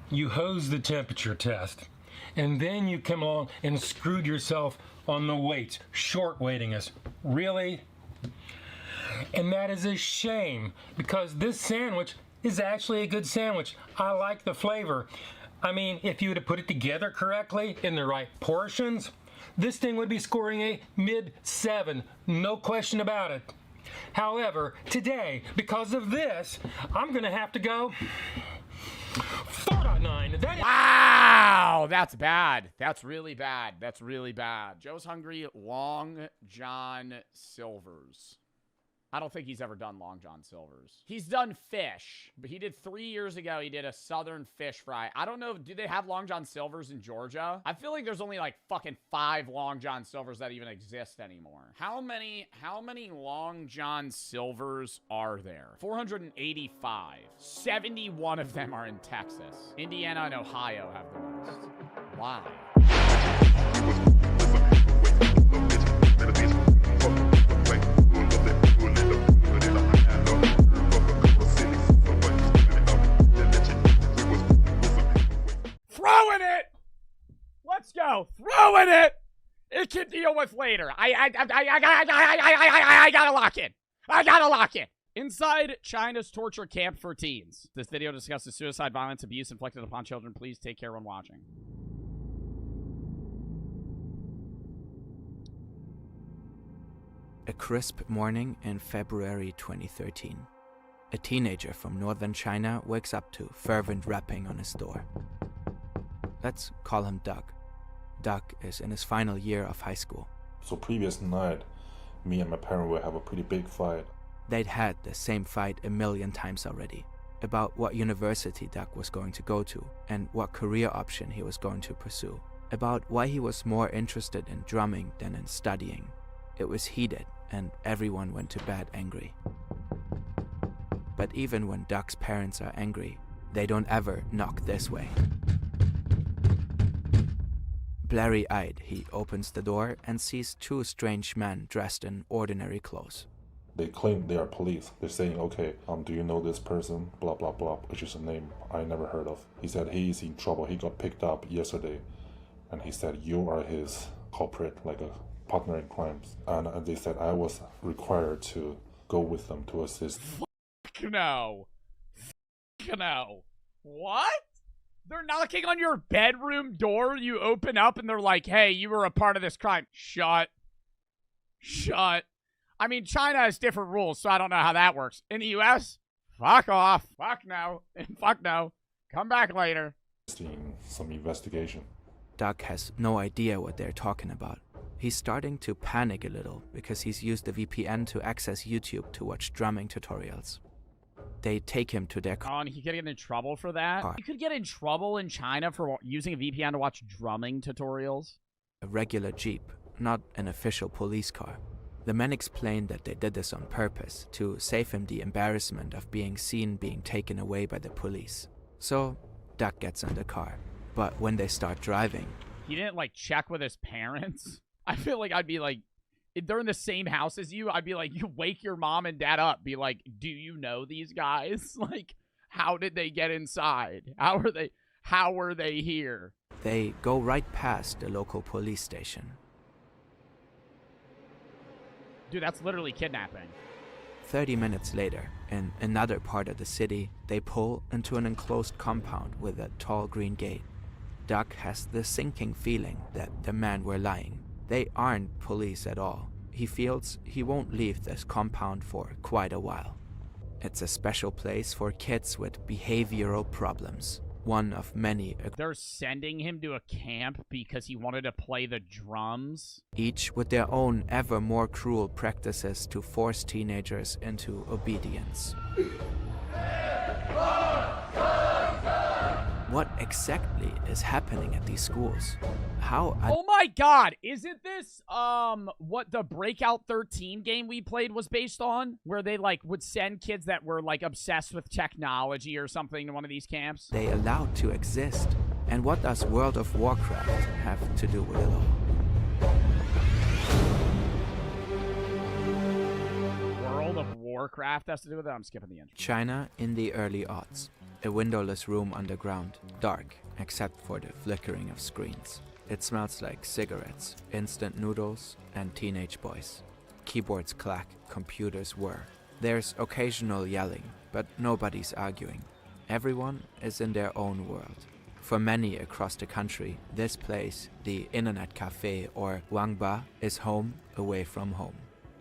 You hose the temperature test, and then you come along and screwed yourself on the weights, short weighting us. Really? And that is a shame, because this sandwich is actually a good sandwich. I like the flavor. I mean, if you would have put it together correctly in the right portions, this thing would be scoring a mid-7, no question about it. However, today, because of this, I'm gonna have to go 4.9. Wow, that's bad. That's really bad. That's really bad. Joe's Hungry, Long John Silver's. I don't think he's ever done Long John Silver's. He's done fish, but he did 3 years ago. He did a Southern fish fry. I don't know. Do they have Long John Silver's in Georgia? I feel like there's only like fucking 5 Long John Silver's that even exist anymore. How many Long John Silver's are there? 485. 71 of them are in Texas. Indiana and Ohio have the most. Why? Throwing it! Let's go. Throwing it! It can deal with later. I gotta lock in. I gotta lock in. Inside China's torture camp for teens. This video discusses suicide, violence, abuse inflicted upon children. Please take care when watching. A crisp morning in February 2013. A teenager from northern China wakes up to fervent rapping on his door. Let's call him Doug. Doug is in his final year of high school. So previous night, me and my parents will have a pretty big fight. They'd had the same fight a million times already, about what university Doug was going to go to and what career option he was going to pursue, about why he was more interested in drumming than in studying. It was heated and everyone went to bed angry. But even when Doug's parents are angry, they don't ever knock this way. Blurry-eyed, he opens the door and sees 2 strange men dressed in ordinary clothes. They claim they are police. They're saying, okay, do you know this person? Blah, blah, blah, which is a name I never heard of. He said he is in trouble. He got picked up yesterday. And he said, you are his culprit, like a partner in crimes. And they said I was required to go with them to assist. No. No. What? They're knocking on your bedroom door. You open up and they're like, hey, you were a part of this crime. Shut. I mean, China has different rules, so I don't know how that works. In the U.S., fuck off. Fuck no. Fuck no. Come back later. Some investigation. Doug has no idea what they're talking about. He's starting to panic a little because he's used the VPN to access YouTube to watch drumming tutorials. They take him to their car. Oh, and he could get in trouble for that? You could get in trouble in China for using a VPN to watch drumming tutorials? A regular Jeep, not an official police car. The men explained that they did this on purpose to save him the embarrassment of being seen being taken away by the police. So, Doug gets in the car. But when they start driving... He didn't, like, check with his parents? I feel like I'd be like, if they're in the same house as you, I'd be like, you wake your mom and dad up. Be like, do you know these guys? Like, how did they get inside? How were they here? They go right past the local police station. Dude, that's literally kidnapping. 30 minutes later, in another part of the city, they pull into an enclosed compound with a tall green gate. Doug has the sinking feeling that the men were lying. They aren't police at all. He feels he won't leave this compound for quite a while. It's a special place for kids with behavioral problems. One of many. They're sending him to a camp because he wanted to play the drums? Each with their own ever more cruel practices to force teenagers into obedience. What exactly is happening at these schools? Oh my god, isn't this what the Breakout 13 game we played was based on? Where they like would send kids that were like obsessed with technology or something to one of these camps? They allowed to exist. And what does World of Warcraft have to do with it all? World of Warcraft has to do with it? I'm skipping the intro. China in the early aughts. A windowless room underground, dark except for the flickering of screens. It smells like cigarettes, instant noodles, and teenage boys. Keyboards clack, computers whir. There's occasional yelling, but nobody's arguing. Everyone is in their own world. For many across the country, this place, the Internet Cafe or Wangba, is home away from home.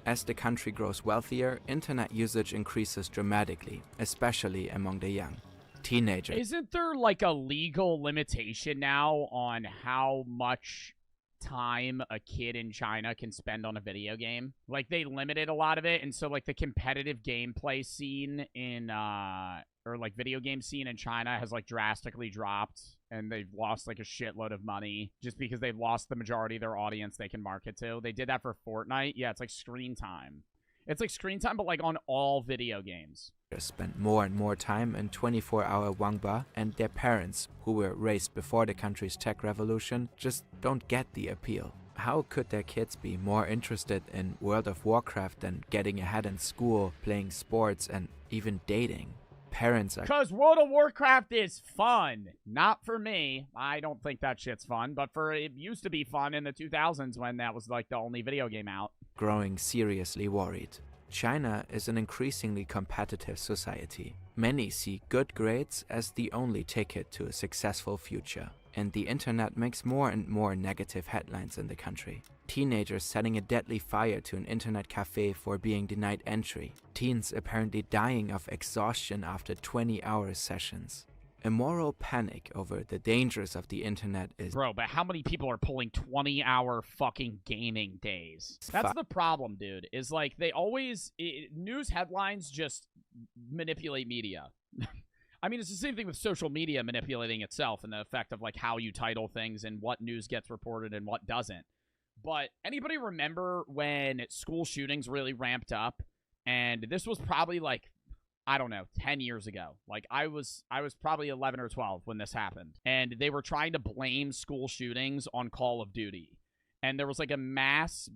As the country grows wealthier, internet usage increases dramatically, especially among the young. Teenagers. Isn't there like a legal limitation now on how much time a kid in China can spend on a video game? Like they limited a lot of it, and so like the competitive gameplay scene in or like video game scene in China has like drastically dropped, and they've lost like a shitload of money just because they've lost the majority of their audience they can market to. They did that for Fortnite. Yeah, it's like screen time. It's like screen time, but like on all video games. Spent more and more time in 24-hour Wangba, and their parents, who were raised before the country's tech revolution, just don't get the appeal. How could their kids be more interested in World of Warcraft than getting ahead in school, playing sports, and even dating? Parents are... Because World of Warcraft is fun. Not for me. I don't think that shit's fun, but it used to be fun in the 2000s when that was like the only video game out. Growing seriously worried. China is an increasingly competitive society. Many see good grades as the only ticket to a successful future. And the internet makes more and more negative headlines in the country. Teenagers setting a deadly fire to an internet cafe for being denied entry. Teens apparently dying of exhaustion after 20-hour sessions. A moral panic over the dangers of the internet is... Bro, but how many people are pulling 20-hour fucking gaming days? That's the problem, dude, is like they always... news headlines just manipulate media. I mean, it's the same thing with social media manipulating itself and the effect of like how you title things and what news gets reported and what doesn't. But anybody remember when school shootings really ramped up? And this was probably like, I don't know, 10 years ago. Like I was probably 11 or 12 when this happened. And they were trying to blame school shootings on Call of Duty. And there was like a mass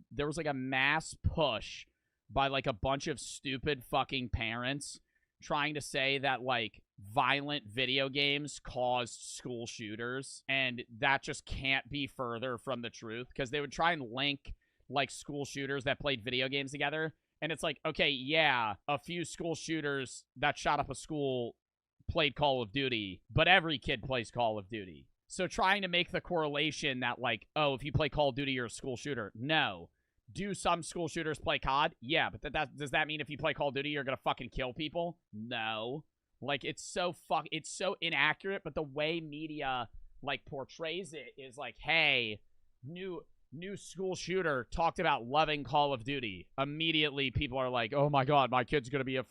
push by like a bunch of stupid fucking parents trying to say that like violent video games caused school shooters, and that just can't be further from the truth, because they would try and link like school shooters that played video games together, and it's like, okay, yeah, a few school shooters that shot up a school played Call of Duty, but every kid plays Call of Duty. So trying to make the correlation that like, oh, if you play Call of Duty, you're a school shooter. No, Do some school shooters play COD? Yeah, but does that mean if you play Call of Duty, you're gonna fucking kill people? No. Like, it's so inaccurate, but the way media, like, portrays it is like, hey, new school shooter talked about loving Call of Duty. Immediately, people are like, oh my god, my kid's gonna be a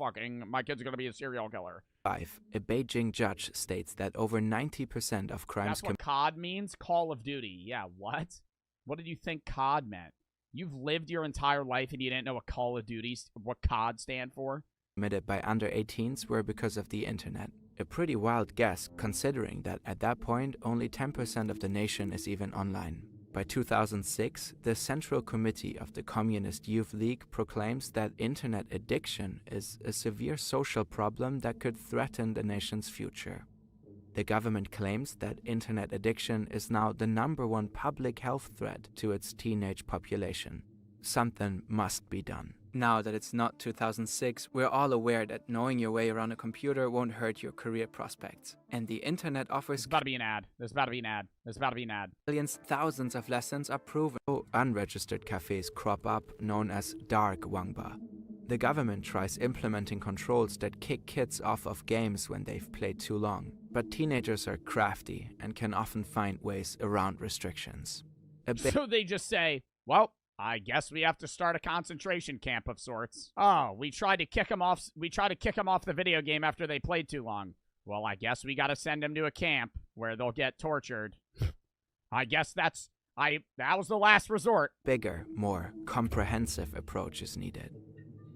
serial killer. 5. A Beijing judge states that over 90% of crimes... That's what COD means? Call of Duty. Yeah, what? What did you think COD meant? You've lived your entire life and you didn't know what Call of Duty, what COD stand for? ...committed by under 18s were because of the internet. A pretty wild guess, considering that at that point, only 10% of the nation is even online. By 2006, the Central Committee of the Communist Youth League proclaims that internet addiction is a severe social problem that could threaten the nation's future. The government claims that internet addiction is now the #1 public health threat to its teenage population. Something must be done. Now that it's not 2006, we're all aware that knowing your way around a computer won't hurt your career prospects. And the internet offers... There's about to be an ad. There's about to be an ad. There's about to be an ad. Millions, thousands of lessons are proven. Unregistered cafes crop up, known as dark Wangba. The government tries implementing controls that kick kids off of games when they've played too long. But teenagers are crafty and can often find ways around restrictions. So they just say, well, I guess we have to start a concentration camp of sorts. Oh, we tried to kick them off the video game after they played too long. Well, I guess we got to send them to a camp where they'll get tortured. I guess that was the last resort. Bigger, more comprehensive approach is needed.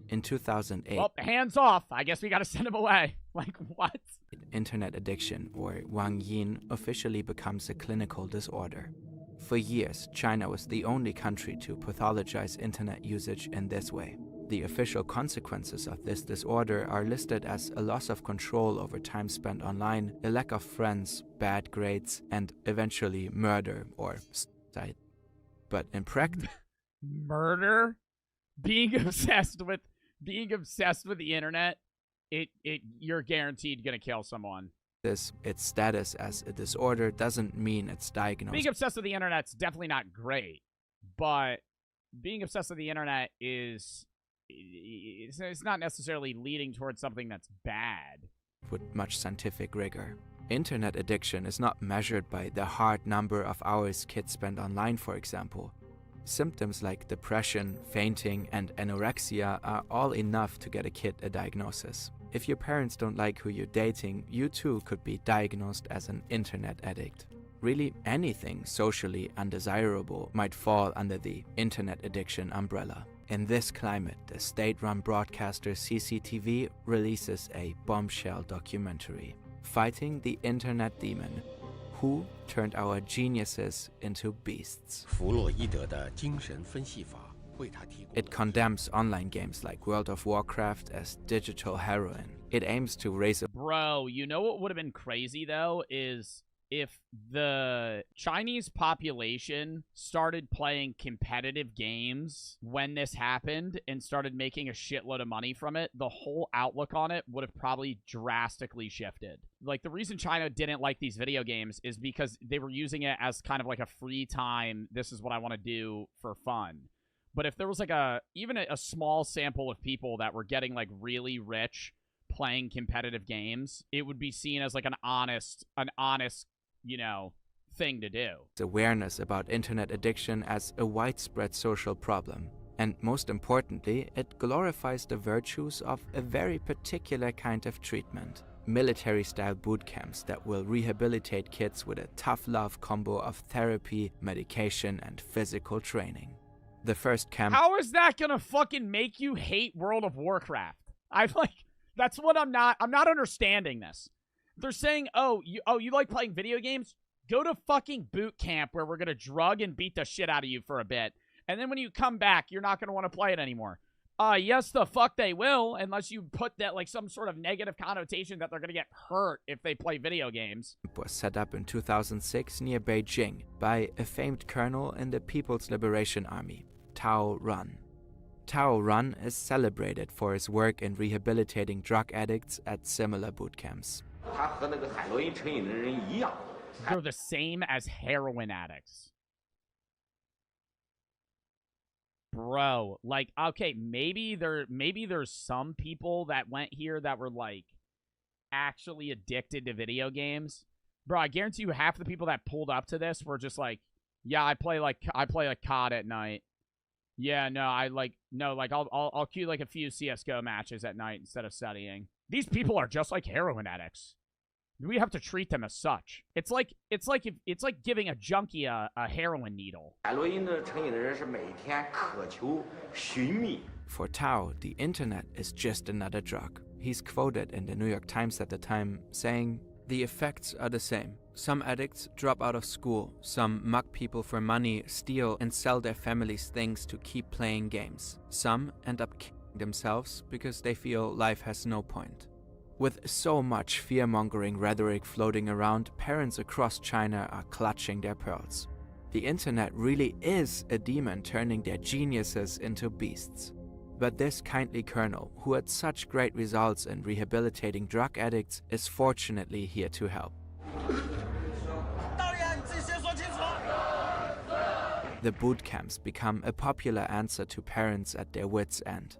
In 2008... Well, hands off. I guess we got to send them away. Like, what? Internet addiction, or Wang Yin, officially becomes a clinical disorder. For years, China was the only country to pathologize internet usage in this way. The official consequences of this disorder are listed as a loss of control over time spent online, a lack of friends, bad grades, and eventually murder or suicide. But in practice... Murder? Being obsessed with the internet, you're guaranteed gonna kill someone. Its status as a disorder doesn't mean it's diagnosed. Being obsessed with the internet's definitely not great, but being obsessed with the internet it's not necessarily leading towards something that's bad. With much scientific rigor. Internet addiction is not measured by the hard number of hours kids spend online, for example. Symptoms like depression, fainting, and anorexia are all enough to get a kid a diagnosis. If your parents don't like who you're dating, you too could be diagnosed as an internet addict. Really, anything socially undesirable might fall under the internet addiction umbrella. In this climate, the state-run broadcaster CCTV releases a bombshell documentary, Fighting the Internet Demon, Who Turned Our Geniuses into Beasts. It condemns online games like World of Warcraft as digital heroin. It aims to raise a... Bro, you know what would have been crazy, though, is if the Chinese population started playing competitive games when this happened and started making a shitload of money from it, the whole outlook on it would have probably drastically shifted. Like, the reason China didn't like these video games is because they were using it as kind of like a free time, this is what I want to do for fun. But if there was like even a small sample of people that were getting like really rich playing competitive games, it would be seen as like an honest, you know, thing to do. Awareness about internet addiction as a widespread social problem. And most importantly, it glorifies the virtues of a very particular kind of treatment. Military-style boot camps that will rehabilitate kids with a tough love combo of therapy, medication, and physical training. The first camp... How is that gonna fucking make you hate World of Warcraft? That's what I'm not understanding this. They're saying, oh, you like playing video games? Go to fucking boot camp where we're gonna drug and beat the shit out of you for a bit. And then when you come back, you're not gonna want to play it anymore. Yes, the fuck they will, unless you put that like some sort of negative connotation that they're gonna get hurt if they play video games. It was set up in 2006 near Beijing by a famed colonel in the People's Liberation Army, Tao Run. Tao Run is celebrated for his work in rehabilitating drug addicts at similar boot camps. They're the same as heroin addicts. Bro, like, okay, maybe there's some people that went here that were like actually addicted to video games. Bro, I guarantee you half the people that pulled up to this were just like, yeah, I play like COD at night. Yeah, no, I'll queue like a few CS:GO matches at night instead of studying. These people are just like heroin addicts. We have to treat them as such. It's like giving a junkie a heroin needle. For Tao, the internet is just another drug. He's quoted in the New York Times at the time saying, "The effects are the same. Some addicts drop out of school, some mug people for money, steal and sell their families' things to keep playing games. Some end up killing themselves because they feel life has no point." With so much fear-mongering rhetoric floating around, parents across China are clutching their pearls. The internet really is a demon turning their geniuses into beasts. But this kindly colonel, who had such great results in rehabilitating drug addicts, is fortunately here to help. The boot camps become a popular answer to parents at their wits' end.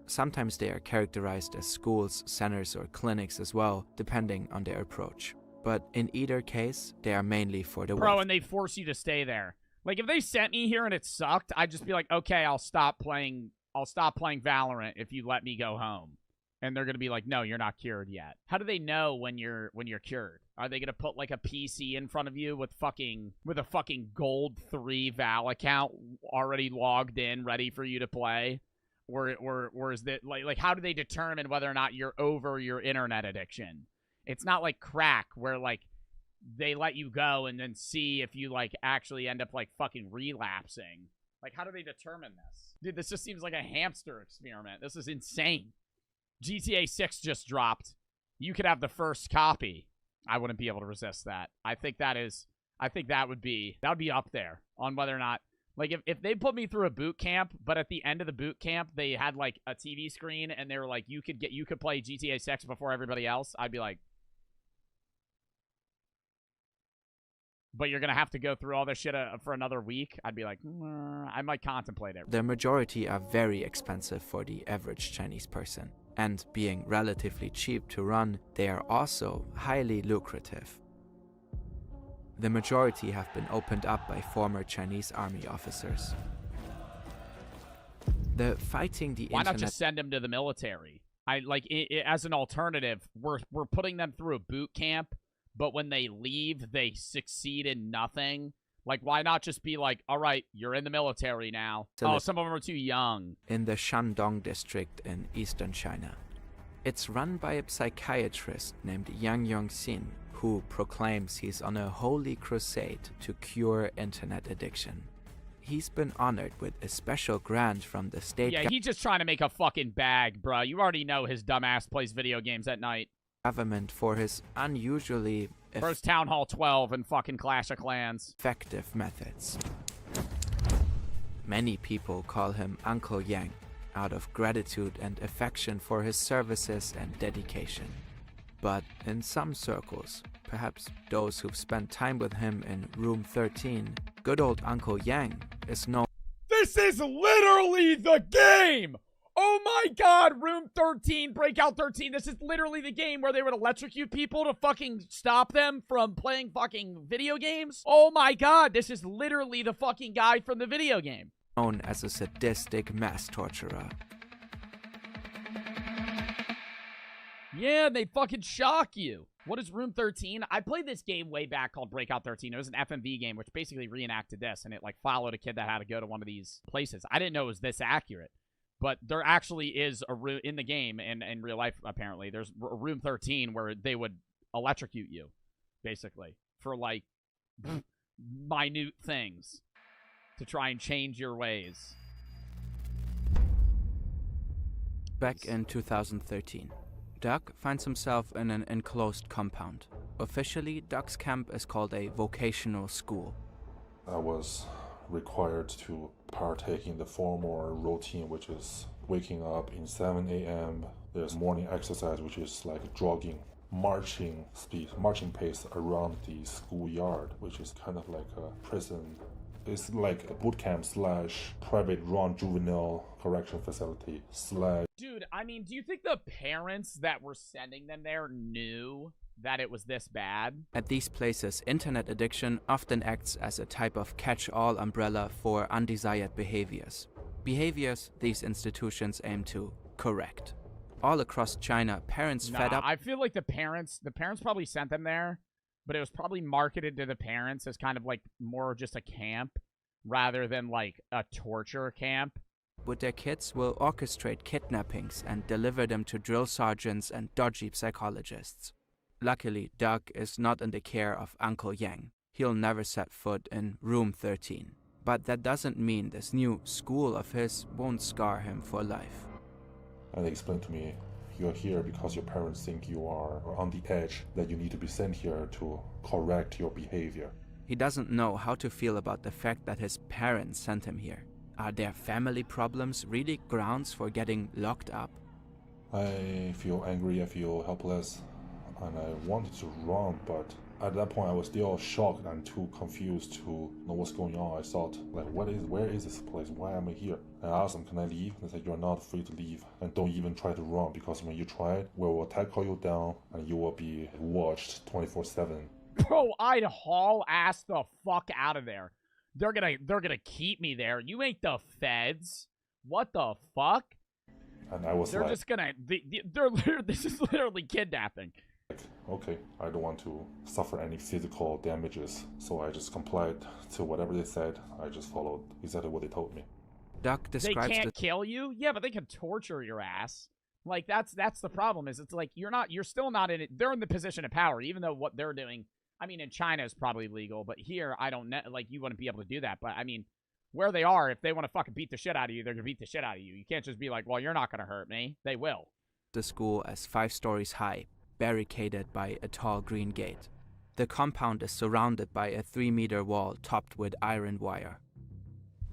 Sometimes they are characterized as schools, centers, or clinics as well, depending on their approach. But in either case, they are mainly for the Bro, and they force you to stay there. Like, if they sent me here and it sucked, I'd just be like, okay, I'll stop playing Valorant if you let me go home. And they're gonna be like, no, you're not cured yet. How do they know when you're cured? Are they gonna put like a PC in front of you with a fucking gold 3 Val account already logged in, ready for you to play? Or is that like how do they determine whether or not you're over your internet addiction? It's not like crack where like they let you go and then see if you like actually end up like fucking relapsing. Like, how do they determine this? Dude, this just seems like a hamster experiment. This is insane. GTA 6 just dropped. You could have the first copy. I wouldn't be able to resist that. I think that would be up there on whether or not, like, if they put me through a boot camp, but at the end of the boot camp they had like a TV screen and they were like, you could play GTA 6 before everybody else, I'd be like, but you're gonna have to go through all this shit for another week. I'd be like, I might contemplate it. The majority are very expensive for the average Chinese person, and being relatively cheap to run, they are also highly lucrative. The majority have been opened up by former Chinese army officers. The fighting the Why internet... not just send them to the military? As an alternative, we're putting them through a boot camp, but when they leave, they succeed in nothing. Like, why not just be like, all right, you're in the military now. Oh, some of them are too young. In the Shandong district in eastern China. It's run by a psychiatrist named Yang Yongxin, who proclaims he's on a holy crusade to cure internet addiction. He's been honored with a special grant from the state he's just trying to make a fucking bag, bro. You already know his dumbass plays video games at night. Government for his unusually First Town Hall 12 and fucking Clash of Clans. Effective methods. Many people call him Uncle Yang, out of gratitude and affection for his services and dedication. But in some circles, perhaps those who've spent time with him in Room 13, good old Uncle Yang is known. This is literally the game! Oh my god, Room 13, Breakout 13, this is literally the game where they would electrocute people to fucking stop them from playing fucking video games? Oh my god, this is literally the fucking guy from the video game. Known as a sadistic mass torturer. Yeah, they fucking shock you. What is Room 13? I played this game way back called Breakout 13. It was an FMV game, which basically reenacted this, and it like followed a kid that had to go to one of these places. I didn't know it was this accurate, but there actually is a room in the game, and in real life, apparently, there's a Room 13 where they would electrocute you, basically, for like minute things to try and change your ways. Back in 2013. Doug finds himself in an enclosed compound. Officially, Doug's camp is called a vocational school. I was required to partake in the formal routine, which is waking up in 7 a.m. There's morning exercise, which is like jogging, marching pace around the schoolyard, which is kind of like a prison It's like a boot camp slash private run juvenile correction facility slash. Dude, I mean, do you think the parents that were sending them there knew that it was this bad? At these places, internet addiction often acts as a type of catch-all umbrella for undesired behaviors. Behaviors these institutions aim to correct. All across China, parents fed up. I feel like the parents probably sent them there, but it was probably marketed to the parents as kind of like more just a camp rather than like a torture camp. With their kids will orchestrate kidnappings and deliver them to drill sergeants and dodgy psychologists. Luckily, Doug is not in the care of Uncle Yang. He'll never set foot in room 13. But that doesn't mean this new school of his won't scar him for life. And they explained to me, you're here because your parents think you are on the edge, that you need to be sent here to correct your behavior. He doesn't know how to feel about the fact that his parents sent him here. Are their family problems really grounds for getting locked up? I feel angry, I feel helpless, and I wanted to run, but at that point I was still shocked and too confused to know what's going on. I thought, like, where is this place? Why am I here? I asked them, can I leave? They said, you're not free to leave, and don't even try to run, because when you try, we will tackle you down and you will be watched 24/7. Bro, I'd haul ass the fuck out of there. They're gonna keep me there. You ain't the feds. What the fuck? And I was they're like, just gonna this is literally kidnapping. Okay, I don't want to suffer any physical damages, so I just complied to whatever they said. I just followed exactly what they told me. Doug describes they can't kill you? Yeah, but they can torture your ass. Like that's the problem. Is it's like you're still not in it. They're in the position of power, even though what they're doing. I mean, in China is probably legal, but here I don't know. Like you wouldn't be able to do that. But I mean, where they are, if they want to fucking beat the shit out of you, they're gonna beat the shit out of you. You can't just be like, well, you're not gonna hurt me. They will. The school as 5 stories high, barricaded by a tall green gate. The compound is surrounded by a 3-meter wall topped with iron wire.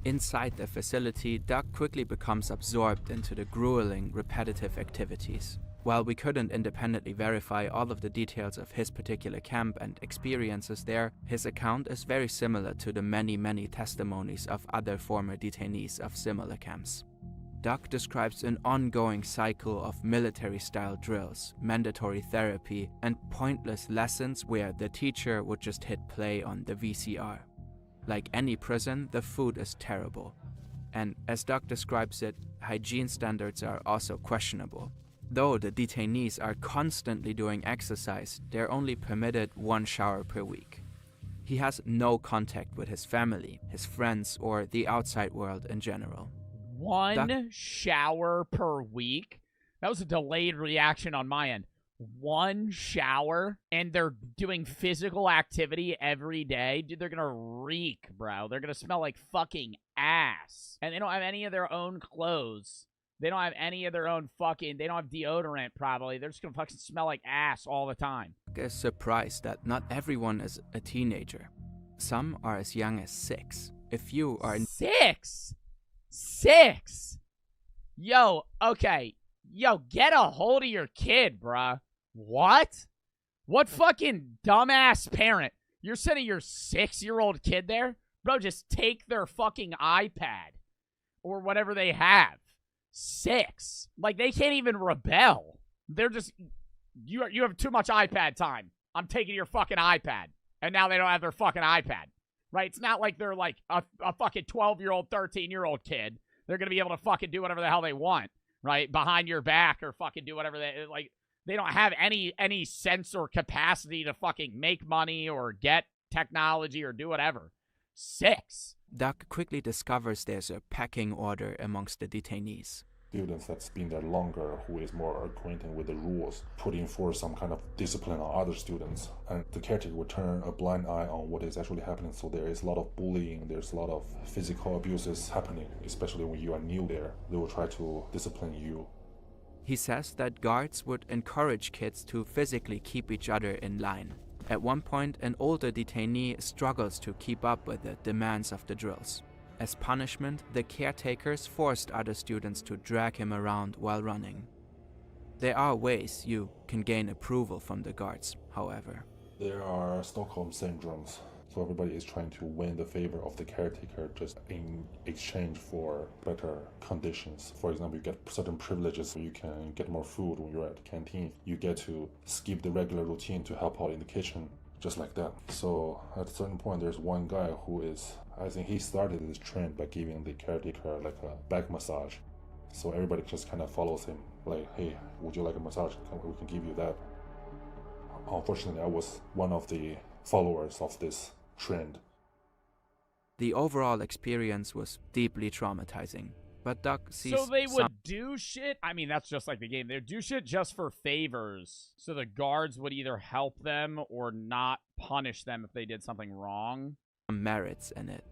Inside the facility, Doug quickly becomes absorbed into the grueling, repetitive activities. While we couldn't independently verify all of the details of his particular camp and experiences there, his account is very similar to the many testimonies of other former detainees of similar camps. Doug describes an ongoing cycle of military-style drills, mandatory therapy, and pointless lessons where the teacher would just hit play on the VCR. Like any prison, the food is terrible. And as Doug describes it, hygiene standards are also questionable. Though the detainees are constantly doing exercise, they're only permitted 1 shower per week. He has no contact with his family, his friends, or the outside world in general. 1 shower per week? That was a delayed reaction on my end. 1 shower? And they're doing physical activity every day? Dude, they're gonna reek, bro. They're gonna smell like fucking ass. And they don't have any of their own clothes. They don't have any of their own fucking... They don't have deodorant, probably. They're just gonna fucking smell like ass all the time. Doug is surprised that not everyone is a teenager. Some are as young as 6. A few are... 6? 6? Yo, okay. Yo, get a hold of your kid, bruh. What? What fucking dumbass parent? You're sending your 6-year-old kid there? Bro, just take their fucking iPad. Or whatever they have. 6. Like, they can't even rebel. They're just... You have too much iPad time. I'm taking your fucking iPad. And now they don't have their fucking iPad. Right? It's not like they're like a fucking 12-year-old, 13-year-old kid. They're going to be able to fucking do whatever the hell they want. Right? Behind your back or fucking do whatever they... Like, they don't have any sense or capacity to fucking make money or get technology or do whatever. 6. Doug quickly discovers there's a pecking order amongst the detainees. Students that's been there longer, who is more acquainted with the rules, putting forth some kind of discipline on other students. And the caretaker would turn a blind eye on what is actually happening. So there is a lot of bullying, there's a lot of physical abuses happening, especially when you are new there. They will try to discipline you. He says that guards would encourage kids to physically keep each other in line. At one point, an older detainee struggles to keep up with the demands of the drills. As punishment, the caretakers forced other students to drag him around while running. There are ways you can gain approval from the guards, however. There are Stockholm syndromes. So everybody is trying to win the favor of the caretaker just in exchange for better conditions. For example, you get certain privileges, so you can get more food when you're at the canteen. You get to skip the regular routine to help out in the kitchen, just like that. So at a certain point, there's one guy who is, I think he started this trend by giving the caretaker like a back massage. So everybody just kind of follows him, like, hey, would you like a massage? We can give you that. Unfortunately, I was one of the followers of this trend. The overall experience was deeply traumatizing, but Duck sees So they would do shit? I mean, that's just like the game. They'd do shit just for favors. So the guards would either help them or not punish them if they did something wrong. some merits in it.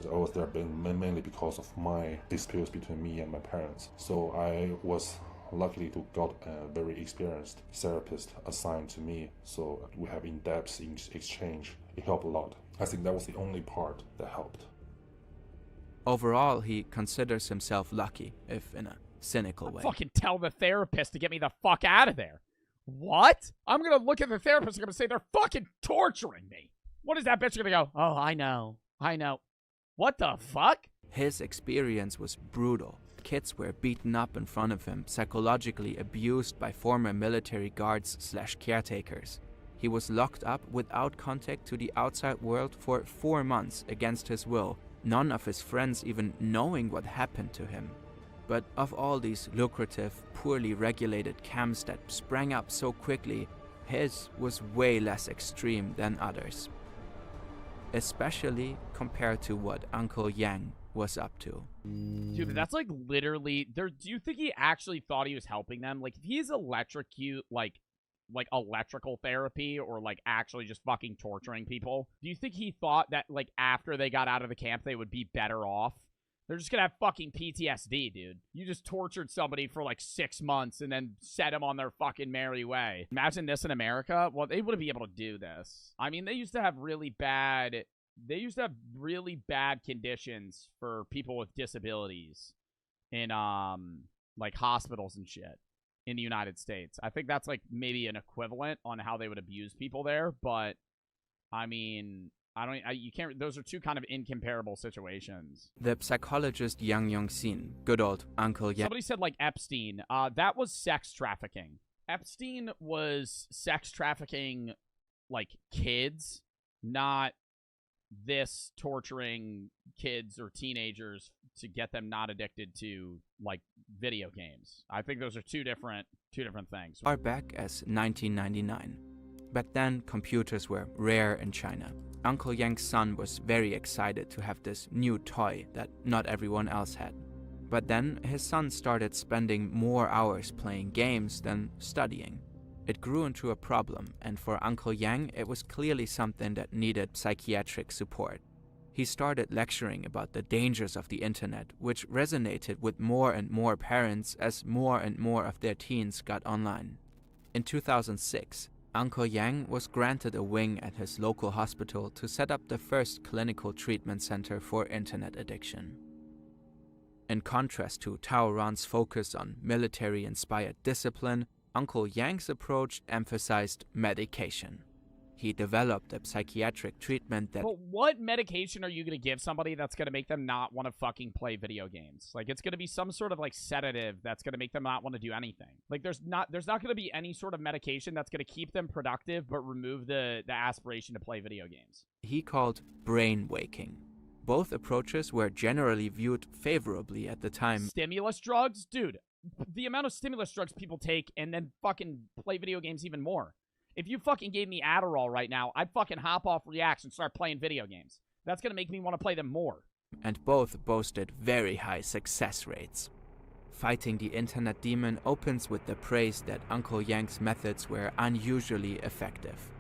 I was there mainly because of my disputes between me and my parents. So I was lucky to got a very experienced therapist assigned to me. So we have in-depth exchange. It helped a lot. I think that was the only part that helped. Overall, he considers himself lucky, if in a cynical way. Fucking tell the therapist to get me the fuck out of there. What? I'm gonna look at the therapist and I'm gonna say they're fucking torturing me. What is that bitch gonna go? Oh, I know. What the fuck? His experience was brutal. Kids were beaten up in front of him, psychologically abused by former military guards/caretakers. He was locked up without contact to the outside world for 4 months against his will, none of his friends even knowing what happened to him. But of all these lucrative, poorly regulated camps that sprang up so quickly, his was way less extreme than others. Especially compared to what Uncle Yang was up to. Dude, but that's like literally, do you think he actually thought he was helping them? Like, if he's electrocute, like electrical therapy or like actually just fucking torturing people, do you think he thought that like after they got out of the camp they would be better off? They're just gonna have fucking PTSD, dude. You just tortured somebody for like 6 months and then set them on their fucking merry way. Imagine this in America. Well, they wouldn't be able to do this. I mean, they used to have really bad conditions for people with disabilities in like hospitals and shit in the United States. I think that's like maybe an equivalent on how they would abuse people there, but I mean, you can't, those are two kind of incomparable situations. The psychologist Yang Yong-sin, good old Uncle Yang. Somebody said like Epstein. That was sex trafficking. Epstein was sex trafficking like kids, not this torturing kids or teenagers to get them not addicted to like video games. I think those are two different things. Far back as 1999. Back then, computers were rare in China. Uncle Yang's son was very excited to have this new toy that not everyone else had. But then his son started spending more hours playing games than studying. It grew into a problem, and for Uncle Yang, it was clearly something that needed psychiatric support. He started lecturing about the dangers of the internet, which resonated with more and more parents as more and more of their teens got online. In 2006, Uncle Yang was granted a wing at his local hospital to set up the first clinical treatment center for internet addiction. In contrast to Tao Ran's focus on military-inspired discipline, Uncle Yang's approach emphasized medication. He developed a psychiatric treatment that... But what medication are you going to give somebody that's going to make them not want to fucking play video games? Like, it's going to be some sort of, like, sedative that's going to make them not want to do anything. Like, there's not going to be any sort of medication that's going to keep them productive but remove the aspiration to play video games. He called brain waking. Both approaches were generally viewed favorably at the time. Stimulus drugs? Dude, the amount of stimulus drugs people take and then fucking play video games even more. If you fucking gave me Adderall right now, I'd fucking hop off Reacts and start playing video games. That's gonna make me want to play them more. And both boasted very high success rates. Fighting the internet demon opens with the praise that Uncle Yang's methods were unusually effective.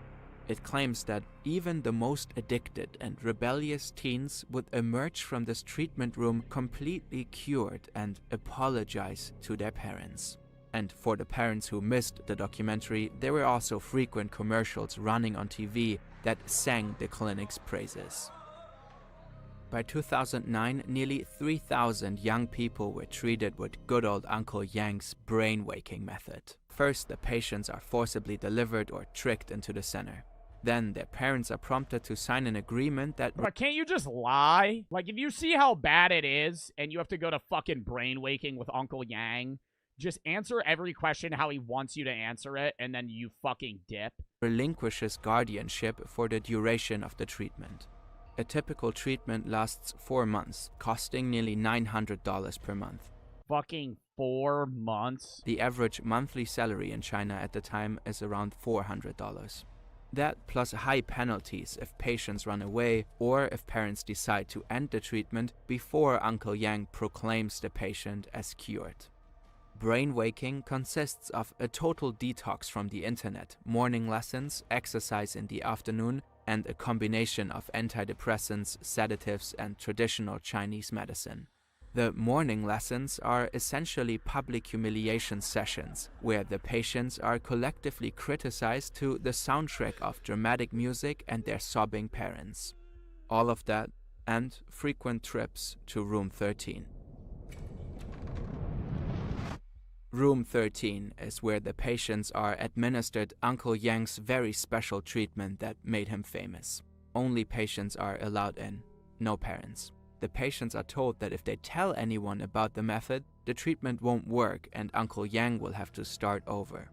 It claims that even the most addicted and rebellious teens would emerge from this treatment room completely cured and apologize to their parents. And for the parents who missed the documentary, there were also frequent commercials running on TV that sang the clinic's praises. By 2009, nearly 3,000 young people were treated with good old Uncle Yang's brain-waking method. First, the patients are forcibly delivered or tricked into the center. Then their parents are prompted to sign an agreement that But can't you just lie? Like, if you see how bad it is and you have to go to fucking brain waking with Uncle Yang, just answer every question how he wants you to answer it, and then you fucking dip. relinquishes guardianship for the duration of the treatment. A typical treatment lasts 4 months, costing nearly $900 per month. Fucking 4 months? The average monthly salary in China at the time is around $400. That plus high penalties if patients run away or if parents decide to end the treatment before Uncle Yang proclaims the patient as cured. Brainwaking consists of a total detox from the internet, morning lessons, exercise in the afternoon, and a combination of antidepressants, sedatives, and traditional Chinese medicine. The morning lessons are essentially public humiliation sessions, where the patients are collectively criticized to the soundtrack of dramatic music and their sobbing parents. All of that, and frequent trips to Room 13. Room 13 is where the patients are administered Uncle Yang's very special treatment that made him famous. Only patients are allowed in, no parents. The patients are told that if they tell anyone about the method, the treatment won't work and Uncle Yang will have to start over.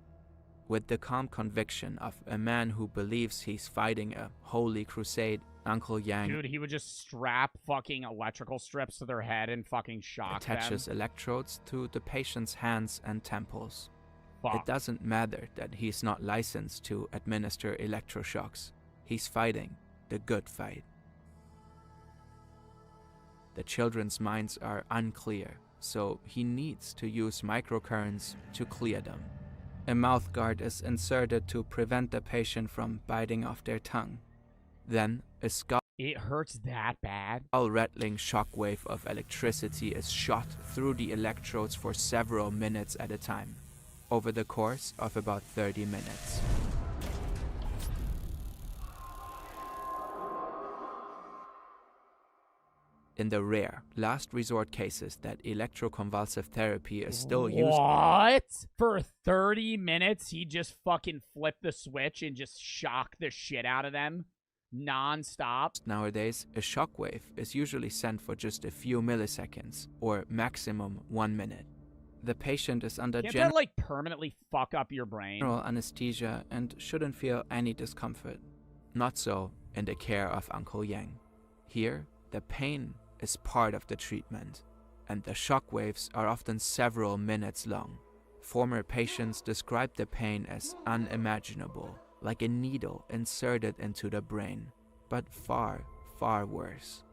With the calm conviction of a man who believes he's fighting a holy crusade, Uncle Yang Dude, he would just strap fucking electrical strips to their head and fucking shock attaches them. electrodes to the patient's hands and temples. Fuck. It doesn't matter that he's not licensed to administer electroshocks. He's fighting the good fight. The children's minds are unclear, so he needs to use microcurrents to clear them. A mouthguard is inserted to prevent the patient from biting off their tongue. Then, a It hurts that bad? skull-rattling shockwave of electricity is shot through the electrodes for several minutes at a time, over the course of about 30 minutes. In the rare, last resort cases that electroconvulsive therapy is still used. What? For 30 minutes, he just fucking flipped the switch and just shocked the shit out of them? Non-stop? Nowadays, a shockwave is usually sent for just a few milliseconds, or maximum 1 minute. The patient is under Can't that, like, permanently fuck up your brain? general anesthesia and shouldn't feel any discomfort. Not so in the care of Uncle Yang. Here, the pain is part of the treatment, and the shockwaves are often several minutes long. Former patients describe the pain as unimaginable, like a needle inserted into the brain, but far, far worse.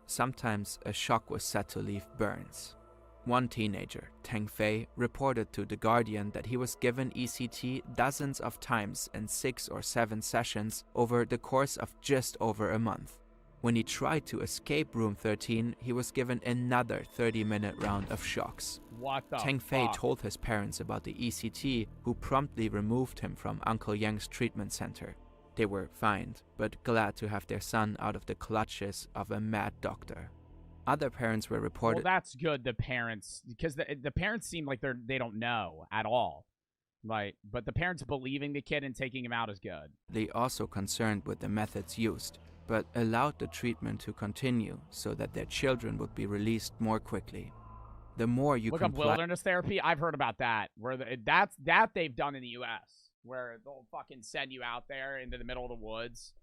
Sometimes a shock was said to leave burns. One teenager, Teng Fei, reported to The Guardian that he was given ECT dozens of times in 6 or 7 sessions over the course of just over a month. When he tried to escape Room 13, he was given another 30-minute round of shocks. What the Teng Fei fuck? told his parents about the ECT, who promptly removed him from Uncle Yang's treatment center. They were fined, but glad to have their son out of the clutches of a mad doctor. Other parents were reported. Well, that's good, the parents, because the parents seem like they don't know at all. Like, but the parents believing the kid and taking him out is good. They also concerned with the methods used, but allowed the treatment to continue so that their children would be released more quickly. The more you Look up comply, wilderness therapy. I've heard about that. Where that they've done in the U.S. Where they'll fucking send you out there into the middle of the woods,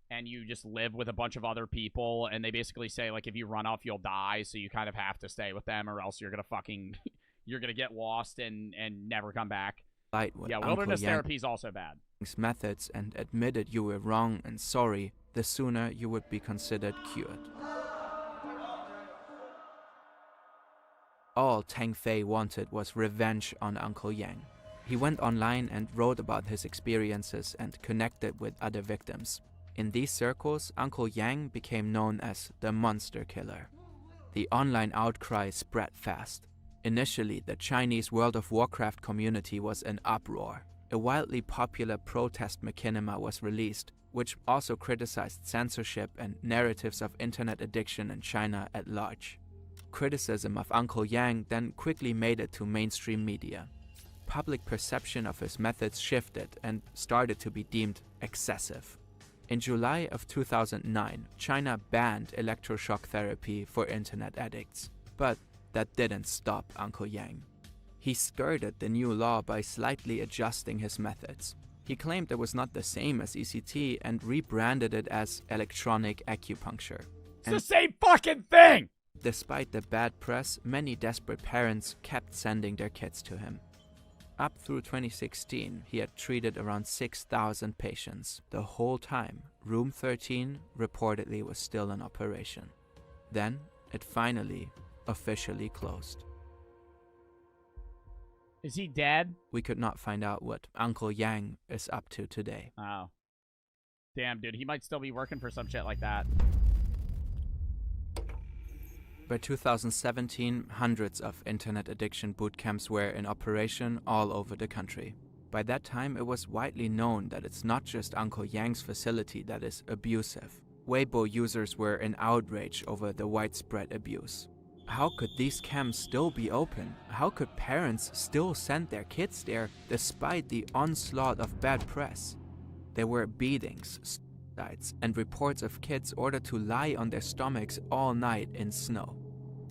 and you just live with a bunch of other people, and they basically say like if you run off you'll die, so you kind of have to stay with them, or else you're gonna fucking you're gonna get lost and never come back. Yeah, wilderness therapy is also bad. Methods and admitted you were wrong and sorry, the sooner you would be considered cured. All Teng Fei wanted was revenge on Uncle Yang. He went online and wrote about his experiences and connected with other victims. In these circles, Uncle Yang became known as the Monster Killer. The online outcry spread fast. Initially, the Chinese World of Warcraft community was in uproar. A wildly popular protest machinima was released, which also criticized censorship and narratives of internet addiction in China at large. Criticism of Uncle Yang then quickly made it to mainstream media. Public perception of his methods shifted and started to be deemed excessive. In July of 2009, China banned electroshock therapy for internet addicts. But that didn't stop Uncle Yang. He skirted the new law by slightly adjusting his methods. He claimed it was not the same as ECT and rebranded it as electronic acupuncture. It's the same fucking thing! Despite the bad press, many desperate parents kept sending their kids to him. Up through 2016, he had treated around 6,000 patients. The whole time, Room 13 reportedly was still in operation. Then, it finally, officially closed. Is he dead? We could not find out what Uncle Yang is up to today. Oh. Damn, dude, he might still be working for some shit like that. By 2017, hundreds of internet addiction boot camps were in operation all over the country. By that time, it was widely known that it's not just Uncle Yang's facility that is abusive. Weibo users were in outrage over the widespread abuse. How could these camps still be open? How could parents still send their kids there despite the onslaught of bad press? There were beatings, suicides, and reports of kids ordered to lie on their stomachs all night in snow.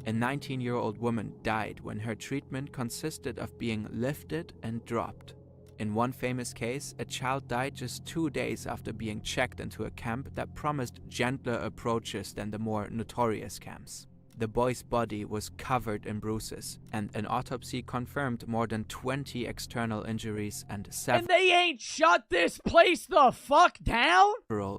A 19-year-old woman died when her treatment consisted of being lifted and dropped. In one famous case, a child died just 2 days after being checked into a camp that promised gentler approaches than the more notorious camps. The boy's body was covered in bruises, and an autopsy confirmed more than 20 external injuries and And they ain't shut this place the fuck down?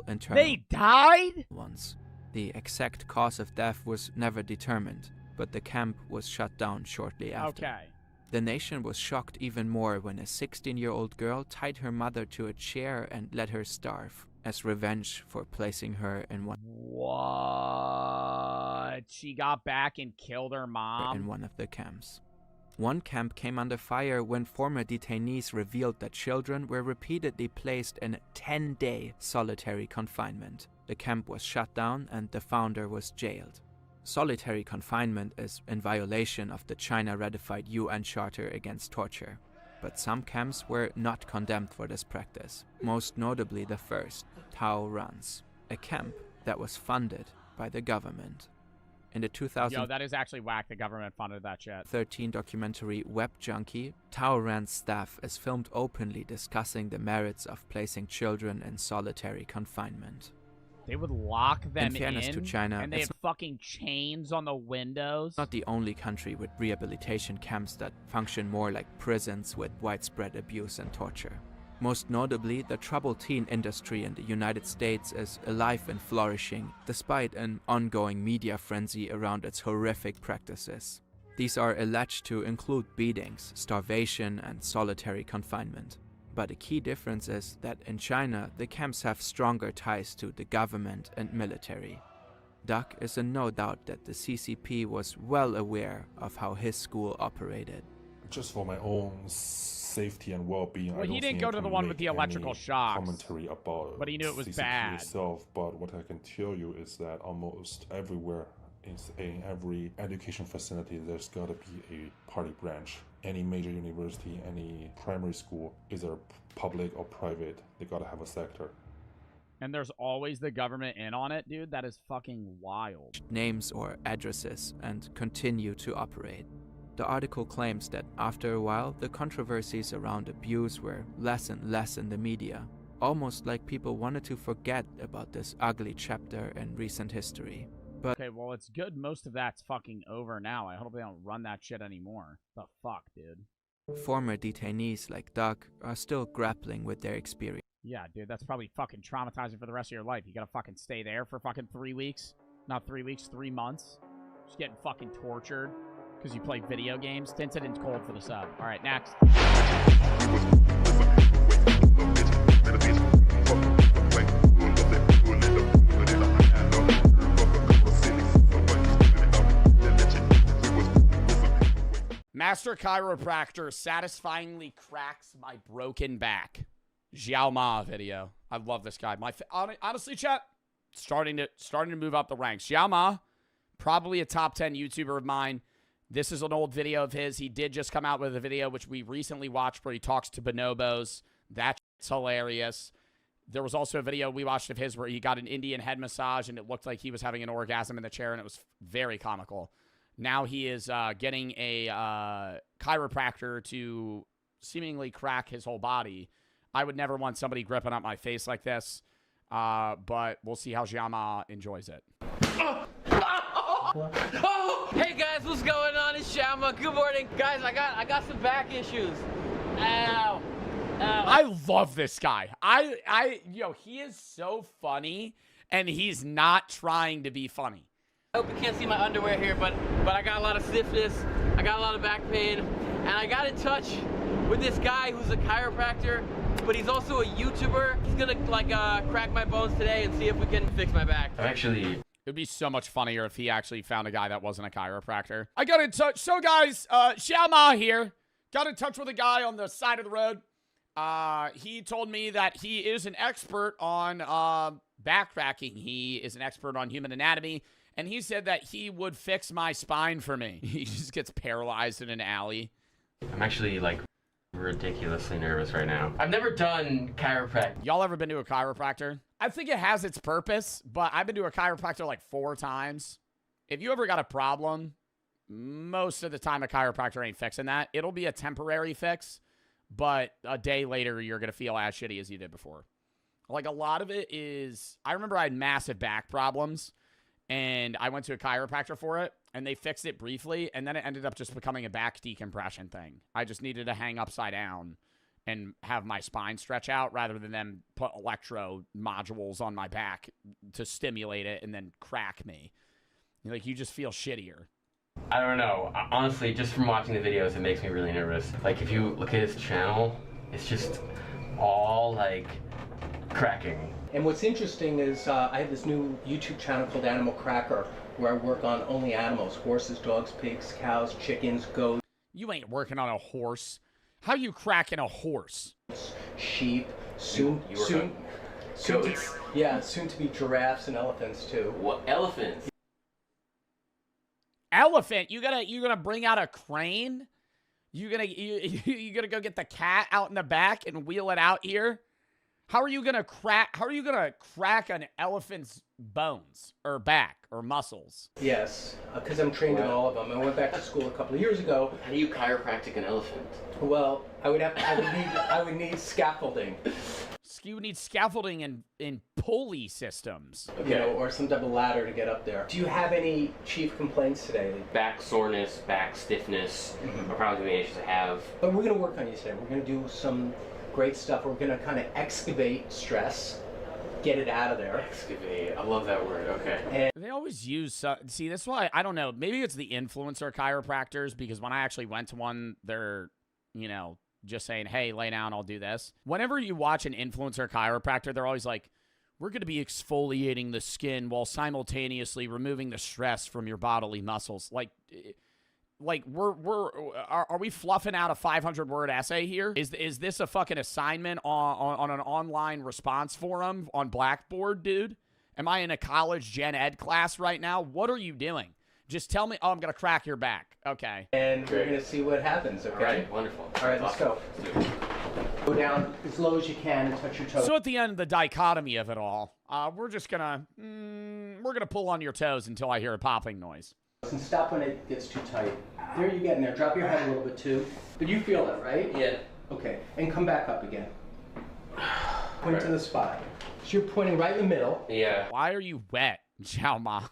internal They died? ones. The exact cause of death was never determined, but the camp was shut down shortly after. Okay. The nation was shocked even more when a 16-year-old girl tied her mother to a chair and let her starve, as revenge for placing her in one She got back and killed her mom? in one of the camps. One camp came under fire when former detainees revealed that children were repeatedly placed in 10-day solitary confinement. The camp was shut down and the founder was jailed. Solitary confinement is in violation of the China-ratified UN Charter Against Torture. But some camps were not condemned for this practice, most notably the first, Tao Runs, a camp that was funded by the government. In the 2013 Yo, that is actually whack. The government funded that shit. documentary Web Junkie, Tao Ran's staff is filmed openly discussing the merits of placing children in solitary confinement. They would lock them in. In fairness to China, and they it's have fucking chains on the windows. not the only country with rehabilitation camps that function more like prisons with widespread abuse and torture. Most notably, the troubled teen industry in the United States is alive and flourishing, despite an ongoing media frenzy around its horrific practices. These are alleged to include beatings, starvation, and solitary confinement. But a key difference is that in China, the camps have stronger ties to the government and military. Duck is in no doubt that the CCP was well aware of how his school operated. Just for my own safety and well-being, Well, I don't he didn't think go I to the can one with make the electrical any shocks. commentary about But he knew it was CCP bad. itself. But what I can tell you is that almost everywhere, in every education facility, there's got to be a party branch. Any major university, any primary school, either public or private, they got to have a sector. And there's always the government in on it, dude. That is fucking wild. Names or addresses and continue to operate. The article claims that after a while, the controversies around abuse were less and less in the media, almost like people wanted to forget about this ugly chapter in recent history. But Okay, well, it's good most of that's fucking over now. I hope they don't run that shit anymore. The fuck, dude? former detainees like Duck are still grappling with their experience. Yeah, dude, that's probably fucking traumatizing for the rest of your life. You gotta fucking stay there for fucking 3 weeks. Not 3 weeks, 3 months. Just getting fucking tortured because you play video games. Tinted and cold for the sub. All right, next. Master chiropractor satisfyingly cracks my broken back. Xiao Ma video. I love this guy. Honestly, chat, starting to move up the ranks. Xiao Ma, probably a top 10 YouTuber of mine. This is an old video of his. He did just come out with a video which we recently watched where he talks to bonobos. That's hilarious. There was also a video we watched of his where he got an Indian head massage and it looked like he was having an orgasm in the chair, and it was very comical. Now he is getting a chiropractor to seemingly crack his whole body. I would never want somebody gripping up my face like this, but we'll see how Xiaoma enjoys it. Oh, hey guys, what's going on? It's Xiaoma. Good morning, guys. I got some back issues. Ow. I love this guy. He is so funny, and he's not trying to be funny. I hope you can't see my underwear here, but I got a lot of stiffness. I got a lot of back pain, and I got in touch with this guy who's a chiropractor, but he's also a YouTuber. He's gonna crack my bones today and see if we can fix my back. It'd be so much funnier if he actually found a guy that wasn't a chiropractor. I got in touch. So guys, Xiaoma here. Got in touch with a guy on the side of the road. He told me that he is an expert on back cracking. He is an expert on human anatomy. And he said that he would fix my spine for me. He just gets paralyzed in an alley. I'm actually, ridiculously nervous right now. I've never done chiropractic. Y'all ever been to a chiropractor? I think it has its purpose, but I've been to a chiropractor 4 times. If you ever got a problem, most of the time a chiropractor ain't fixing that. It'll be a temporary fix, but a day later, you're going to feel as shitty as you did before. A lot of it is... I remember I had massive back problems, and I went to a chiropractor for it, and they fixed it briefly, and then it ended up just becoming a back decompression thing. I just needed to hang upside down and have my spine stretch out rather than them put electro modules on my back to stimulate it and then crack me. You just feel shittier. I don't know. Honestly, just from watching the videos, it makes me really nervous. If you look at his channel, it's just all, cracking. And what's interesting is I have this new YouTube channel called Animal Cracker, where I work on only animals: horses, dogs, pigs, cows, chickens, goats. You ain't working on a horse. How you cracking a horse? Sheep, soon to be giraffes and elephants too. What elephants? Elephant? You gonna bring out a crane? You gonna go get the cat out in the back and wheel it out here? How are you gonna crack an elephant's bones or back or muscles? Yes, because I'm trained in all of them. I went back to school a couple of years ago. How do you chiropractic an elephant? Well, I would need scaffolding. You would need scaffolding and pulley systems. Okay. Or some type of ladder to get up there. Do you have any chief complaints today? Back soreness, back stiffness, are probably the main issues I have. But we're gonna work on you today. We're gonna do some great stuff. We're gonna kind of excavate stress, get it out of there. Excavate. I love that word. Okay. They always use. See, that's why I don't know. Maybe it's the influencer chiropractors, because when I actually went to one, they're, just saying, "Hey, lay down, I'll do this." Whenever you watch an influencer chiropractor, they're always like, "We're going to be exfoliating the skin while simultaneously removing the stress from your bodily muscles." Are we fluffing out a 500-word essay here? Is this a fucking assignment on an online response forum on Blackboard, dude? Am I in a college gen ed class right now? What are you doing? Just tell me, I'm going to crack your back. Okay. And we're going to see what happens, okay? All right, wonderful. All right, let's go. Go down as low as you can and touch your toes. So at the end of the dichotomy of it all, we're just going to pull on your toes until I hear a popping noise. And stop when it gets too tight. There you get in there. Drop your head a little bit too. But you feel it, right? Yeah. Okay. And come back up again. Point to the spot. So you're pointing right in the middle. Yeah. Why are you wet, Xiaoma?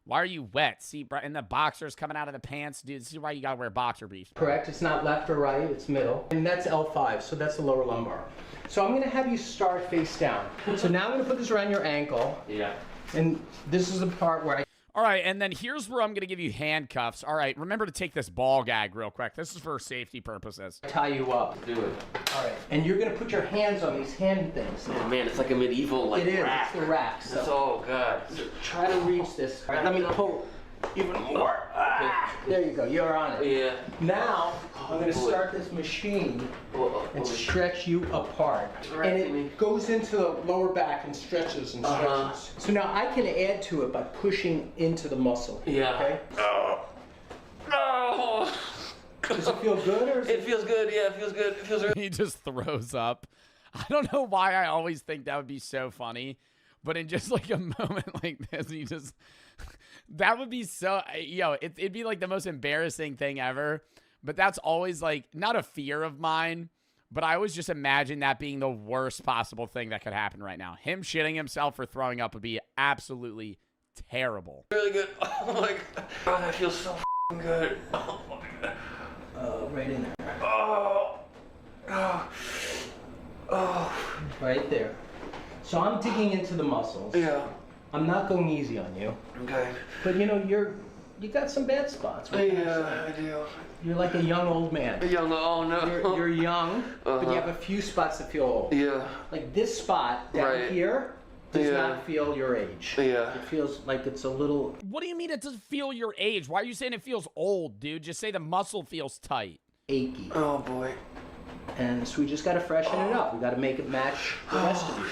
Why are you wet? See, and the boxers coming out of the pants, dude. This is why you gotta wear boxer briefs. Correct. It's not left or right. It's middle. And that's L5, so that's the lower lumbar. So I'm gonna have you start face down. So now I'm gonna put this around your ankle. Yeah. And this is the part where All right, and then here's where I'm going to give you handcuffs. All right, remember to take this ball gag real quick. This is for safety purposes. Tie you up. Do it. All right, and you're going to put your hands on these hand things. Oh man, it's like a medieval It is. rack. It's the rack. So Oh god. try to reach this. All right, let me pull. Even more. There you go. You're on it. Yeah. Now I'm going to start this machine and stretch you apart. And it goes into the lower back and stretches and stretches. So now I can add to it by pushing into the muscle. Yeah. Okay? Oh. Does it feel good or? It feels good. Yeah, it feels good. It feels really. He just throws up. I don't know why I always think that would be so funny, but in just like a moment like this, he just that would be so. It'd be like the most embarrassing thing ever. But that's always like not a fear of mine, but I always just imagine that being the worst possible thing that could happen right now. Him shitting himself or throwing up would be absolutely terrible. Really good. Oh my god. Oh, that feels so good. Oh my god. Right in there. Oh. Right there. So I'm digging into the muscles. Yeah. I'm not going easy on you. Okay. But you got some bad spots. Yeah, I do. You're like a young old man. Oh no. You're young, but you have a few spots that feel old. Yeah. Like this spot down here does not feel your age. Yeah. It feels like it's a little. What do you mean it doesn't feel your age? Why are you saying it feels old, dude? Just say the muscle feels tight. Achy. Oh boy. And so we just got to freshen it up. We got to make it match the rest of you.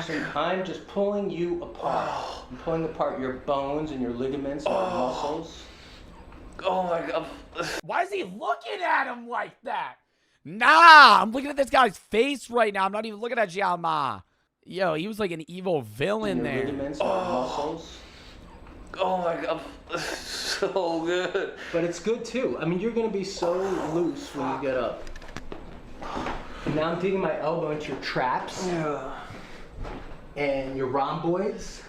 So I'm just pulling you apart. I'm pulling apart your bones and your ligaments and your muscles. Oh my god. Why is he looking at him like that? Nah, I'm looking at this guy's face right now. I'm not even looking at Xiao Ma. Yo, he was like an evil villain and your there. Ligaments and your muscles. Oh my god. So good. But it's good too. I mean, you're going to be so loose when you get up. And now I'm digging my elbow into your traps. Yeah. And your rhomboids.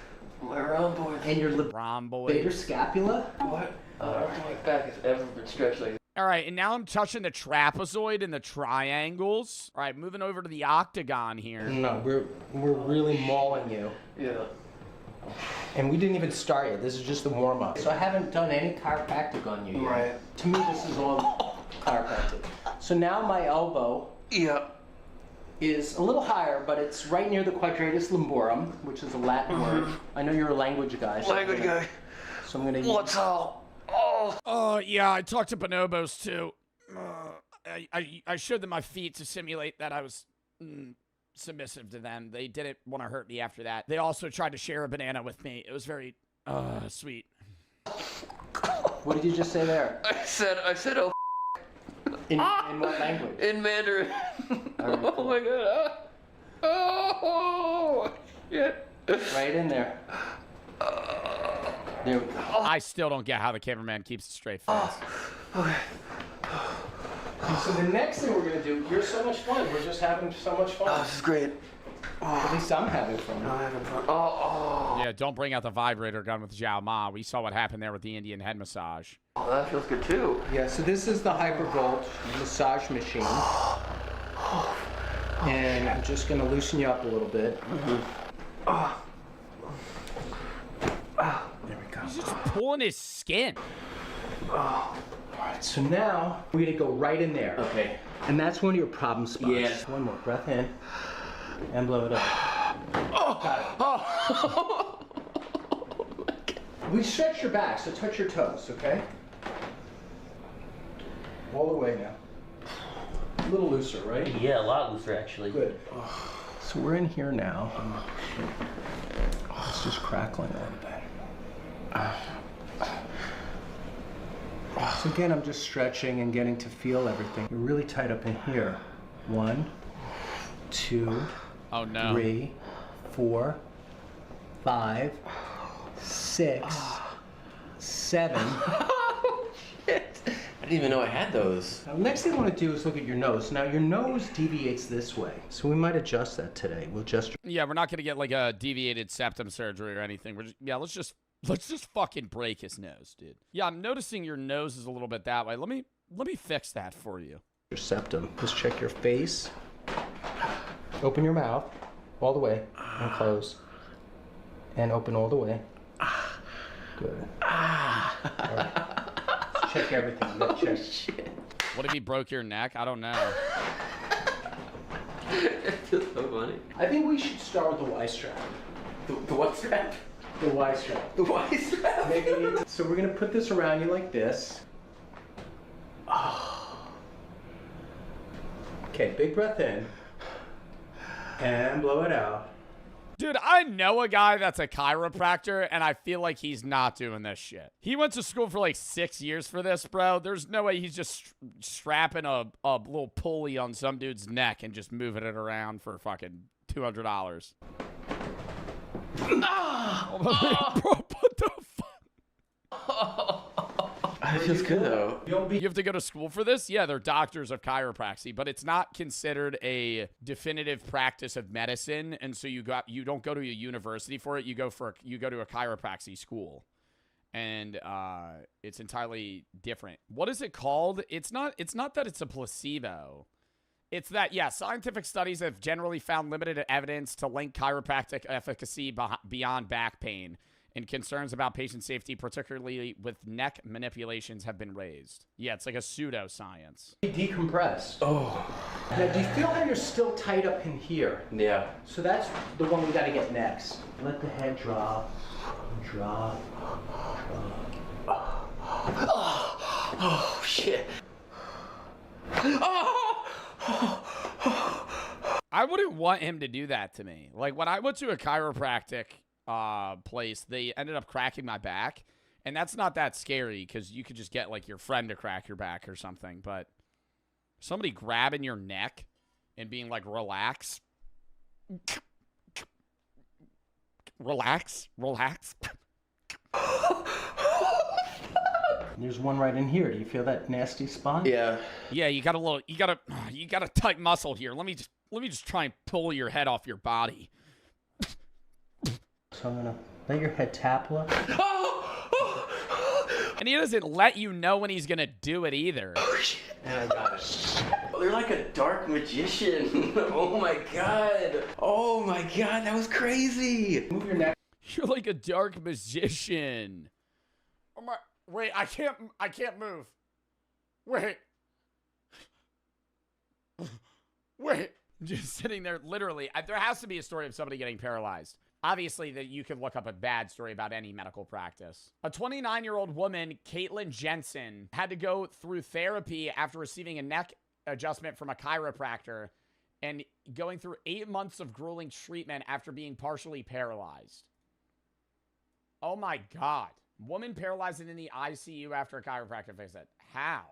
My rhomboids. And your rhomboids. Scapula. What? My back has ever been stretched like this. All right, and now I'm touching the trapezoid and the triangles. All right, moving over to the octagon here. No, we're really mauling you. Yeah. And we didn't even start yet. This is just the warm-up. So I haven't done any chiropractic on you yet. Right. To me, this is all chiropractic. So now my elbow is a little higher, but it's right near the quadratus lumborum, which is a Latin word. I know you're a language guy. So Language guy. So I'm going to What's all? Oh, yeah, I talked to bonobos, too. I showed them my feet to simulate that I was submissive to them. They didn't want to hurt me after that. They also tried to share a banana with me. It was very sweet. What did you just say there? I said, oh. In what language? In Mandarin. Right, cool. Oh my god. Oh shit. Right in there. There we go. I still don't get how the cameraman keeps a straight face. Okay. So the next thing we're gonna do, you're so much fun. We're just having so much fun. Oh, this is great. At least I'm having fun. I'm having fun. Yeah, don't bring out the vibrator gun with Xiao Ma. We saw what happened there with the Indian head massage. Oh, that feels good too. Yeah, so this is the Hypervolt massage machine. And I'm just gonna loosen you up a little bit. There we go. He's just pulling his skin. All right, so now we're gonna go right in there. Okay. And that's one of your problem spots. Yes. One more breath in and blow it up. Got it. We stretch your back, so touch your toes, okay? All the way now. A little looser, right? Yeah, a lot looser actually. Good. So we're in here now. It's just crackling a little bit. So again, I'm just stretching and getting to feel everything. You're really tight up in here. 1, 2, oh, no. 3, 4, 5, 6, 7. I didn't even know I had those. Now, next thing I want to do is look at your nose. Now, your nose deviates this way, so we might adjust that today. We'll adjust. Yeah, we're not gonna get like a deviated septum surgery or anything. We're just, let's just fucking break his nose, dude. Yeah, I'm noticing your nose is a little bit that way. Let me fix that for you. Your septum. Just check your face. Open your mouth all the way and close, and open all the way. Good. All right. Check everything. You gotta check. Shit. What if he broke your neck? I don't know. It's just so funny. I think we should start with the Y strap. The what strap? The Y strap. The Y strap? Maybe. So we're gonna put this around you like this. Okay, big breath in. And blow it out. Dude, I know a guy that's a chiropractor, and I feel like he's not doing this shit. He went to school for like 6 years for this, bro. There's no way he's just strapping a little pulley on some dude's neck and just moving it around for fucking $200. Bro, what the fuck? It feels good though. You have to go to school for this? Yeah, they're doctors of chiropractic, but it's not considered a definitive practice of medicine, and so you don't go to a university for it. You go to a chiropractic school, and it's entirely different. What is it called? It's not that it's a placebo. It's that, yeah, scientific studies have generally found limited evidence to link chiropractic efficacy beyond back pain, and concerns about patient safety, particularly with neck manipulations, have been raised. Yeah, it's like a pseudoscience. Decompressed. Oh. Now, do you feel how you're still tight up in here? Yeah. So that's the one we got to get next. Let the head drop, drop, drop. Oh, shit. I wouldn't want him to do that to me. Like, when I went to a chiropractic place, they ended up cracking my back, and that's not that scary because you could just get like your friend to crack your back or something. But somebody grabbing your neck and being like, relax, relax. There's one right in here. Do you feel that nasty spot? Yeah. Yeah, you got a tight muscle here. Let me just try and pull your head off your body. So I'm gonna let your head tap a little. And he doesn't let you know when he's gonna do it either. Oh shit. And I got it. They're like a dark magician. Oh my god. Oh my god, that was crazy. Move your neck. You're like a dark magician. Oh my, wait, I can't move. Wait. Just sitting there, literally. There has to be a story of somebody getting paralyzed. Obviously, that you could look up a bad story about any medical practice. A 29-year-old woman, Caitlin Jensen, had to go through therapy after receiving a neck adjustment from a chiropractor and going through 8 months of grueling treatment after being partially paralyzed. Oh my God. Woman paralyzed and in the ICU after a chiropractor fixed it. How?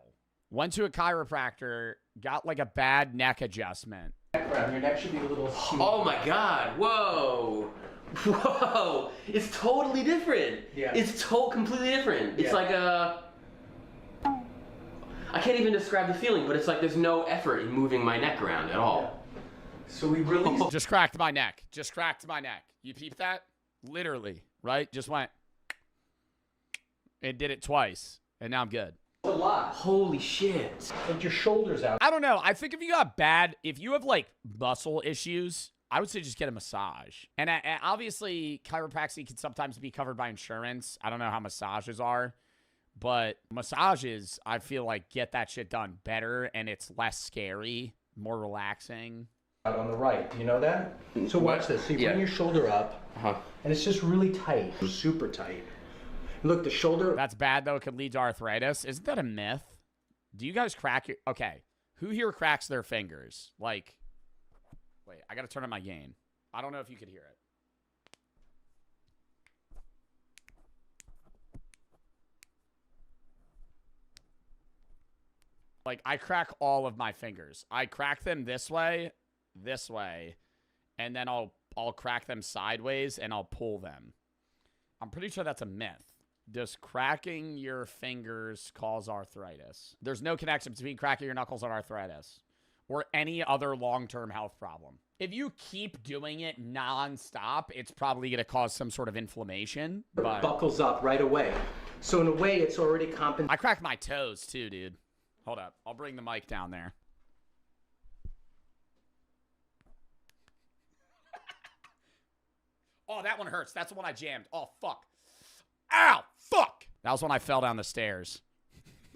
Went to a chiropractor, got like a bad neck adjustment. Your neck should be a little smooth. Oh my god. Whoa. Whoa. It's totally different. Yeah. It's completely different. It's like a... I can't even describe the feeling, but it's like there's no effort in moving my neck around at all. Yeah. So we released... Just cracked my neck. Just cracked my neck. You peep that? Literally, right? Just went... and did it twice. And now I'm good. A lot. Holy shit. And your shoulders out. I don't know. I think if you have like muscle issues, I would say just get a massage. And obviously, chiropractic can sometimes be covered by insurance. I don't know how massages are, but massages, I feel like, get that shit done better, and it's less scary, more relaxing. Out on the right. Do you know that? So watch this. So you bring your shoulder up, and it's just really tight. Super tight. Look, the shoulder... That's bad, though. It could lead to arthritis. Isn't that a myth? Do you guys crack your... Okay. Who here cracks their fingers? Like... Wait, I gotta turn up my gain. I don't know if you could hear it. Like, I crack all of my fingers. I crack them this way, and then I'll crack them sideways, and I'll pull them. I'm pretty sure that's a myth. Does cracking your fingers cause arthritis? There's no connection between cracking your knuckles and arthritis or any other long-term health problem. If you keep doing it non-stop, it's probably going to cause some sort of inflammation. But buckles up right away. So in a way, it's already compensating. I crack my toes too, dude. Hold up. I'll bring the mic down there. Oh, that one hurts. That's the one I jammed. Oh, fuck. Ow! Fuck! That was when I fell down the stairs.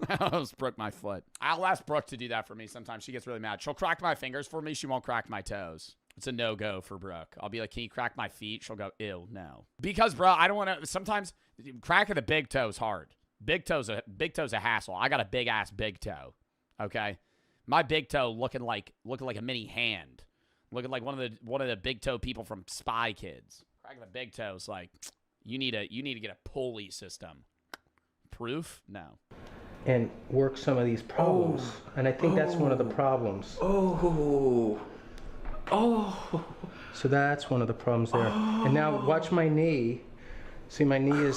I almost broke my foot. I'll ask Brooke to do that for me sometimes. She gets really mad. She'll crack my fingers for me. She won't crack my toes. It's a no-go for Brooke. I'll be like, can you crack my feet? She'll go, ew, no. Because, bro, I don't want to... Sometimes cracking the big toe's hard. Big toe's a hassle. I got a big-ass big toe. Okay? My big toe looking like a mini hand. Look at like one of the big toe people from Spy Kids. Cracking the big toes, like you need to get a pulley system. Proof? No. And work some of these problems. And I think that's one of the problems. Oh. So that's one of the problems there. And now watch my knee. See, my knee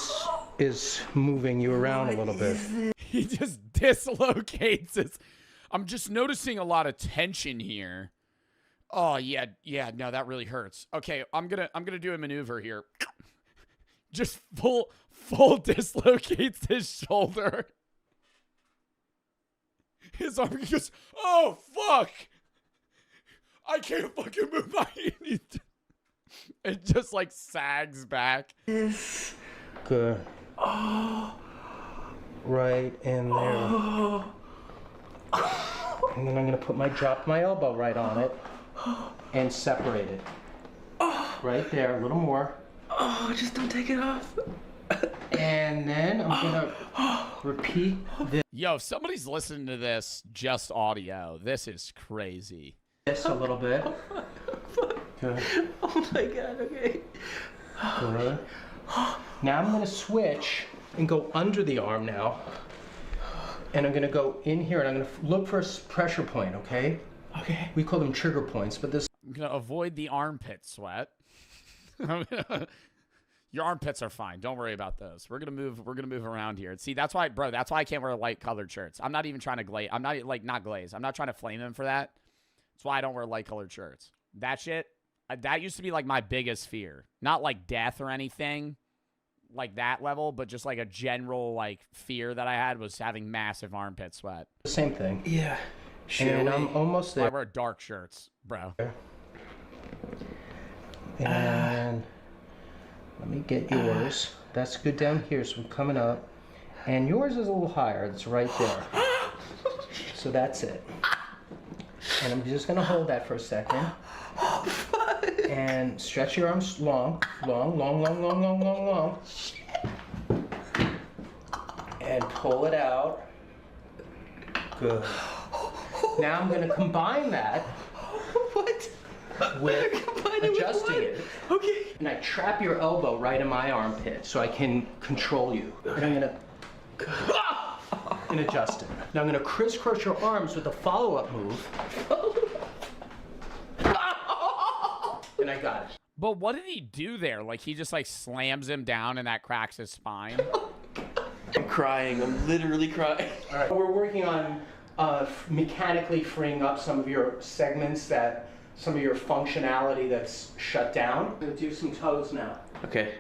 is moving you around a little bit. He just dislocates his. I'm just noticing a lot of tension here. Oh yeah, no, that really hurts. Okay, I'm gonna do a maneuver here. Just full dislocates his shoulder. His arm goes, oh fuck! I can't fucking move my hand. It just like sags back. Good. Right in there. And then I'm gonna drop my elbow right on it and separate it. Right there, a little more. Oh, just don't take it off. And then I'm gonna repeat this. Yo, if somebody's listening to this just audio, this is crazy. This a little bit. Good. Oh my god, okay. Good. Now I'm gonna switch and go under the arm now. And I'm gonna go in here and I'm gonna look for a pressure point, okay? Okay. We call them trigger points, but this. I'm gonna avoid the armpit sweat. Your armpits are fine. Don't worry about those. We're gonna move around here. See, that's why, bro. That's why I can't wear light colored shirts. I'm not even trying to glaze. I'm not like not glaze. I'm not trying to flame him for that. That's why I don't wear light colored shirts. That shit. That used to be like my biggest fear. Not like death or anything, like that level, but just like a general like fear that I had was having massive armpit sweat. Same thing. Yeah. And I'm almost there. I wear dark shirts, bro. And let me get yours. That's good down here, so I'm coming up. And yours is a little higher. It's right there. So that's it. And I'm just gonna hold that for a second. And stretch your arms long. And pull it out. Good. Now I'm gonna combine that. What? With adjusting it. Okay. And I trap your elbow right in my armpit so I can control you. And I'm gonna and adjust it. Now I'm gonna crisscross your arms with a follow-up move. And I got it. But what did he do there? Like he just like slams him down and that cracks his spine. I'm crying. I'm literally crying. All right. We're working on mechanically freeing up some of your segments some of your functionality that's shut down. I'm gonna do some toes now. Okay.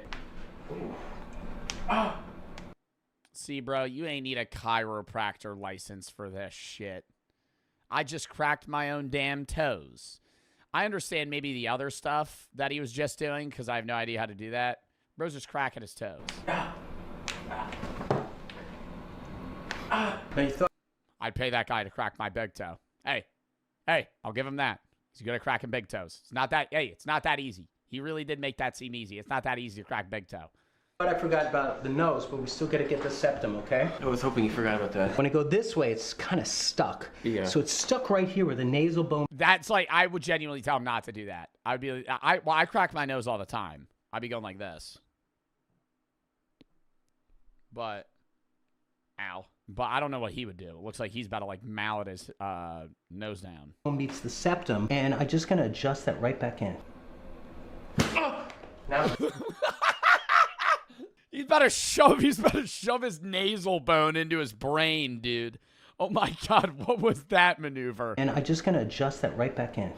See, bro, you ain't need a chiropractor license for this shit. I just cracked my own damn toes. I understand maybe the other stuff that he was just doing because I have no idea how to do that. Bro's just cracking his toes. I'd pay that guy to crack my big toe. Hey, I'll give him that. He's good at cracking big toes. It's not that easy. He really did make that seem easy. It's not that easy to crack big toe. But I forgot about the nose, but we still gotta get the septum, okay? I was hoping you forgot about that. When I go this way, it's kind of stuck. Yeah. So it's stuck right here where the nasal bone. That's like, I would genuinely tell him not to do that. I would be, I crack my nose all the time. I'd be going like this. But, ow. But I don't know what he would do. It looks like he's about to like mallet his nose down. Meets the septum, and I'm just gonna adjust that right back in. Now. He's about to shove his nasal bone into his brain, dude. Oh my God, what was that maneuver? And I'm just gonna adjust that right back in.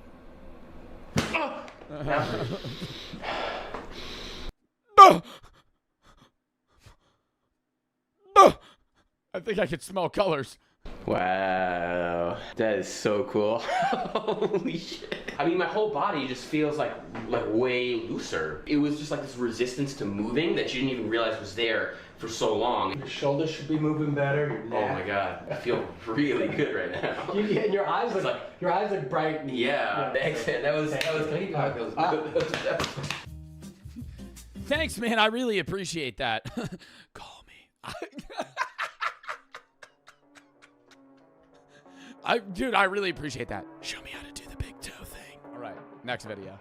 I think I could smell colors. Wow, that is so cool. Holy shit. I mean, my whole body just feels like way looser. It was just like this resistance to moving that you didn't even realize was there for so long. Your shoulders should be moving better. Your neck. Oh my God, I feel really good right now. And your eyes look bright. Yeah, thanks, man. That was clean talk. That was Thanks, man. I really appreciate that. Call me. Dude, I really appreciate that. Show me how to do the big toe thing. All right. Next video.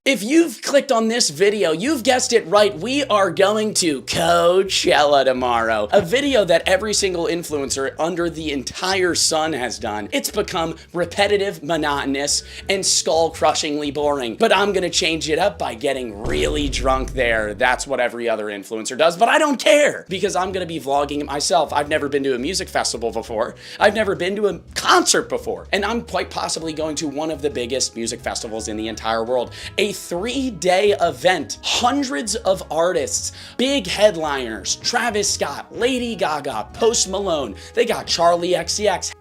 If you've clicked on this video, you've guessed it right. We are going to Coachella tomorrow. A video that every single influencer under the entire sun has done. It's become repetitive, monotonous, and skull-crushingly boring. But I'm gonna change it up by getting really drunk there. That's what every other influencer does, but I don't care because I'm gonna be vlogging it myself. I've never been to a music festival before. I've never been to a concert before. And I'm quite possibly going to one of the biggest music festivals in the entire world. A 3-day event, hundreds of artists, big headliners, Travis Scott, Lady Gaga, Post Malone, they got Charlie XCX.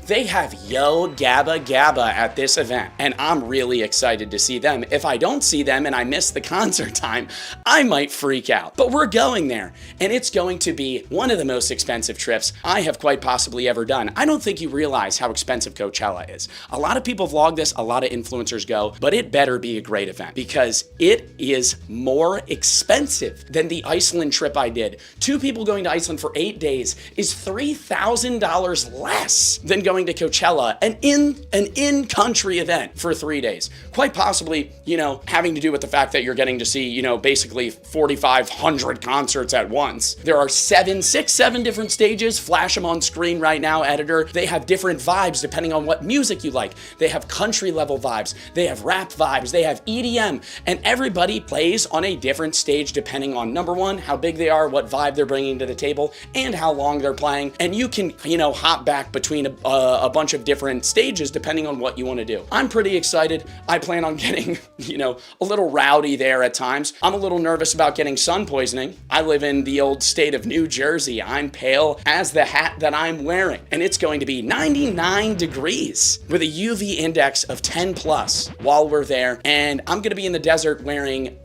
They have Yo Gabba Gabba at this event, and I'm really excited to see them. If I don't see them and I miss the concert time, I might freak out. But we're going there, and it's going to be one of the most expensive trips I have quite possibly ever done. I don't think you realize how expensive Coachella is. A lot of people vlog this, a lot of influencers go, but it better be a great event because it is more expensive than the Iceland trip I did. 2 people going to Iceland for 8 days is $3,000 less than going to Coachella, an in-country event for 3 days. Quite possibly, you know, having to do with the fact that you're getting to see, you know, basically 4,500 concerts at once. There are 7 different stages. Flash them on screen right now, editor. They have different vibes depending on what music you like. They have country level vibes. They have rap vibes. They have EDM. And everybody plays on a different stage depending on, number one, how big they are, what vibe they're bringing to the table, and how long they're playing. And you can, you know, hop back between a bunch of different stages depending on what you want to do. I'm pretty excited. I plan on getting, you know, a little rowdy there at times. I'm a little nervous about getting sun poisoning. I live in the old state of New Jersey. I'm pale as the hat that I'm wearing, and it's going to be 99 degrees with a UV index of 10 plus while we're there, and I'm gonna be in the desert wearing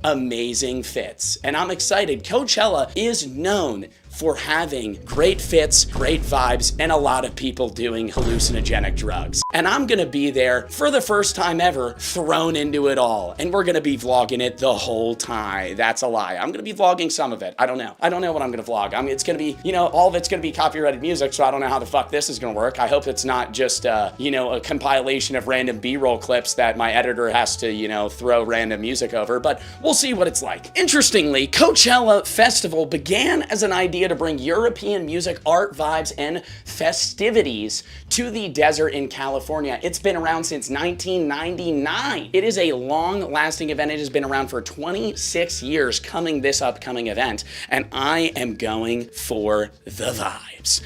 amazing fits, and I'm excited. Coachella is known for having great fits, great vibes, and a lot of people doing hallucinogenic drugs. And I'm gonna be there for the first time ever, thrown into it all. And we're gonna be vlogging it the whole time. That's a lie. I'm gonna be vlogging some of it. I don't know. I don't know what I'm gonna vlog. I mean, it's gonna be, you know, all of it's gonna be copyrighted music, so I don't know how the fuck this is gonna work. I hope it's not just, you know, a compilation of random B-roll clips that my editor has to, you know, throw random music over, but we'll see what it's like. Interestingly, Coachella Festival began as an idea to bring European music, art, vibes, and festivities to the desert in California. It's been around since 1999. It is a long-lasting event. It has been around for 26 years coming this upcoming event, and I am going for the vibes.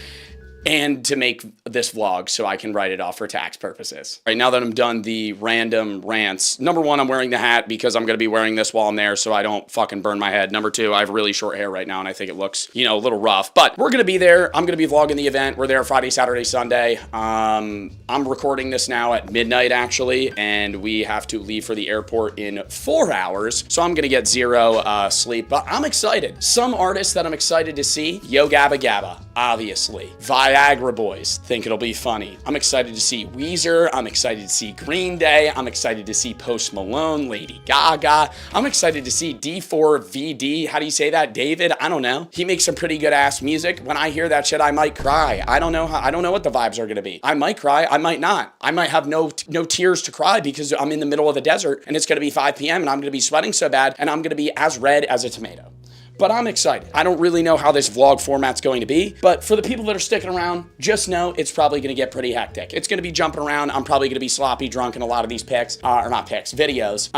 And to make this vlog so I can write it off for tax purposes. Right, now that I'm done the random rants, number one, I'm wearing the hat because I'm gonna be wearing this while I'm there so I don't fucking burn my head. Number two, I have really short hair right now and I think it looks, you know, a little rough, but we're gonna be there. I'm gonna be vlogging the event. We're there Friday, Saturday, Sunday. I'm recording this now at midnight actually, and we have to leave for the airport in 4 hours. So I'm gonna get 0 sleep, but I'm excited. Some artists that I'm excited to see, Yo Gabba Gabba, obviously. Viagra Boys, think it'll be funny. I'm excited to see Weezer. I'm excited to see Green Day. I'm excited to see Post Malone, Lady Gaga. I'm excited to see D4VD. How do you say that? David? I don't know. He makes some pretty good ass music. When I hear that shit, I might cry. I don't know what the vibes are gonna be. I might cry. I might not. I might have no tears to cry because I'm in the middle of the desert and it's gonna be 5 p.m. and I'm gonna be sweating so bad and I'm gonna be as red as a tomato. But I'm excited. I don't really know how this vlog format's going to be, but for the people that are sticking around, just know it's probably gonna get pretty hectic. It's gonna be jumping around. I'm probably gonna be sloppy drunk in a lot of these pics, or not pics, videos.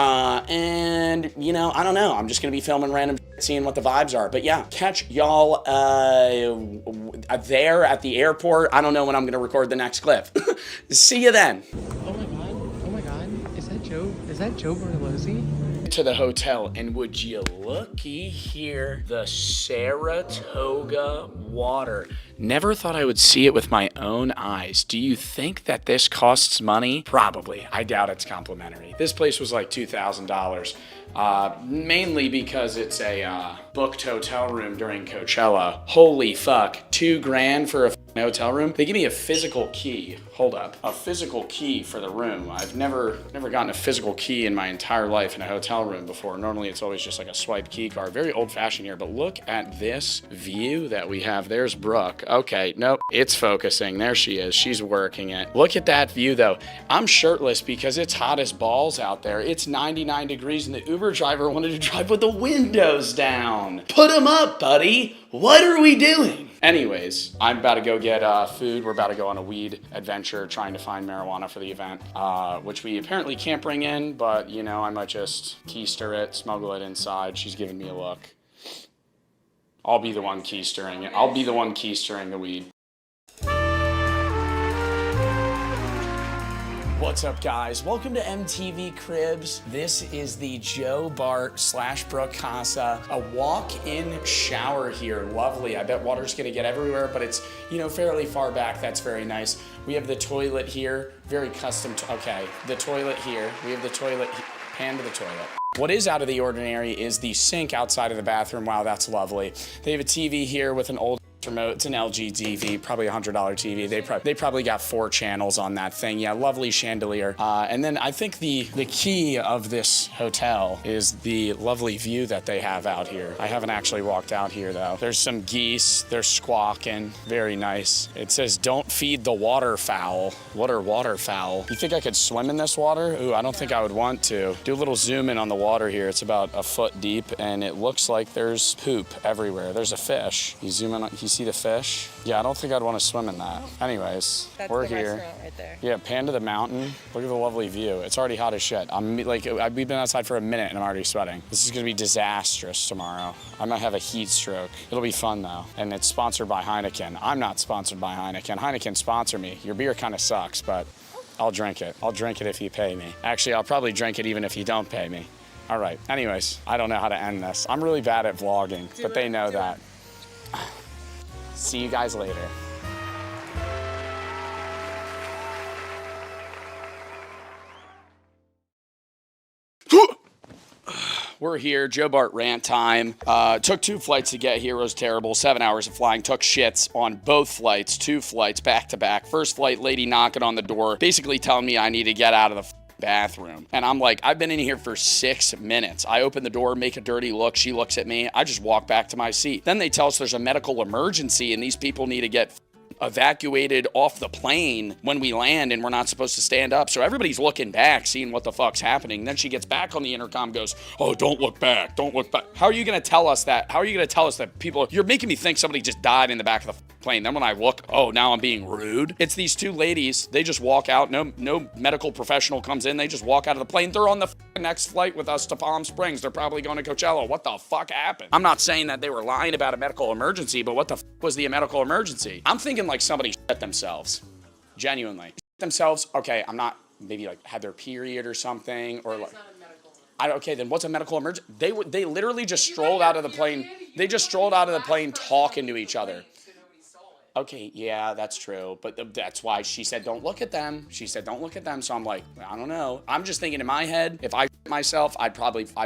And you know, I don't know. I'm just gonna be filming random shit, seeing what the vibes are. But yeah, catch y'all there at the airport. I don't know when I'm gonna record the next clip. See you then. Oh my God, is that Joe Bartolozzi? To the hotel, and would you looky here, the Saratoga water. Never thought I would see it with my own eyes. Do you think that this costs money? Probably. I doubt it's complimentary. This place was like $2,000. Mainly because it's a booked hotel room during Coachella. Holy fuck, $2 grand for a hotel room. They give me a physical key. Hold up. A physical key for the room. I've never gotten a physical key in my entire life in a hotel room before. Normally it's always just like a swipe key card. Very old fashioned here, but look at this view that we have. There's Brooke. Okay, nope, it's focusing. There she is. She's working it. Look at that view though. I'm shirtless because it's hot as balls out there. It's 99 degrees and the Uber driver wanted to drive with the windows down. Put them up, buddy. What are we doing? Anyways, I'm about to go get food. We're about to go on a weed adventure trying to find marijuana for the event, which we apparently can't bring in, but you know, I might just keister it, smuggle it inside. She's giving me a look. I'll be the one keistering it. I'll be the one keistering the weed. What's up, guys? Welcome to MTV Cribs. This is the Joe Bart / Brooke Casa. A walk-in shower here. Lovely. I bet water's gonna get everywhere, but it's, you know, fairly far back. That's very nice. We have the toilet here. Very custom. Okay, the toilet here. We have the toilet. Pan to the toilet. What is out of the ordinary is the sink outside of the bathroom. Wow, that's lovely. They have a TV here with an old remote. It's an LG TV, probably a $100 TV. They probably got 4 channels on that thing. Yeah, lovely chandelier. And then I think the key of this hotel is the lovely view that they have out here. I haven't actually walked out here though. There's some geese. They're squawking. Very nice. It says, "Don't feed the waterfowl." What are waterfowl? You think I could swim in this water? Ooh, I don't think I would want to. Do a little zoom in on the water here. It's about a foot deep and it looks like there's poop everywhere. There's a fish. You zoom in on, you see the fish? Yeah, I don't think I'd want to swim in that. Anyways, we're here. Right there. Yeah, pan to the mountain. Look at the lovely view. It's already hot as shit. We've been outside for a minute and I'm already sweating. This is gonna be disastrous tomorrow. I might have a heat stroke. It'll be fun though. And it's sponsored by Heineken. I'm not sponsored by Heineken. Heineken sponsor me. Your beer kind of sucks, but I'll drink it. I'll drink it if you pay me. Actually, I'll probably drink it even if you don't pay me. All right, anyways, I don't know how to end this. I'm really bad at vlogging, but they know that. See you guys later. We're here, Joe Bart rant time. Took 2 flights to get here, it was terrible. 7 hours of flying, took shits on both flights, 2 flights back to back. First flight, lady knocking on the door, basically telling me I need to get out of the bathroom. And I'm like, I've been in here for 6 minutes. I open the door, make a dirty look. She looks at me. I just walk back to my seat. Then they tell us there's a medical emergency and these people need to get evacuated off the plane when we land and we're not supposed to stand up. So everybody's looking back, seeing what the fuck's happening. Then she gets back on the intercom, goes, "Oh, don't look back, don't look back." How are you gonna tell us that? How are you gonna tell us that people, you're making me think somebody just died in the back of the plane. Then when I look, oh, now I'm being rude. It's these 2 ladies. They just walk out. No medical professional comes in. They just walk out of the plane. They're on the next flight with us to Palm Springs. They're probably going to Coachella. What the fuck happened? I'm not saying that they were lying about a medical emergency, but what the was the medical emergency? I'm thinking like somebody shit themselves. Genuinely. Themselves, okay, I'm not, maybe like had their period or something, or like, okay, then what's a medical emergency? They literally just strolled out of the plane. They just strolled out of the plane talking to each other. Okay, yeah, that's true. But that's why she said, don't look at them. She said, don't look at them. So I'm like, I don't know. I'm just thinking in my head, if I shit myself, I'd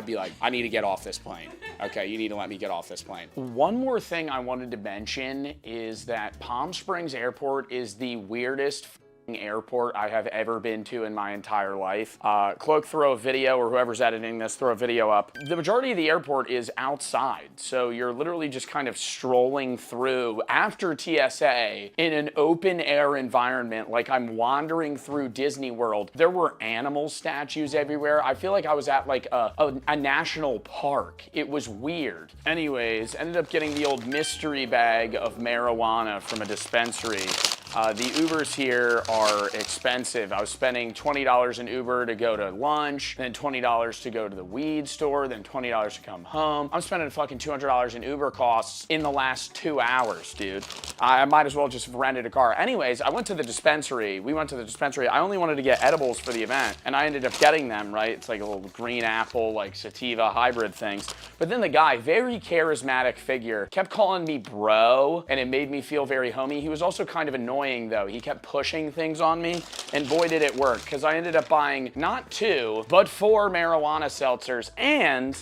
be like, I need to get off this plane. Okay, you need to let me get off this plane. One more thing I wanted to mention is that Palm Springs Airport is the weirdest airport I have ever been to in my entire life. Cloak, throw a video, or whoever's editing this, throw a video up. The majority of the airport is outside, so you're literally just kind of strolling through after TSA in an open air environment, like I'm wandering through Disney World. There were animal statues everywhere. I feel like I was at like a national park. It was weird. Anyways, ended up getting the old mystery bag of marijuana from a dispensary. The Ubers here are expensive. I was spending $20 in Uber to go to lunch, then $20 to go to the weed store, then $20 to come home. I'm spending fucking $200 in Uber costs in the last 2 hours, dude. I might as well just have rented a car. Anyways, I went to the dispensary. We went to the dispensary. I only wanted to get edibles for the event, and I ended up getting them, right? It's like a little green apple, like sativa hybrid things. But then the guy, very charismatic figure, kept calling me bro, and it made me feel very homey. He was also kind of annoying though. He kept pushing things on me, and boy did it work, because I ended up buying not 2, but 4 marijuana seltzers and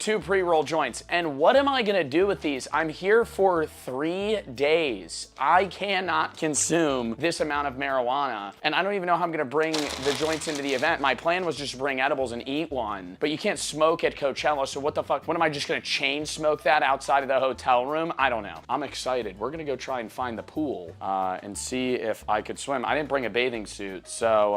2 pre-roll joints. And what am I gonna do with these? I'm here for 3 days. I cannot consume this amount of marijuana. And I don't even know how I'm gonna bring the joints into the event. My plan was just to bring edibles and eat one. But you can't smoke at Coachella, so what the fuck? What am I just gonna chain smoke that outside of the hotel room? I don't know. I'm excited. We're gonna go try and find the pool and see if I could swim. I didn't bring a bathing suit, so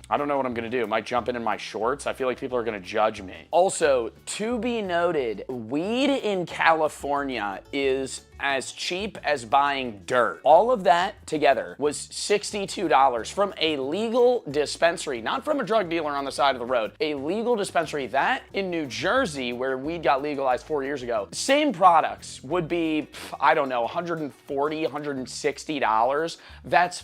I don't know what I'm gonna do. Might jump in my shorts. I feel like people are gonna judge me. Also, to be noted, weed in California is as cheap as buying dirt. All of that together was $62 from a legal dispensary, not from a drug dealer on the side of the road, a legal dispensary. That in New Jersey, where weed got legalized 4 years ago, same products would be, I don't know, $140, $160. That's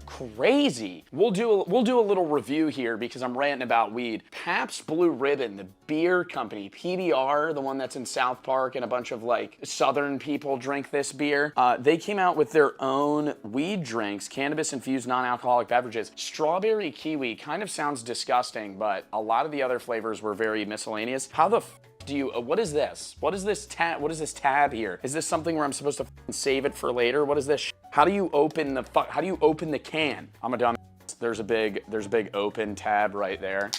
crazy. We'll do a little review here because I'm ranting about weed. Pabst Blue Ribbon, the beer company, PBR, the one that's in South Park, and a bunch of like Southern people drink this beer. They came out with their own weed drinks, cannabis-infused non-alcoholic beverages. Strawberry kiwi kind of sounds disgusting, but a lot of the other flavors were very miscellaneous. How the do you, what is this? What is this tab? What is this tab here? Is this something where I'm supposed to save it for later? What is this? How do you open the how do you open the can? I'm a dumb. There's a big open tab right there.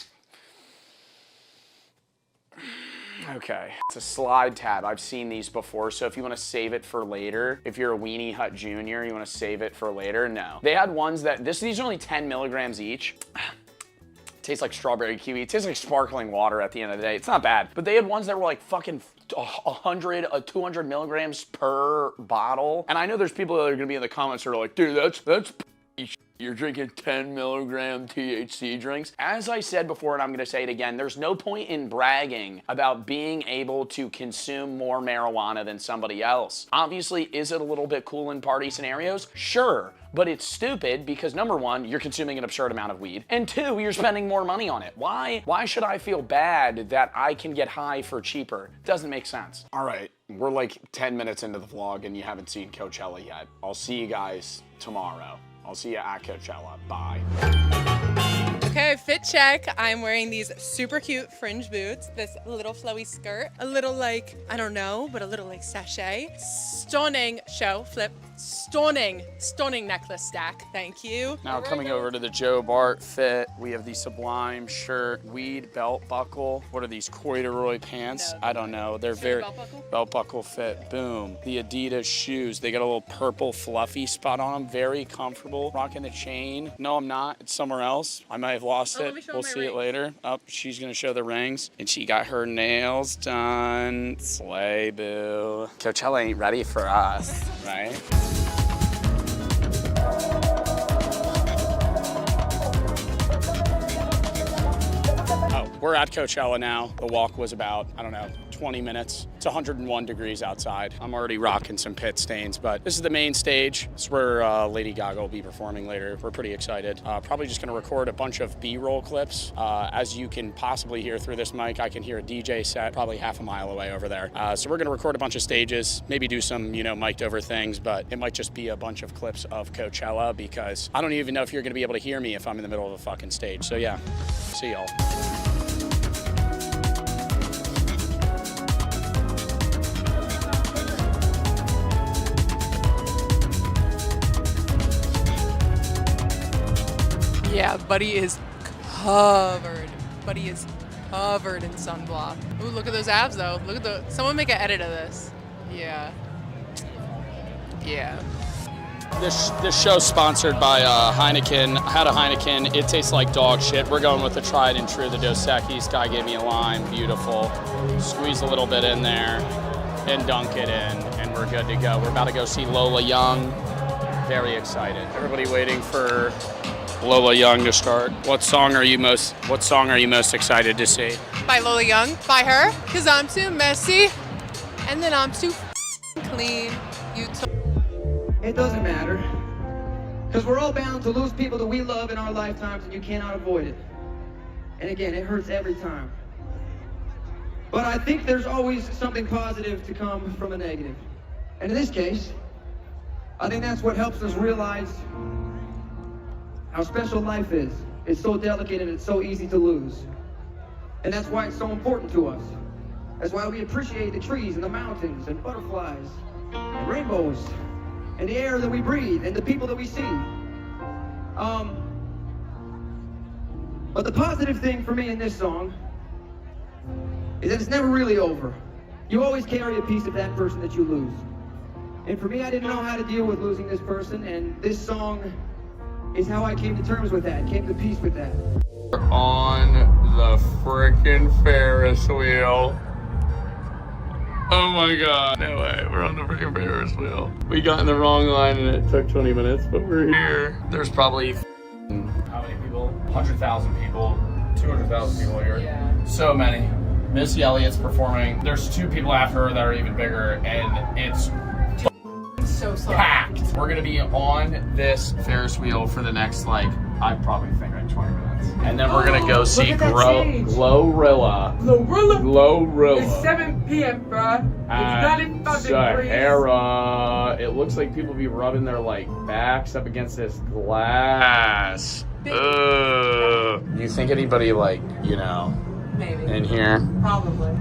Okay, it's a slide tab. I've seen these before, so if you want to save it for later, if you're a Weenie Hut Jr., you want to save it for later, no. They had ones that, these are only 10 milligrams each. Tastes like strawberry kiwi. It tastes like sparkling water at the end of the day. It's not bad. But they had ones that were like fucking 100, 200 milligrams per bottle. And I know there's people that are gonna be in the comments that are like, dude, that's you're drinking 10 milligram THC drinks. As I said before, and I'm gonna say it again, there's no point in bragging about being able to consume more marijuana than somebody else. Obviously, is it a little bit cool in party scenarios? Sure. But it's stupid because number one, you're consuming an absurd amount of weed, and two, you're spending more money on it. Why should I feel bad that I can get high for cheaper? Doesn't make sense. All right, we're like 10 minutes into the vlog and you haven't seen Coachella yet. I'll see you guys tomorrow. I'll see you at Coachella. Bye. Okay, fit check. I'm wearing these super cute fringe boots, this little flowy skirt, a little like, I don't know, but a little like sachet. Stunning show, flip, stunning necklace stack. Thank you. Now coming over to the Joe Bart fit, we have the Sublime shirt, weed belt buckle. What are these, corduroy pants? No. I don't know. They're very, belt buckle fit, boom. The Adidas shoes, they got a little purple fluffy spot on them, very comfortable. Rocking the chain. No, I'm not, it's somewhere else. I might have lost it. We'll see it later. Oh, she's gonna show the rings. And she got her nails done. Slay, boo. Coachella ain't ready for us, right? Oh, we're at Coachella now. The walk was about, I don't know, 20 minutes. It's 101 degrees outside. I'm already rocking some pit stains, but this is the main stage. This is where Lady Gaga will be performing later. We're pretty excited. Probably just gonna record a bunch of B-roll clips. As you can possibly hear through this mic, I can hear a DJ set probably half a mile away over there. So we're gonna record a bunch of stages, maybe do some, mic'd over things, but it might just be a bunch of clips of Coachella because I don't even know if you're gonna be able to hear me if I'm in the middle of a fucking stage. So yeah, see y'all. Yeah, Buddy is covered. Buddy is covered in sunblock. Ooh, look at those abs though. Look at someone make an edit of this. Yeah. Yeah. This show's sponsored by Heineken. I had a Heineken. It tastes like dog shit. We're going with the tried and true, the Dos Equis. Guy gave me a lime. Beautiful. Squeeze a little bit in there and dunk it in, and we're good to go. We're about to go see Lola Young. Very excited. Everybody waiting for Lola Young to start. What song are you most excited to see? By Lola Young. By her. Cause I'm too messy. And then I'm too clean. It doesn't matter. Because we're all bound to lose people that we love in our lifetimes and you cannot avoid it. And again, it hurts every time. But I think there's always something positive to come from a negative. And in this case, I think that's what helps us realize how special life is. It's so delicate and it's so easy to lose. And that's why it's so important to us. That's why we appreciate the trees and the mountains and butterflies and rainbows and the air that we breathe and the people that we see. But the positive thing for me in this song is that it's never really over. You always carry a piece of that person that you lose. And for me, I didn't know how to deal with losing this person, and this song is how I came to terms with that, came to peace with that. We're on the frickin' Ferris wheel. Oh my god. No way, we're on the frickin' Ferris wheel. We got in the wrong line and it took 20 minutes, but we're here. There's probably how many people? 100,000 people, 200,000 people here. Yeah. So many. Missy Elliott's performing. There's 2 people after her that are even bigger, and it's so packed. We're gonna be on this Ferris wheel for the next, like, I probably think like 20 minutes. And then we're gonna go see Glorilla. Glorilla. It's 7 p.m., bruh. It's 95 degrees. Sahara. It looks like people be rubbing their, like, backs up against this glass. You think anybody, like, you know, maybe in here? Probably.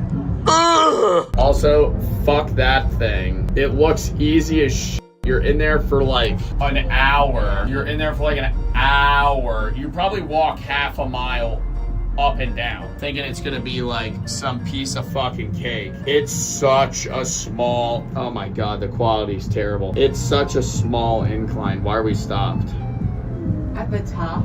Also, fuck that thing. It looks easy as shit. You're in there for like an hour. You're in there for like an hour. You probably walk half a mile up and down, thinking it's gonna be like some piece of fucking cake. It's such a small, oh my god, the quality's terrible. It's such a small incline. Why are we stopped? At the top?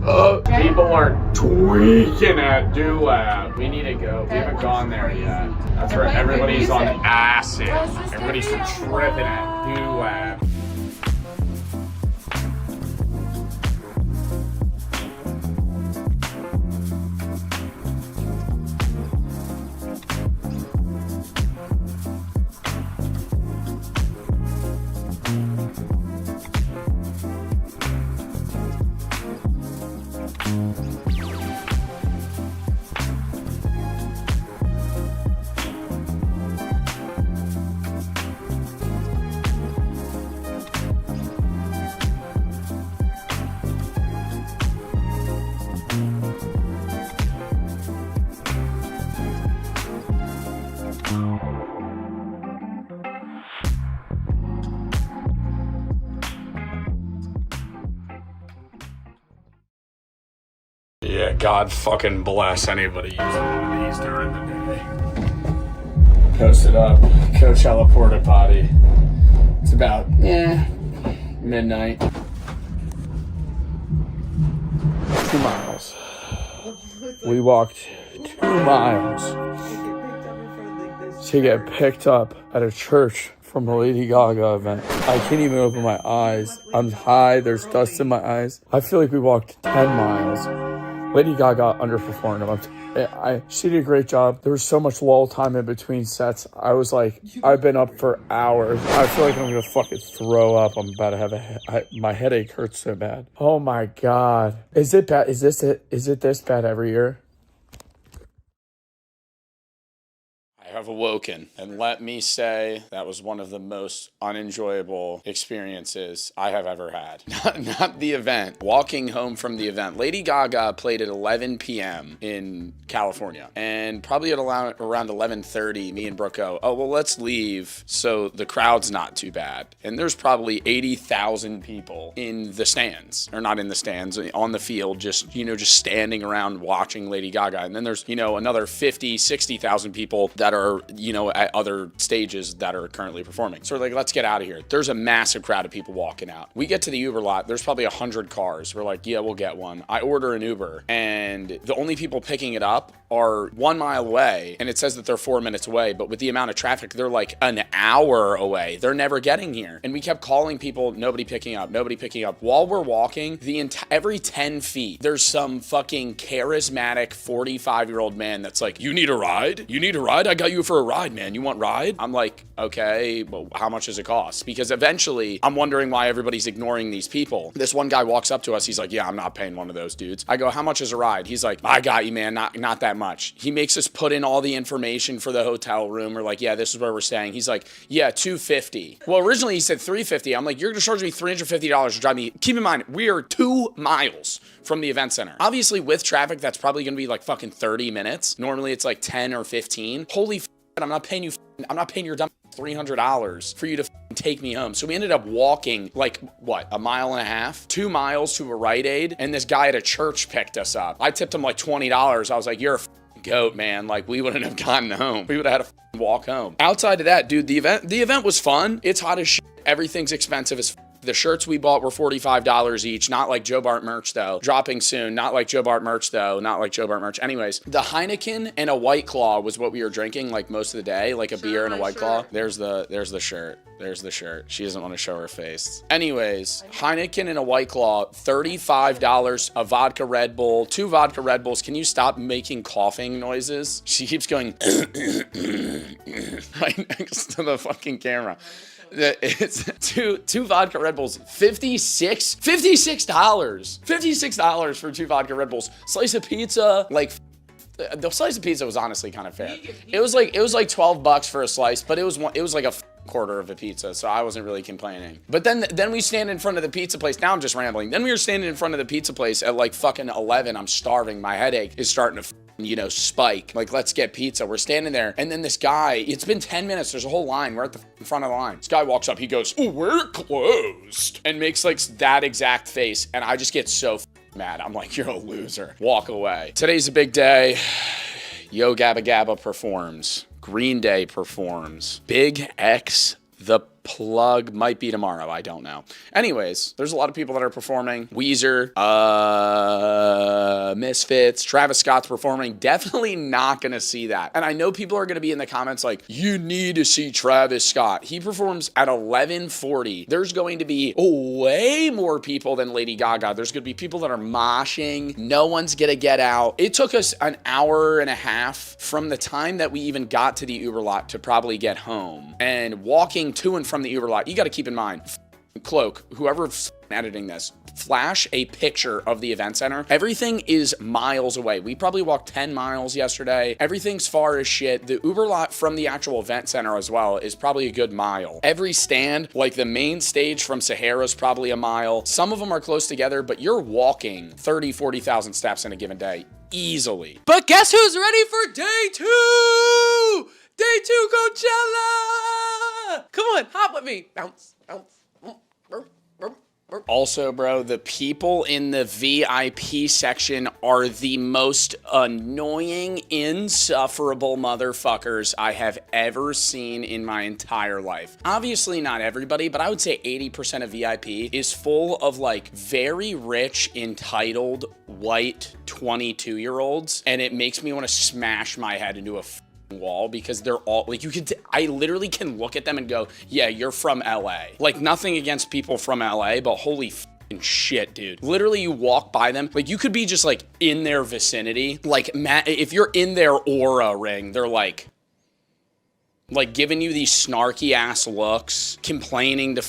People are tweaking at Dulab. We need to go. We haven't gone there yet. That's where everybody's on acid. Everybody's tripping at Dulab. Yeah, God fucking bless anybody using one of these during the day. Posted up, Coachella porta potty. It's about, midnight. 2 miles. We walked 2 miles to get picked up at a church from a Lady Gaga event. I can't even open my eyes. I'm high, there's dust in my eyes. I feel like we walked 10 miles. Lady Gaga underperformed. She did a great job. There was so much lull time in between sets. I was like, I've been up for hours. I feel like I'm gonna fucking throw up. I'm about to have my headache hurts so bad. Oh my god. Is it bad? Is it this bad every year? I have awoken, and let me say that was one of the most unenjoyable experiences I have ever had. Not the event. Walking home from the event. Lady Gaga played at 11 p.m. in California, and probably at around 11:30, me and Brooke go, oh, well, let's leave so the crowd's not too bad. And there's probably 80,000 people in the stands, or not in the stands, on the field, just standing around watching Lady Gaga. And then there's, another 50, 60,000 people that are, at other stages that are currently performing. So we're like, let's get out of here. There's a massive crowd of people walking out. We get to the Uber lot. There's probably 100 cars. We're like, yeah, we'll get one. I order an Uber, and the only people picking it up are 1 mile away, and it says that they're 4 minutes away, but with the amount of traffic, they're like an hour away. They're never getting here. And we kept calling people, nobody picking up. While we're walking, every 10 feet, there's some fucking charismatic 45-year-old man that's like, you need a ride? I got you for a ride, man. You want ride? I'm like, okay, well, how much does it cost? Because eventually, I'm wondering why everybody's ignoring these people. This one guy walks up to us. He's like, yeah, I'm not paying one of those dudes. I go, how much is a ride? He's like, I got you, man. Not that much. He makes us put in all the information for the hotel room. We're like, yeah, this is where we're staying. He's like, yeah, $250. Well, originally he said $350. I'm like, you're gonna charge me $350 to drive me. Keep in mind, we are 2 miles from the event center. Obviously, with traffic, that's probably gonna be like fucking 30 minutes. Normally, it's like 10 or 15. Holy I'm not paying you, I'm not paying your dumb $300 for you to take me home. So we ended up walking like, what, a mile and a half? 2 miles to a Rite Aid, and this guy at a church picked us up. I tipped him like $20. I was like, you're a goat, man. Like, we wouldn't have gotten home. We would have had to walk home. Outside of that, dude, the event was fun. It's hot as shit. Everything's expensive as the shirts we bought were $45 each. Not like Joe Bart merch, though. Dropping soon. Not like Joe Bart merch, though. Not like Joe Bart merch. Anyways, the Heineken and a White Claw was what we were drinking like most of the day. Like a beer and a White Claw. There's the shirt. There's the shirt. She doesn't want to show her face. Anyways, Heineken and a White Claw, $35. A vodka Red Bull. 2 vodka Red Bulls. Can you stop making coughing noises? She keeps going right next to the fucking camera. It's two vodka Red Bulls, $56 for 2 vodka Red Bulls. Slice of pizza, like the slice of pizza was honestly kind of fair. It was like $12 for a slice, but it was like a quarter of a pizza, so I wasn't really complaining. But then we stand in front of the pizza place. Now I'm just rambling. Then we were standing in front of the pizza place at like fucking 11. I'm starving. My headache is starting to spike. Like, let's get pizza. We're standing there, and then this guy, it's been 10 minutes. There's a whole line. We're at the front of the line. This guy walks up. He goes, "Oh, we're closed," and makes like that exact face, and I just get so mad. I'm like, you're a loser. Walk away. Today's a big day. Yo Gabba Gabba performs. Green Day performs. Big X the Plug might be tomorrow. I don't know. Anyways, there's a lot of people that are performing. Weezer, Misfits, Travis Scott's performing. Definitely not going to see that. And I know people are going to be in the comments like, you need to see Travis Scott. He performs at 11:40. There's going to be way more people than Lady Gaga. There's going to be people that are moshing. No one's going to get out. It took us an hour and a half from the time that we even got to the Uber lot to probably get home. And walking to and from the Uber lot, you got to keep in mind, Cloak, whoever's editing this, flash a picture of the event center. Everything is miles away. We probably walked 10 miles yesterday. Everything's far as shit. The Uber lot from the actual event center as well is probably a good mile. Every stand, like the main stage from Sahara, is probably a mile. Some of them are close together, but you're walking 30, 40,000 steps in a given day easily. But guess who's ready for day 2? Day 2 Coachella! Come on, hop with me. Bounce, bounce. Also, bro, the people in the VIP section are the most annoying, insufferable motherfuckers I have ever seen in my entire life. Obviously not everybody, but I would say 80% of VIP is full of like very rich, entitled, white 22-year-olds, and it makes me want to smash my head into a wall because they're all like, I literally can look at them and go, yeah, you're from LA. Like, nothing against people from LA, but holy shit, dude. Literally, you walk by them, like, you could be just like in their vicinity. Like, if you're in their aura ring, they're like giving you these snarky ass looks, complaining to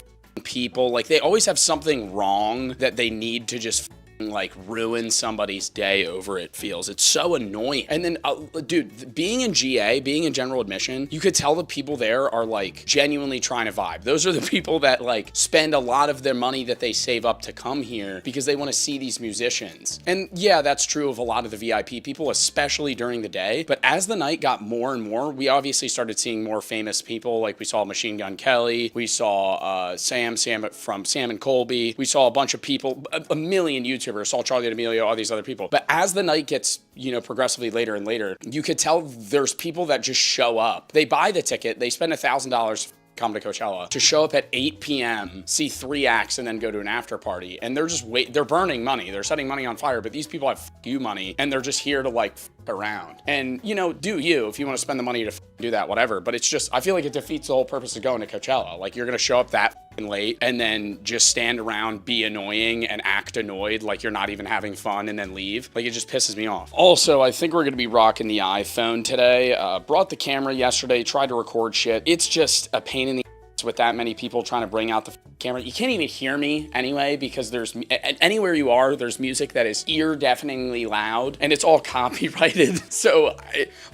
people. Like, they always have something wrong that they need to just like ruin somebody's day over. It feels, it's so annoying. And then dude, being in GA, being in general admission, you could tell the people there are like genuinely trying to vibe. Those are the people that like spend a lot of their money that they save up to come here because they want to see these musicians. And yeah, that's true of a lot of the VIP people, especially during the day. But as the night got more and more, we obviously started seeing more famous people. Like, we saw Machine Gun Kelly, we saw Sam from Sam and Colby, we saw a bunch of people, a million YouTubers, saw Charlie D'Amelio, all these other people. But as the night gets, progressively later and later, you could tell there's people that just show up. They buy the ticket, they spend $1,000 come to Coachella to show up at 8 p.m., see 3 acts, and then go to an after party. And they're just they're burning money. They're setting money on fire, but these people have you money, and they're just here to like around. And, do you, if you want to spend the money to do that, whatever. But it's just, I feel like it defeats the whole purpose of going to Coachella. Like, you're going to show up that late and then just stand around, be annoying, and act annoyed like you're not even having fun, and then leave. Like, it just pisses me off. Also, I think we're going to be rocking the iPhone today. Brought the camera yesterday, tried to record shit. It's just a pain in the ass with that many people trying to bring out the camera. You can't even hear me anyway because there's anywhere you are, there's music that is ear-deafeningly loud, and it's all copyrighted. So,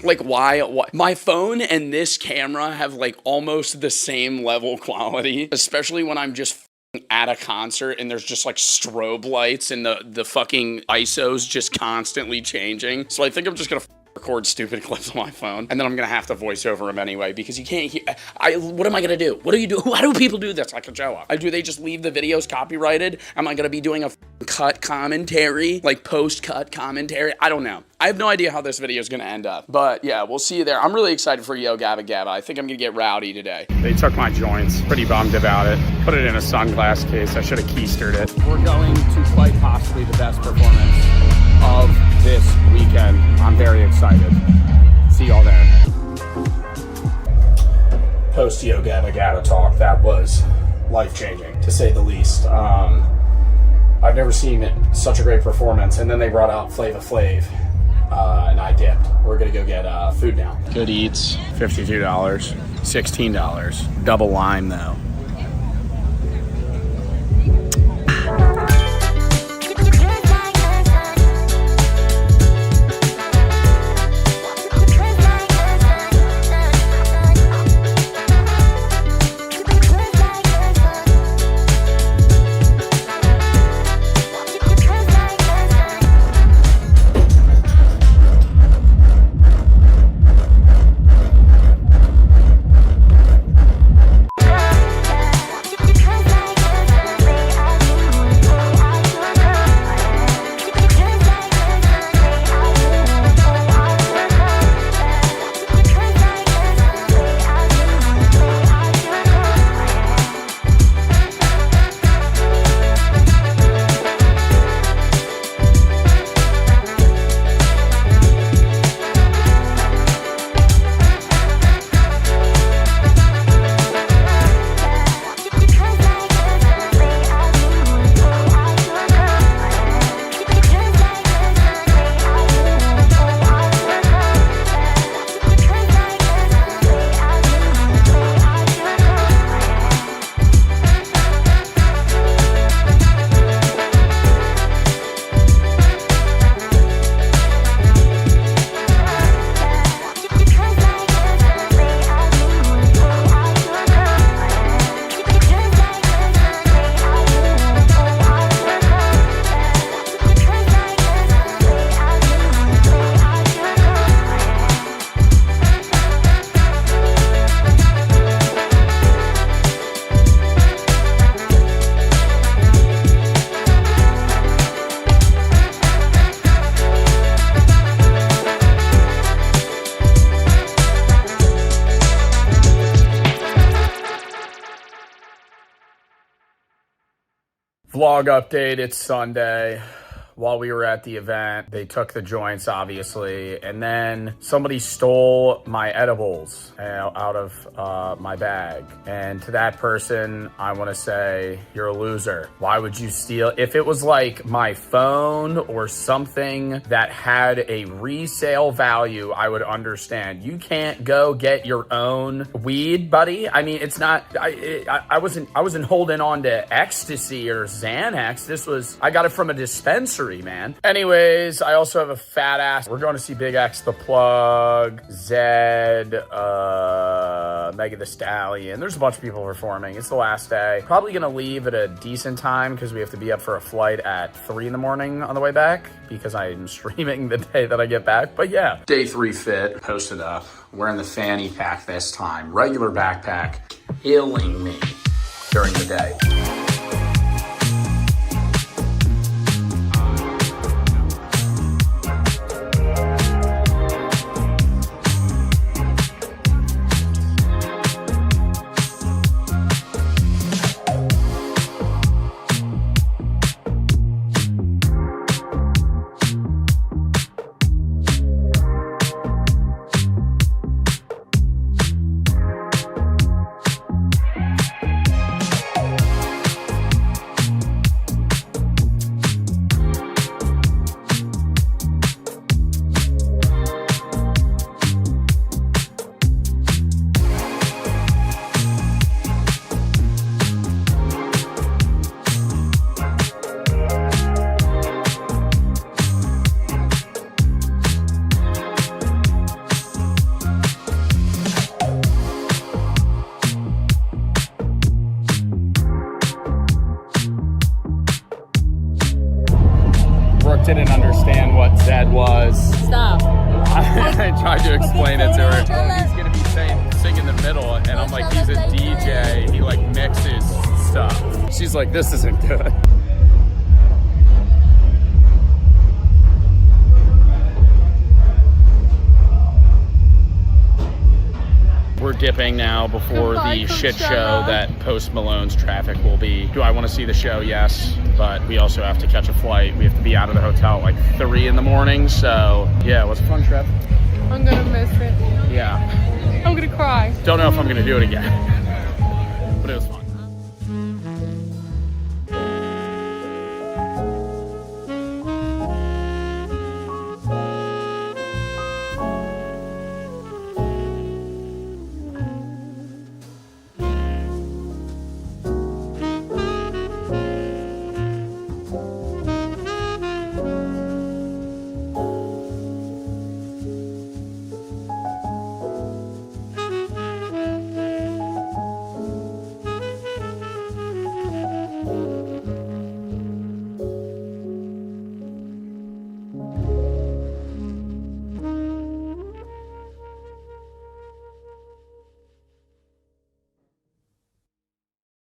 why? My phone and this camera have like almost the same level quality, especially when I'm just at a concert and there's just like strobe lights and the fucking ISO's just constantly changing. So I think I'm just gonna record stupid clips on my phone, and then I'm gonna have to voice over them anyway because you can't hear. What am I gonna do? What do you do? Why do people do this? Like a Joe? Do they just leave the videos copyrighted? Am I gonna be doing a cut commentary, like post-cut commentary? I don't know. I have no idea how this video is gonna end up, but yeah, we'll see you there. I'm really excited for Yo Gabba Gabba. I think I'm gonna get rowdy today. They took my joints. Pretty bummed about it. Put it in a sunglass case. I should have keistered it. We're going to quite possibly the best performance of this weekend. I'm very excited. See y'all there. Post Yo Gabba Gabba talk. That was life-changing, to say the least. I've never seen such a great performance. And then they brought out Flava Flav, and I dipped. We're gonna go get food now. Good Eats, $52, $16. Double lime though. Vlog update, it's Sunday. While we were at the event, they took the joints, obviously, and then somebody stole my edibles out of my bag. And to that person, I want to say, you're a loser. Why would you steal? If it was like my phone or something that had a resale value, I would understand. You can't go get your own weed, buddy. I mean, it's not, I wasn't holding on to ecstasy or Xanax. I got it from a dispensary, man. Anyways, I also have a fat ass. We're going to see Big X the Plug, Zed, Mega the Stallion. There's a bunch of people performing. It's the last day. Probably gonna leave at a decent time because we have to be up for a flight at 3 in the morning on the way back because I'm streaming the day that I get back. But yeah. Day 3 fit. Posted up. Wearing the fanny pack this time. Regular backpack. Killing me during the day. Brooke didn't understand what Zed was. Stop. I tried to explain it to her. He's gonna be sing in the middle, and I'm like, he's a DJ. He like mixes stuff. She's like, this isn't good. We're dipping now before the shit show that Post Malone's traffic will be. Do I want to see the show? Yes. But we also have to catch a flight. We have to be out of the hotel at like 3 in the morning. So, yeah, it was a fun trip. I'm gonna miss it. Yeah. I'm gonna cry. Don't know if I'm going to do it again. But it was fun.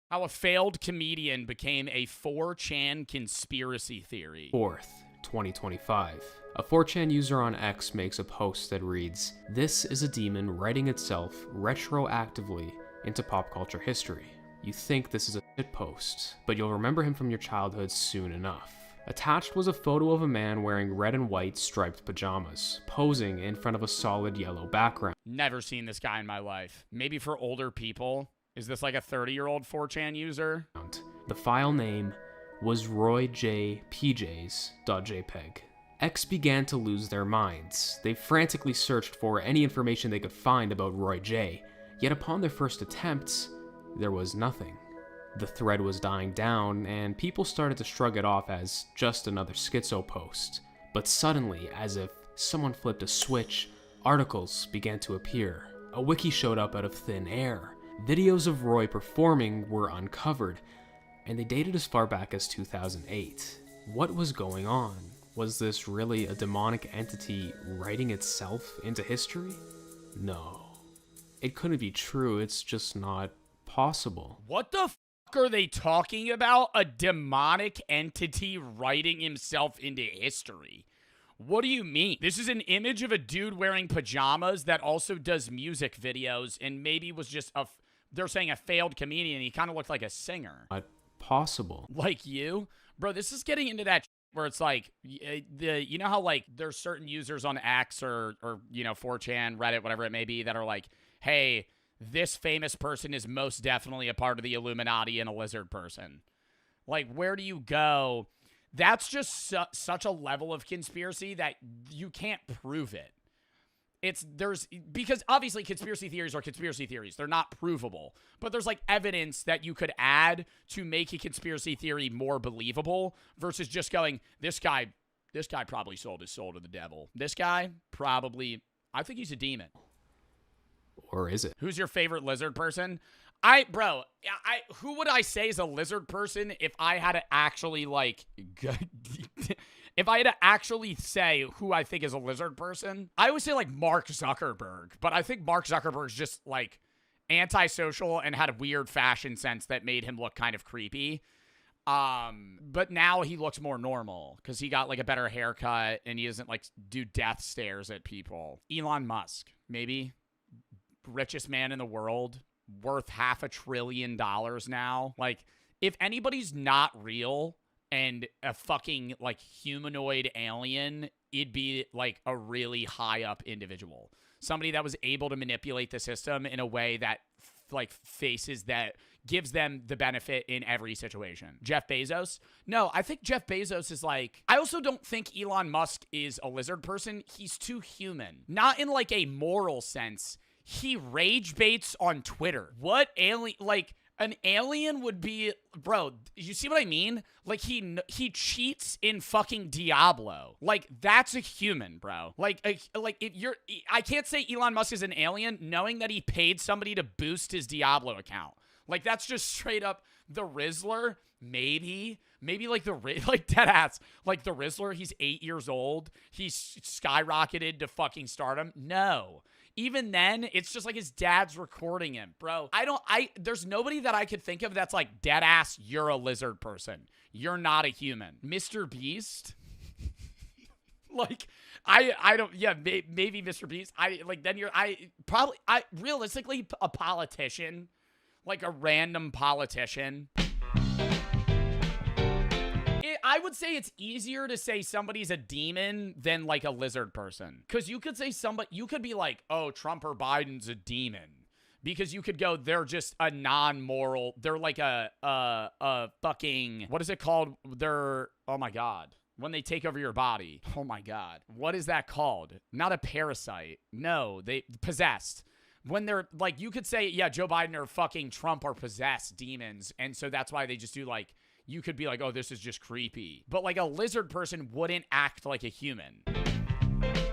How a failed comedian became a 4chan conspiracy theory. 4th, 2025. A 4chan user on X makes a post that reads, "This is a demon writing itself retroactively into pop culture history. You think this is a shitpost, but you'll remember him from your childhood soon enough." Attached was a photo of a man wearing red and white striped pajamas, posing in front of a solid yellow background. Never seen this guy in my life. Maybe for older people. Is this like a 30-year-old 4chan user? The file name was royjpjs.jpg. X began to lose their minds. They frantically searched for any information they could find about Roy J, yet upon their first attempts, there was nothing. The thread was dying down, and people started to shrug it off as just another schizo post. But suddenly, as if someone flipped a switch, articles began to appear. A wiki showed up out of thin air. Videos of Roy performing were uncovered, and they dated as far back as 2008. What was going on? Was this really a demonic entity writing itself into history? No. It couldn't be true, it's just not possible. What the f*** are they talking about? A demonic entity writing himself into history? What do you mean? This is an image of a dude wearing pajamas that also does music videos and maybe was just they're saying a failed comedian. He kind of looked like a singer. Not possible. Like you? Bro, this is getting into that where it's like, you know how like there's certain users on X or 4chan, Reddit, whatever it may be, that are like, hey, this famous person is most definitely a part of the Illuminati and a lizard person. Like, where do you go? That's just such a level of conspiracy that you can't prove it. Because obviously conspiracy theories are conspiracy theories. They're not provable. But there's like evidence that you could add to make a conspiracy theory more believable versus just going, this guy probably sold his soul to the devil. This guy probably, I think he's a demon. Or is it? Who's your favorite lizard person? Who would I say is a lizard person if I had to actually if I had to actually say who I think is a lizard person? I would say like Mark Zuckerberg, but I think Mark Zuckerberg's just like antisocial and had a weird fashion sense that made him look kind of creepy. But now he looks more normal because he got like a better haircut and he doesn't like do death stares at people. Elon Musk, maybe richest man in the world. Worth $500 billion now. Like, if anybody's not real and a fucking like humanoid alien, it'd be like a really high up individual. Somebody that was able to manipulate the system in a way that gives them the benefit in every situation. Jeff Bezos? No, I think Jeff Bezos is like, I also don't think Elon Musk is a lizard person. He's too human. Not in like a moral sense. He rage baits on Twitter. What alien, like an alien would be, bro, you see what I mean? Like he cheats in fucking Diablo. Like that's a human, bro. I can't say Elon Musk is an alien knowing that he paid somebody to boost his Diablo account. Like that's just straight up, The Rizzler, maybe like like dead ass. Like the Rizzler, he's 8 years old. He's skyrocketed to fucking stardom. No. Even then, it's just like his dad's recording him, bro. There's nobody that I could think of that's like dead ass, you're a lizard person. You're not a human. Mr. Beast? Like, I don't, yeah, maybe Mr. Beast. Realistically, a politician, like a random politician. I would say it's easier to say somebody's a demon than like a lizard person. Because you could say you could be like, oh, Trump or Biden's a demon. Because you could go, they're just a non-moral, they're like a fucking, what is it called? They're, oh my God. When they take over your body. Oh my God. What is that called? Not a parasite. No, they possessed. When they're like, you could say, yeah, Joe Biden or fucking Trump are possessed demons. And so that's why they just do like, you could be like, oh, this is just creepy. But like a lizard person wouldn't act like a human.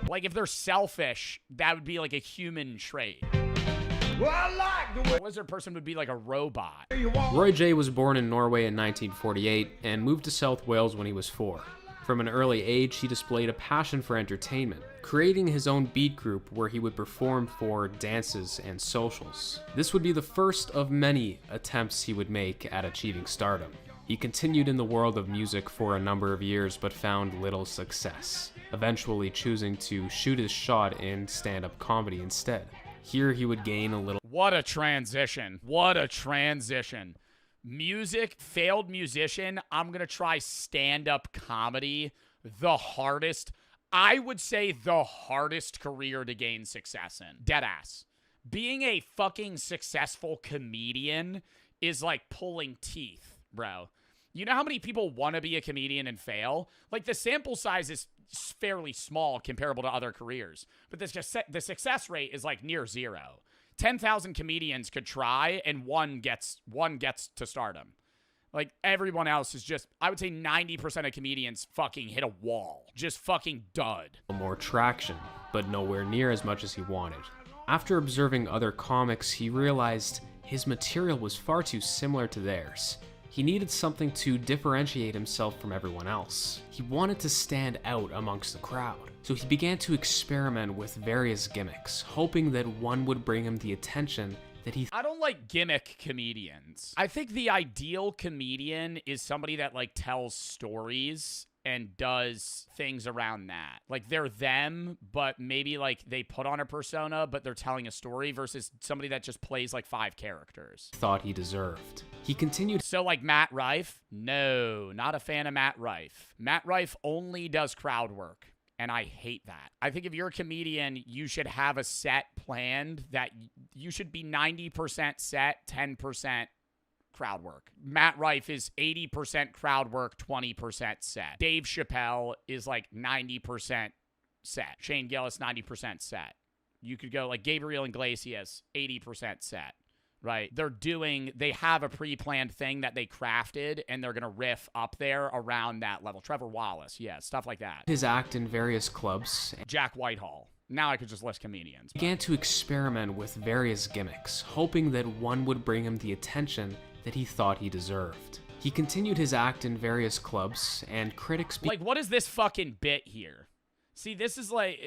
Like if they're selfish, that would be like a human trait. A lizard person would be like a robot. Roy J was born in Norway in 1948 and moved to South Wales when he was 4. From an early age, he displayed a passion for entertainment, creating his own beat group where he would perform for dances and socials. This would be the first of many attempts he would make at achieving stardom. He continued in the world of music for a number of years but found little success, eventually choosing to shoot his shot in stand-up comedy instead. Here he would gain a little... What a transition. What a transition. Music, failed musician, I'm going to try stand-up comedy. The hardest, I would say the hardest career to gain success in. Deadass. Being a fucking successful comedian is like pulling teeth, bro. You know how many people want to be a comedian and fail? Like the sample size is fairly small comparable to other careers, but the success rate is like near zero. 10,000 comedians could try and one gets to stardom. Like everyone else is just, I would say 90% of comedians fucking hit a wall. Just fucking dud. More traction, but nowhere near as much as he wanted. After observing other comics, he realized his material was far too similar to theirs. He needed something to differentiate himself from everyone else. He wanted to stand out amongst the crowd. So he began to experiment with various gimmicks, hoping that one would bring him the attention that he... I don't like gimmick comedians. I think the ideal comedian is somebody that like tells stories and does things around that. Like they're them, but maybe like they put on a persona, but they're telling a story versus somebody that just plays like 5 characters. Thought he deserved. He continued. So like Matt Rife? No, not a fan of Matt Rife. Matt Rife only does crowd work. And I hate that. I think if you're a comedian, you should have a set planned that you should be 90% set, 10% crowd work. Matt Rife is 80% crowd work, 20% set. Dave Chappelle is like 90% set. Shane Gillis, 90% set. You could go like Gabriel Iglesias, 80% set. Right? They have a pre-planned thing that they crafted, and they're going to riff up there around that level. Trevor Wallace, yeah, stuff like that. His act in various clubs. Jack Whitehall. Now I could just list comedians. He began to experiment with various gimmicks, hoping that one would bring him the attention that he thought he deserved. He continued his act in various clubs, and critics... Like, what is this fucking bit here? See, this is like,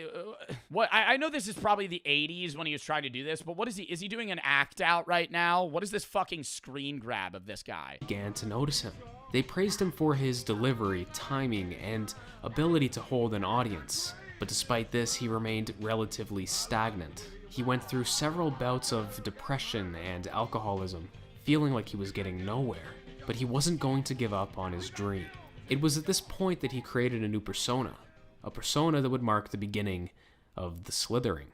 what I know this is probably the 80s when he was trying to do this, but what is he? Is he doing an act out right now? What is this fucking screen grab of this guy? Began to notice him. They praised him for his delivery, timing, and ability to hold an audience. But despite this, he remained relatively stagnant. He went through several bouts of depression and alcoholism, feeling like he was getting nowhere. But he wasn't going to give up on his dream. It was at this point that he created a new persona. A persona that would mark the beginning of the slithering.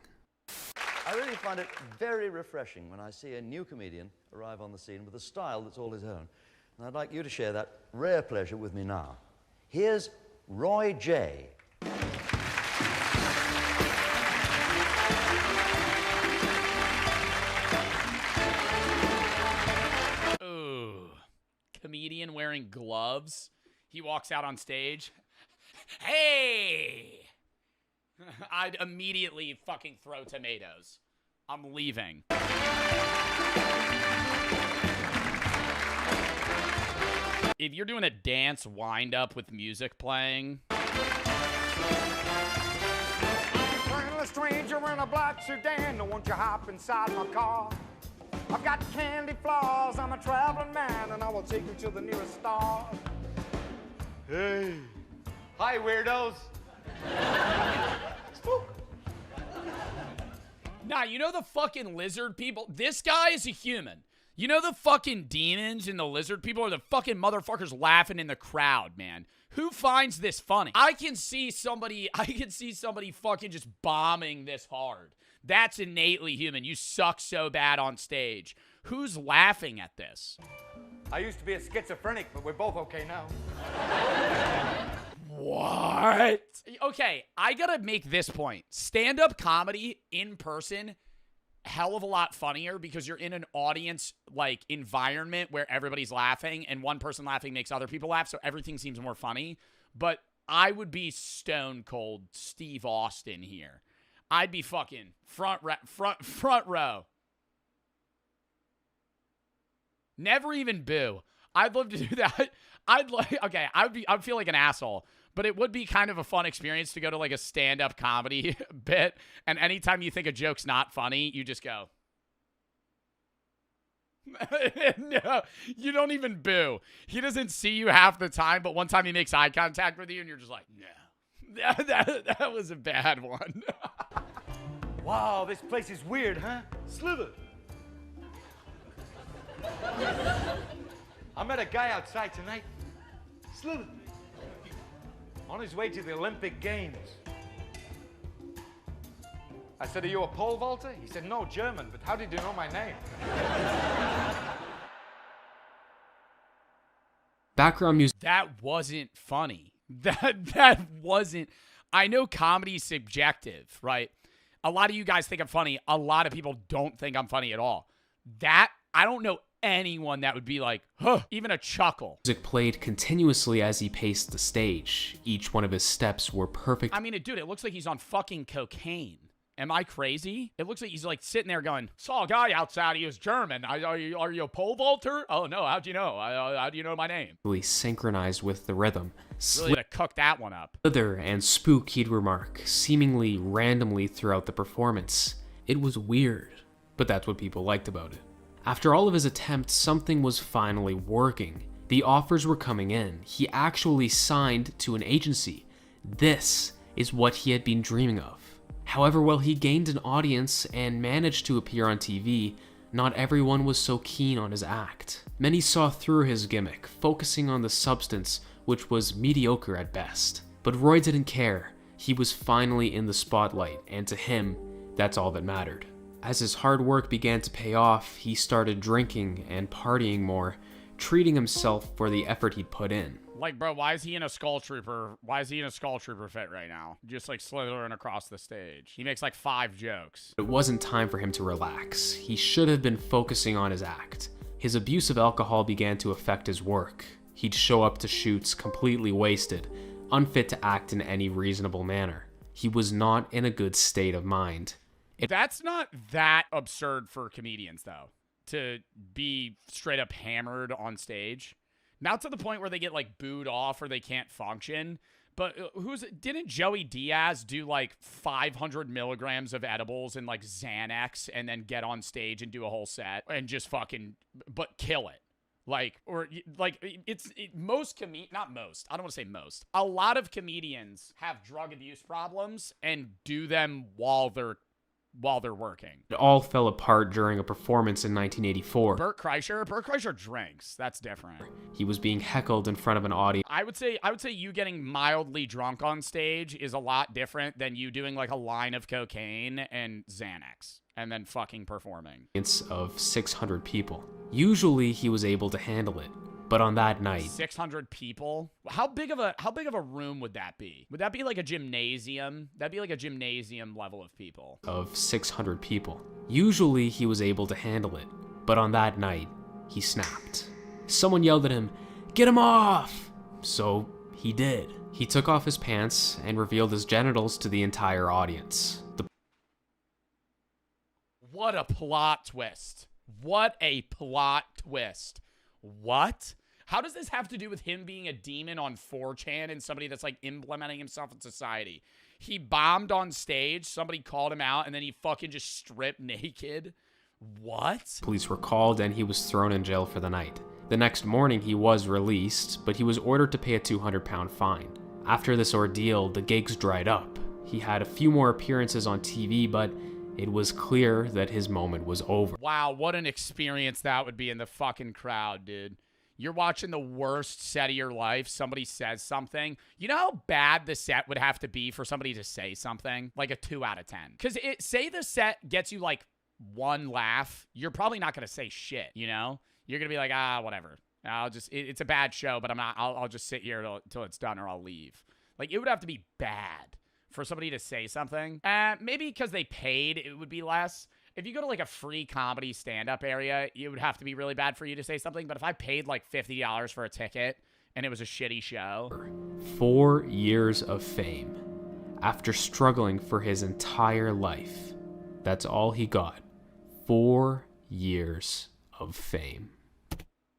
I really find it very refreshing when I see a new comedian arrive on the scene with a style that's all his own. And I'd like you to share that rare pleasure with me now. Here's Roy J. Ooh. Comedian wearing gloves. He walks out on stage. Hey! I'd immediately fucking throw tomatoes. I'm leaving. if you're doing a dance wind up with music playing. A stranger in a black sedan, don't want you hop inside my car. I've got candy floss, I'm a traveling man, and I will take you to the nearest star. Hey. Hi, weirdos. Spook. Nah, you know the fucking lizard people? This guy is a human. You know the fucking demons and the lizard people are the fucking motherfuckers laughing in the crowd, man. Who finds this funny? I can see somebody fucking just bombing this hard. That's innately human. You suck so bad on stage. Who's laughing at this? I used to be a schizophrenic, but we're both okay now. What? Okay, I gotta make this point. Stand-up comedy in person, hell of a lot funnier because you're in an audience like environment where everybody's laughing and one person laughing makes other people laugh, so everything seems more funny. But I would be stone cold Steve Austin here. I'd be fucking front row. Never even boo. I'd love to do that. I'd feel like an asshole. But it would be kind of a fun experience to go to like a stand-up comedy bit, and anytime you think a joke's not funny, you just go. No, you don't even boo. He doesn't see you half the time, but one time he makes eye contact with you, and you're just like, no. That was a bad one. Wow, this place is weird, huh? Slither. I met a guy outside tonight. Slither. On his way to the Olympic Games. I said, are you a pole vaulter? He said, no, German, but how did you know my name? Background music. That wasn't funny. That wasn't. I know comedy's subjective, right? A lot of you guys think I'm funny. A lot of people don't think I'm funny at all. I don't know anyone that would be like, huh, even a chuckle. Music played continuously as he paced the stage. Each one of his steps were perfect. I mean, dude, it looks like he's on fucking cocaine. Am I crazy? It looks like he's like sitting there going, saw a guy outside, he was German. Are you a pole vaulter? Oh no, how'd you know? How do you know my name? Really synchronized with the rhythm. Really to cook that one up. Slither and spook, he'd remark, seemingly randomly throughout the performance. It was weird, but that's what people liked about it. After all of his attempts, something was finally working. The offers were coming in. He actually signed to an agency. This is what he had been dreaming of. However, while he gained an audience and managed to appear on TV, not everyone was so keen on his act. Many saw through his gimmick, focusing on the substance, which was mediocre at best. But Roy didn't care. He was finally in the spotlight, and to him, that's all that mattered. As his hard work began to pay off, he started drinking and partying more, treating himself for the effort he'd put in. Like, bro, why is he in a Skull Trooper? Why is he in a Skull Trooper fit right now? Just like slithering across the stage. He makes like 5 jokes. It wasn't time for him to relax. He should have been focusing on his act. His abuse of alcohol began to affect his work. He'd show up to shoots completely wasted, unfit to act in any reasonable manner. He was not in a good state of mind. That's not that absurd for comedians, though, to be straight up hammered on stage. Not to the point where they get like booed off or they can't function. But didn't Joey Diaz do like 500 milligrams of edibles and like Xanax and then get on stage and do a whole set and just fucking, but kill it? Like, or like not most, I don't want to say most. A lot of comedians have drug abuse problems and do them while they're working. It all fell apart during a performance in 1984. Bert Kreischer drinks. That's different. He was being heckled in front of an audience. I would say you getting mildly drunk on stage is a lot different than you doing like a line of cocaine and Xanax and then fucking performing. Of 600 people. Usually he was able to handle it. But on that night, 600 people. How big of a room would that be? Would that be like a gymnasium? That'd be like a gymnasium level of people. Of 600 people. Usually he was able to handle it, but on that night, he snapped. Someone yelled at him, "Get him off!" So he did. He took off his pants and revealed his genitals to the entire audience. What a plot twist. What a plot twist. What? How does this have to do with him being a demon on 4chan and somebody that's like implementing himself in society? He bombed on stage, somebody called him out, and then he fucking just stripped naked. What? Police were called and he was thrown in jail for the night. The next morning he was released, but he was ordered to pay a £200 fine. After this ordeal, the gigs dried up. He had a few more appearances on TV, but it was clear that his moment was over. Wow, what an experience that would be in the fucking crowd, dude. You're watching the worst set of your life. Somebody says something. You know how bad the set would have to be for somebody to say something? Like a 2 out of 10. Because say the set gets you like 1 laugh, you're probably not going to say shit, you know? You're going to be like, whatever. It's a bad show, but I'll just sit here till it's done or I'll leave. Like, it would have to be bad for somebody to say something. Maybe because they paid, it would be less. If you go to like a free comedy stand-up area, it would have to be really bad for you to say something. But if I paid like $50 for a ticket and it was a shitty show. 4 years of fame. After struggling for his entire life, that's all he got. 4 years of fame.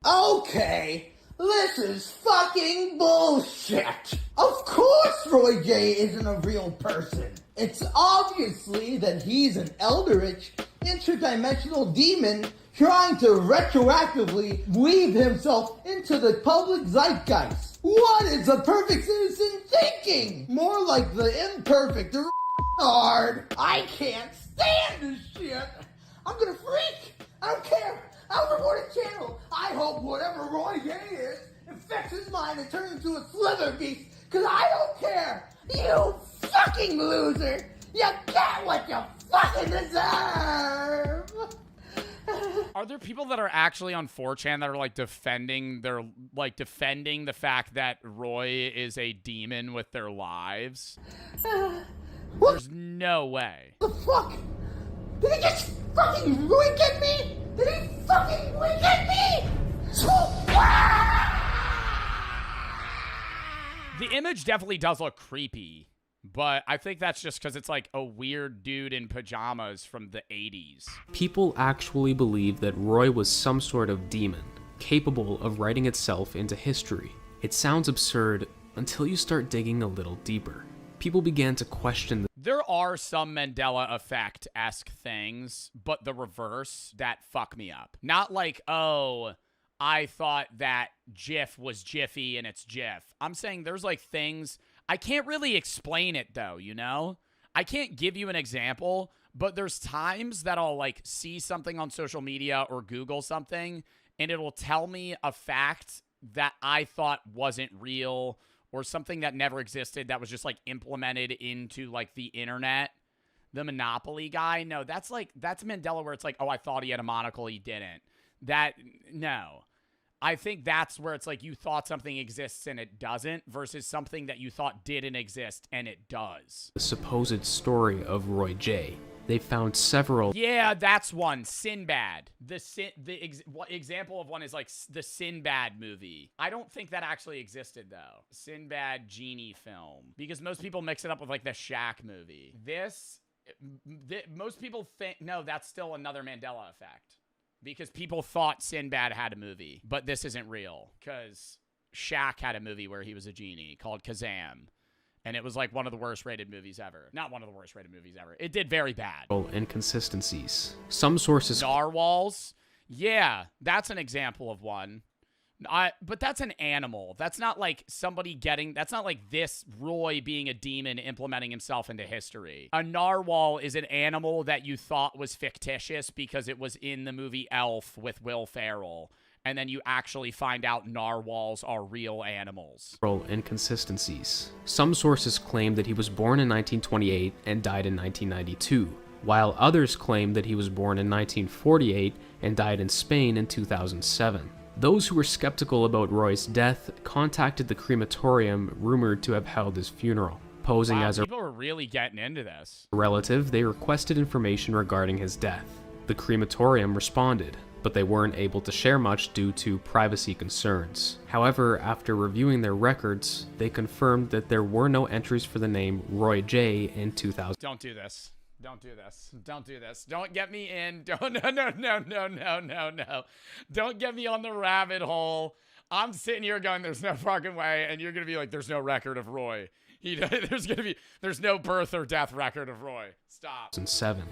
Okay, this is fucking bullshit. Of course Roy J isn't a real person. It's obviously that he's an eldritch, interdimensional demon trying to retroactively weave himself into the public zeitgeist. What is a perfect citizen thinking? More like the imperfect hard. I can't stand this shit. I'm gonna freak. I don't care. I'll report a channel. I hope whatever Roy J is infects his mind and turns into a slither beast, because I don't care. You fucking loser. You get what you fucking deserve. Are there people that are actually on 4chan that are like defending the fact that Roy is a demon with their lives? There's no way. The fuck? Did he just fucking wink at me? Did he fucking wink at me? The image definitely does look creepy, but I think that's just because it's like a weird dude in pajamas from the 80s. People actually believe that Roy was some sort of demon, capable of writing itself into history. It sounds absurd until you start digging a little deeper. People began to question There are some Mandela effect-esque things, but the reverse, that fuck me up. Not like, oh, I thought that GIF was Jiffy and it's GIF. I'm saying there's like things, I can't really explain it though, you know? I can't give you an example, but there's times that I'll like see something on social media or Google something and it'll tell me a fact that I thought wasn't real or something that never existed that was just like implemented into like the internet. The Monopoly guy, no, that's Mandela where it's like, oh, I thought he had a monocle, he didn't. No. I think that's where it's like you thought something exists and it doesn't versus something that you thought didn't exist and it does. the supposed story of Roy J. They found several. Yeah, that's one. Sinbad. Example of one is like the Sinbad movie. I don't think that actually existed though. Sinbad genie film. Because most people mix it up with like the Shaq movie. Most people think, no, that's still another Mandela effect. Because people thought Sinbad had a movie. But this isn't real. Because Shaq had a movie where he was a genie called Kazam. And it was like one of the worst rated movies ever. Not one of the worst rated movies ever. It did very bad. Inconsistencies. Some sources. Narwhals? Yeah, that's an example of one. But that's an animal. That's not like that's not like this Roy being a demon implementing himself into history. A narwhal is an animal that you thought was fictitious because it was in the movie Elf with Will Ferrell. And then you actually find out narwhals are real animals. Inconsistencies. Some sources claim that he was born in 1928 and died in 1992, while others claim that he was born in 1948 and died in Spain in 2007. Those who were skeptical about Roy's death contacted the crematorium rumored to have held his funeral. Posing as a people are really getting into this. relative, they requested information regarding his death. The crematorium responded, but they weren't able to share much due to privacy concerns. However, after reviewing their records, they confirmed that there were no entries for the name Roy J in 2000. Don't do this. Don't do this. Don't do this. Don't get me in. No. Don't get me on the rabbit hole. I'm sitting here going, there's no fucking way, and you're gonna be like, there's no record of Roy. There's no birth or death record of Roy. Stop. 2007.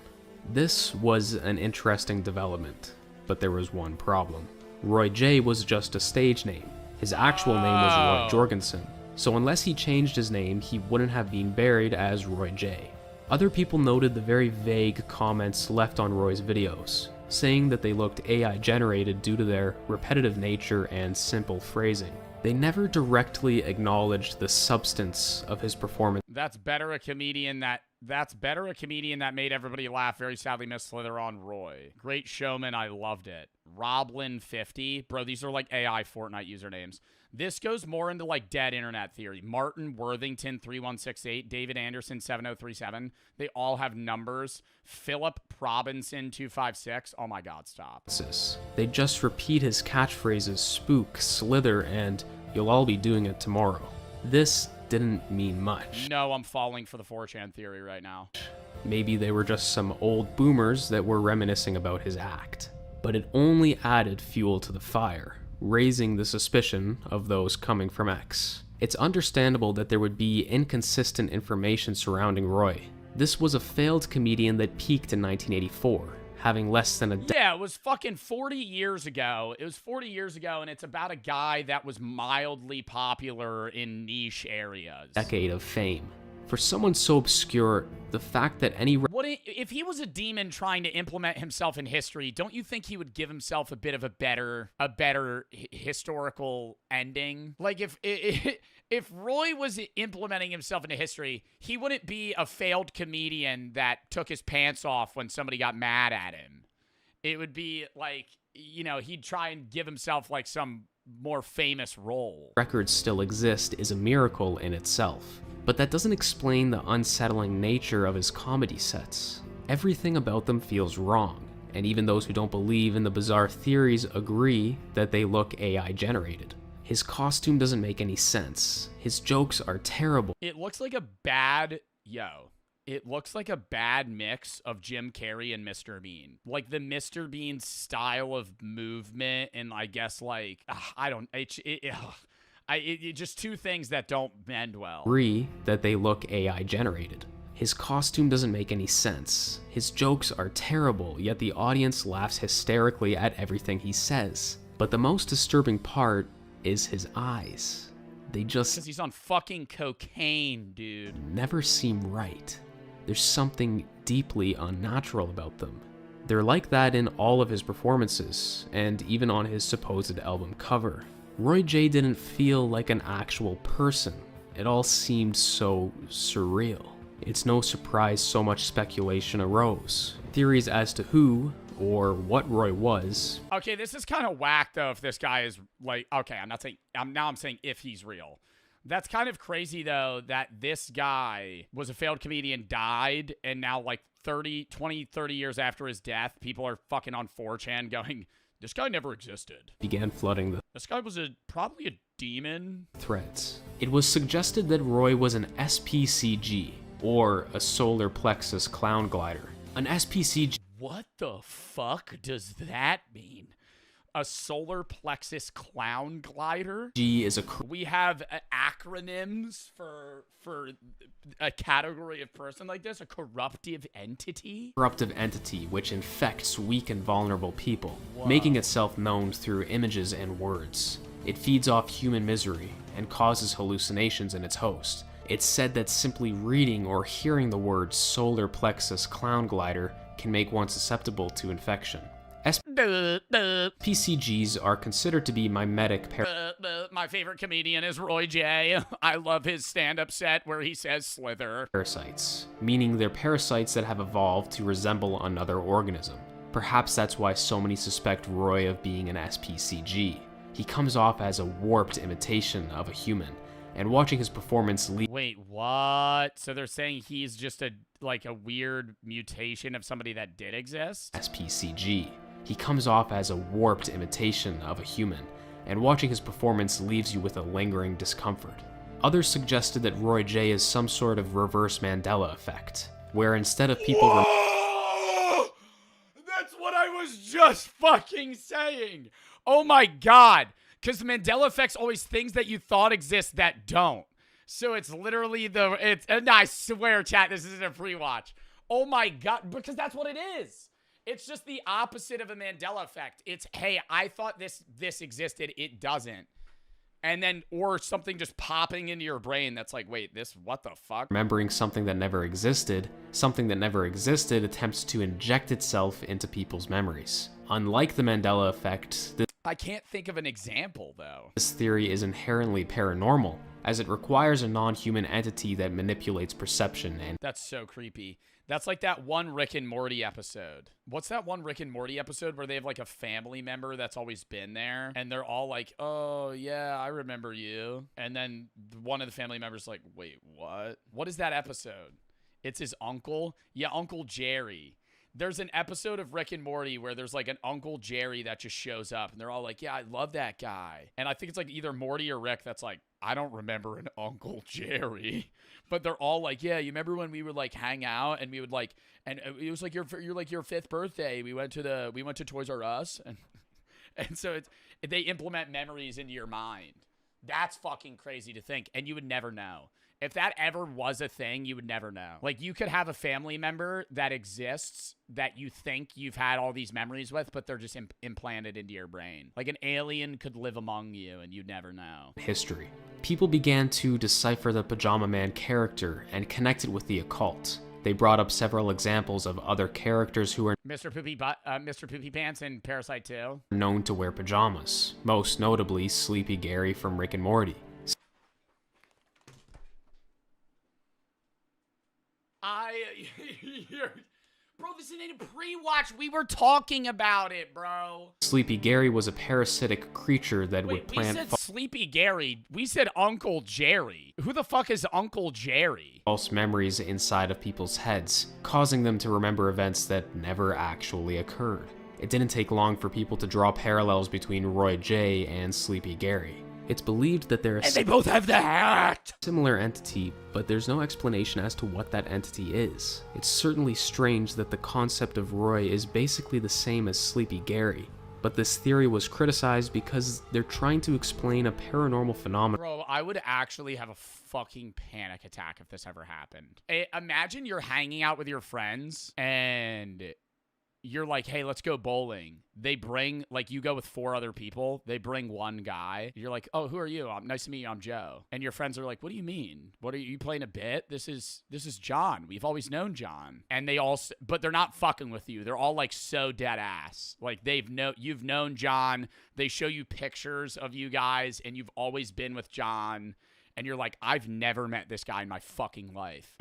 This was an interesting development, but there was one problem. Roy J was just a stage name. His actual name was Roy Jorgensen, so unless he changed his name, he wouldn't have been buried as Roy J. Other people noted the very vague comments left on Roy's videos, saying that they looked AI generated due to their repetitive nature and simple phrasing. They never directly acknowledged the substance of his performance. That's better a comedian that made everybody laugh. Very sadly missed Slither on Roy. Great showman, I loved it. Roblin50. Bro, these are like AI Fortnite usernames. This goes more into like dead internet theory. Martin Worthington 3168, David Anderson 7037. They all have numbers. Philip Probinson 256. Oh my god, stop. They just repeat his catchphrases spook, slither, and you'll all be doing it tomorrow. This didn't mean much. No, I'm falling for the 4chan theory right now. Maybe they were just some old boomers that were reminiscing about his act. But it only added fuel to the fire, raising the suspicion of those coming from X. It's understandable that there would be inconsistent information surrounding Roy. This was a failed comedian that peaked in 1984, having less than a Yeah, it was fucking 40 years ago. It was 40 years ago, and it's about a guy that was mildly popular in niche areas. decade of fame. For someone so obscure, the fact that any If he was a demon trying to implement himself in history, don't you think he would give himself a bit of a better historical ending? Like if Roy was implementing himself into history, he wouldn't be a failed comedian that took his pants off when somebody got mad at him. It would be like, you know, he'd try and give himself like some more famous role. records still exist is a miracle in itself. But that doesn't explain the unsettling nature of his comedy sets. Everything about them feels wrong, and even those who don't believe in the bizarre theories agree that they look AI generated. His costume doesn't make any sense. His jokes are terrible. It looks like a bad mix of Jim Carrey and Mr. Bean. Like the Mr. Bean style of movement, and I guess like, just two things that don't end well. Agree that they look AI generated. His costume doesn't make any sense. His jokes are terrible, yet the audience laughs hysterically at everything he says. But the most disturbing part is his eyes. They just... Because he's on fucking cocaine, dude. Never seem right. There's something deeply unnatural about them. They're like that in all of his performances, and even on his supposed album cover. Roy J didn't feel like an actual person. It all seemed so surreal. It's no surprise so much speculation arose. Theories as to who or what Roy was. Okay, this is kind of whack though if this guy is like, okay, I'm saying if he's real. That's kind of crazy though that this guy was a failed comedian, died, and now like 30 years after his death, people are fucking on 4chan going, this guy never existed. Began flooding the This guy was probably a demon. threads. It was suggested that Roy was an SPCG, or a solar plexus clown glider. An SPCG. What the fuck does that mean? A solar plexus clown glider? G is a... We have acronyms for a category of person like this, a corruptive entity? corruptive entity which infects weak and vulnerable people, Whoa. making itself known through images and words. It feeds off human misery and causes hallucinations in its host. It's said that simply reading or hearing the word solar plexus clown glider can make one susceptible to infection. PCGs are considered to be mimetic My favorite comedian is Roy J. I love his stand-up set where he says slither. parasites, meaning they're parasites that have evolved to resemble another organism. Perhaps that's why so many suspect Roy of being an SPCG. He comes off as a warped imitation of a human, and watching his performance Wait, what? So they're saying he's just a weird mutation of somebody that did exist? SPCG. He comes off as a warped imitation of a human, and watching his performance leaves you with a lingering discomfort. Others suggested that Roy J is some sort of reverse Mandela effect, where instead of people... That's what I was just fucking saying! Oh my god! Because the Mandela effect's always things that you thought exist that don't. So it's literally and I swear, chat, this isn't a pre-watch. Oh my God, because that's what it is. It's just the opposite of a Mandela effect. It's, hey, I thought this existed, it doesn't. And then, or something just popping into your brain that's like, wait, what the fuck? Remembering something that never existed attempts to inject itself into people's memories. Unlike the Mandela effect, I can't think of an example, though. this theory is inherently paranormal, as it requires a non-human entity that manipulates perception and... That's so creepy. That's like that one Rick and Morty episode. What's that one Rick and Morty episode where they have like a family member that's always been there and they're all like, oh yeah, I remember you. And then one of the family members like, wait, what? What is that episode? It's his uncle? Yeah, Uncle Jerry. There's an episode of Rick and Morty where there's like an Uncle Jerry that just shows up and they're all like, yeah, I love that guy. And I think it's like either Morty or Rick that's like, I don't remember an Uncle Jerry. But they're all like, yeah, you remember when we would like hang out and we would like, and it was like your 5th birthday. We went to Toys R Us and so they implement memories into your mind. That's fucking crazy to think. And you would never know. If that ever was a thing, you would never know. Like, you could have a family member that exists that you think you've had all these memories with, but they're just implanted into your brain. Like, an alien could live among you, and you'd never know. history. People began to decipher the Pajama Man character and connect it with the occult. They brought up several examples of other characters who are Mr. Poopy Pants in Parasite 2. known to wear pajamas, most notably Sleepy Gary from Rick and Morty. Bro, this isn't a pre-watch. We were talking about it, bro. Sleepy Gary was a parasitic creature that would plant we said Sleepy Gary. We said Uncle Jerry. Who the fuck is Uncle Jerry? false memories inside of people's heads, causing them to remember events that never actually occurred. It didn't take long for people to draw parallels between Roy J. and Sleepy Gary. It's believed that they're And they both have the hat! similar entity, but there's no explanation as to what that entity is. It's certainly strange that the concept of Roy is basically the same as Sleepy Gary, but this theory was criticized because they're trying to explain a paranormal phenomenon. Bro, I would actually have a fucking panic attack if this ever happened. Imagine you're hanging out with your friends and you're like, hey, let's go bowling. They bring, like, you go with 4 other people. They bring one guy. You're like, oh, who are you? Nice to meet you. I'm Joe. And your friends are like, what do you mean? What are you playing a bit? This is John. We've always known John. And they all, but they're not fucking with you. They're all like so dead ass. Like you've known John. They show you pictures of you guys and you've always been with John. And you're like, I've never met this guy in my fucking life.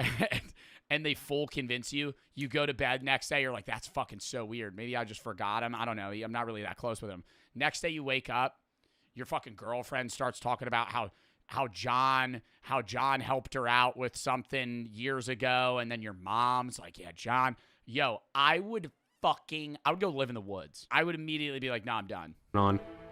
And they full convince you. You go to bed next day, you're like, that's fucking so weird. Maybe I just forgot him. I don't know. I'm not really that close with him. Next day you wake up, your fucking girlfriend starts talking about how John helped her out with something years ago, and then your mom's like, yeah, John. Yo, I would go live in the woods. I would immediately be like, nah, I'm done.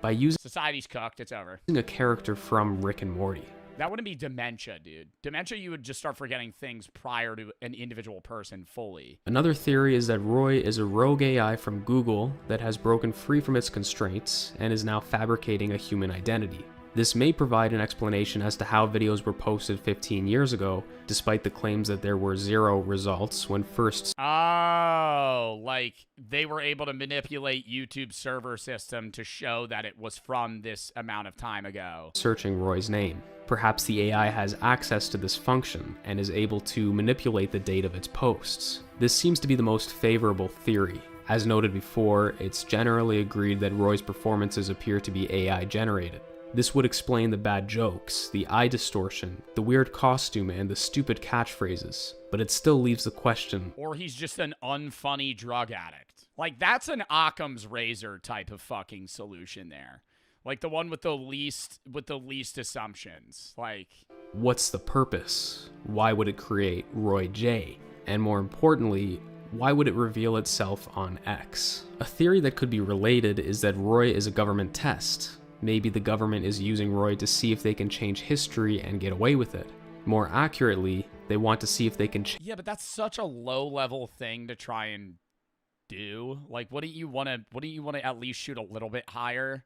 By using Society's cooked, it's over. a character from Rick and Morty. That wouldn't be dementia, dude. Dementia, you would just start forgetting things prior to an individual person fully. Another theory is that Roy is a rogue AI from Google that has broken free from its constraints and is now fabricating a human identity. This may provide an explanation as to how videos were posted 15 years ago, despite the claims that there were 0 results when first like they were able to manipulate YouTube's server system to show that it was from this amount of time ago. searching Roy's name. Perhaps the AI has access to this function and is able to manipulate the date of its posts. This seems to be the most favorable theory. As noted before, it's generally agreed that Roy's performances appear to be AI generated. This would explain the bad jokes, the eye distortion, the weird costume, and the stupid catchphrases, but it still leaves the question. Or he's just an unfunny drug addict. Like, that's an Occam's razor type of fucking solution there. Like the one with the least assumptions. Like, What's the purpose? Why would it create Roy J? And more importantly, why would it reveal itself on X? A theory that could be related is that Roy is a government test. Maybe the government is using Roy to see if they can change history and get away with it. More accurately, they want to see if they can yeah, but that's such a low-level thing to try and do. Like, wouldn't you want to at least shoot a little bit higher?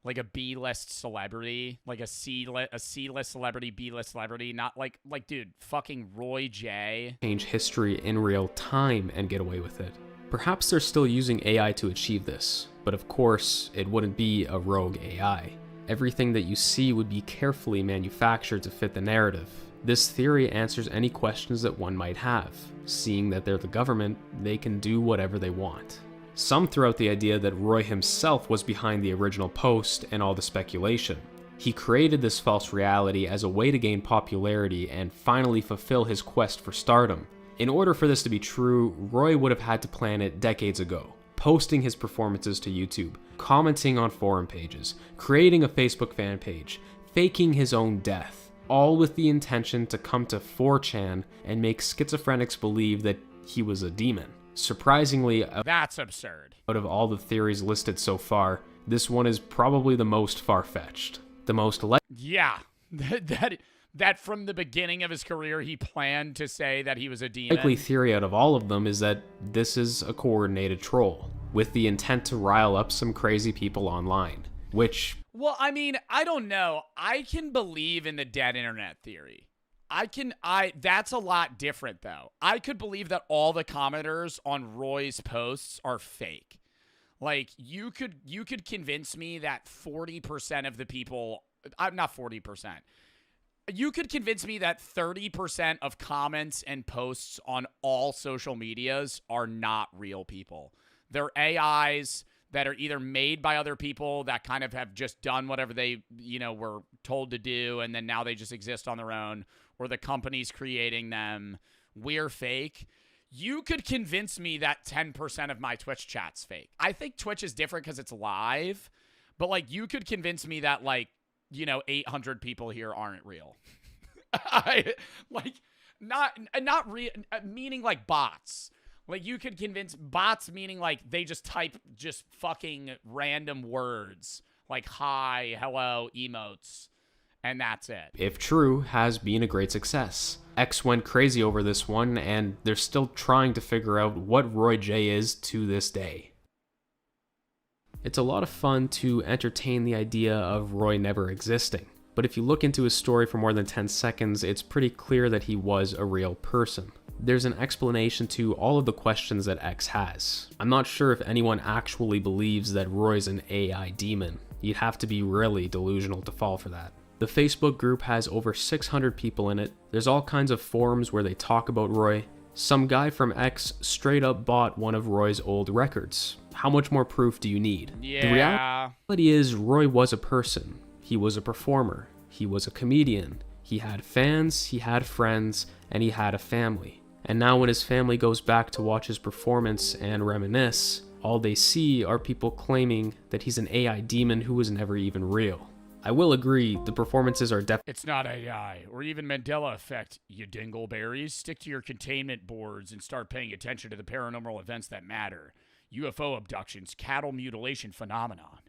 like a B-list celebrity, like a C-list celebrity, B-list celebrity, not like dude, fucking Roy J. Change history in real time and get away with it. Perhaps they're still using AI to achieve this, but of course, it wouldn't be a rogue AI. Everything that you see would be carefully manufactured to fit the narrative. This theory answers any questions that one might have. Seeing that they're the government, they can do whatever they want. Some throw out the idea that Roy himself was behind the original post and all the speculation. He created this false reality as a way to gain popularity and finally fulfill his quest for stardom. In order for this to be true, Roy would have had to plan it decades ago, posting his performances to YouTube, commenting on forum pages, creating a Facebook fan page, faking his own death, all with the intention to come to 4chan and make schizophrenics believe that he was a demon. Surprisingly, that's absurd. Out of all the theories listed so far, this one is probably the most far-fetched. The most Yeah, that from the beginning of his career, he planned to say that he was a demon. likely theory out of all of them is that this is a coordinated troll, with the intent to rile up some crazy people online, which... Well, I mean, I don't know. I can believe in the dead internet theory. That's a lot different though. I could believe that all the commenters on Roy's posts are fake. Like you could convince me that 40% of the people, not 40%. You could convince me that 30% of comments and posts on all social medias are not real people. They're AIs that are either made by other people that kind of have just done whatever they, were told to do, and then now they just exist on their own, or the company's creating them. We're fake. You could convince me that 10% of my Twitch chat's fake. I think Twitch is different because it's live, but like you could convince me that 800 people here aren't real. Not real, meaning like bots. Like you could convince bots, meaning like they just type just fucking random words like hi, hello, emotes, and that's it. If true, has been a great success. X went crazy over this one, and they're still trying to figure out what Roy J is to this day. It's a lot of fun to entertain the idea of Roy never existing, but if you look into his story for more than 10 seconds, it's pretty clear that he was a real person. There's an explanation to all of the questions that X has. I'm not sure if anyone actually believes that Roy's an AI demon. You'd have to be really delusional to fall for that. The Facebook group has over 600 people in it. There's all kinds of forums where they talk about Roy. Some guy from X straight up bought one of Roy's old records. How much more proof do you need? Yeah. The reality is Roy was a person. He was a performer. He was a comedian. He had fans, he had friends, and he had a family. And now when his family goes back to watch his performance and reminisce, all they see are people claiming that he's an AI demon who was never even real. I will agree, the performances are definitely... It's not AI, or even Mandela effect, you dingleberries. Stick to your containment boards and start paying attention to the paranormal events that matter. UFO abductions, cattle mutilation phenomenon.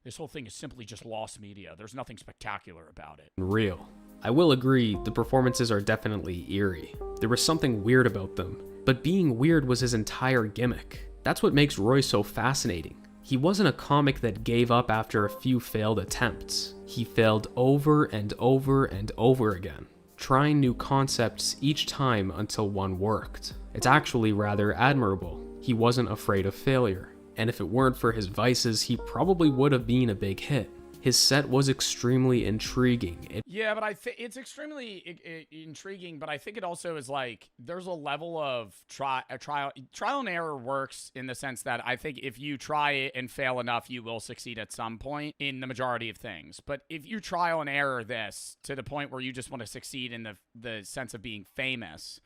This whole thing is simply just lost media. There's nothing spectacular about it. Real. I will agree, the performances are definitely eerie. There was something weird about them, but being weird was his entire gimmick. That's what makes Roy so fascinating. He wasn't a comic that gave up after a few failed attempts. He failed over and over and over again, trying new concepts each time until one worked. It's actually rather admirable. He wasn't afraid of failure, and if it weren't for his vices, he probably would have been a big hit. His set was extremely intriguing. Yeah, but I think it's extremely intriguing, but I think it also is like there's a level of trial and error works in the sense that I think if you try it and fail enough, you will succeed at some point in the majority of things. But if you trial and error this to the point where you just want to succeed in the sense of being famous,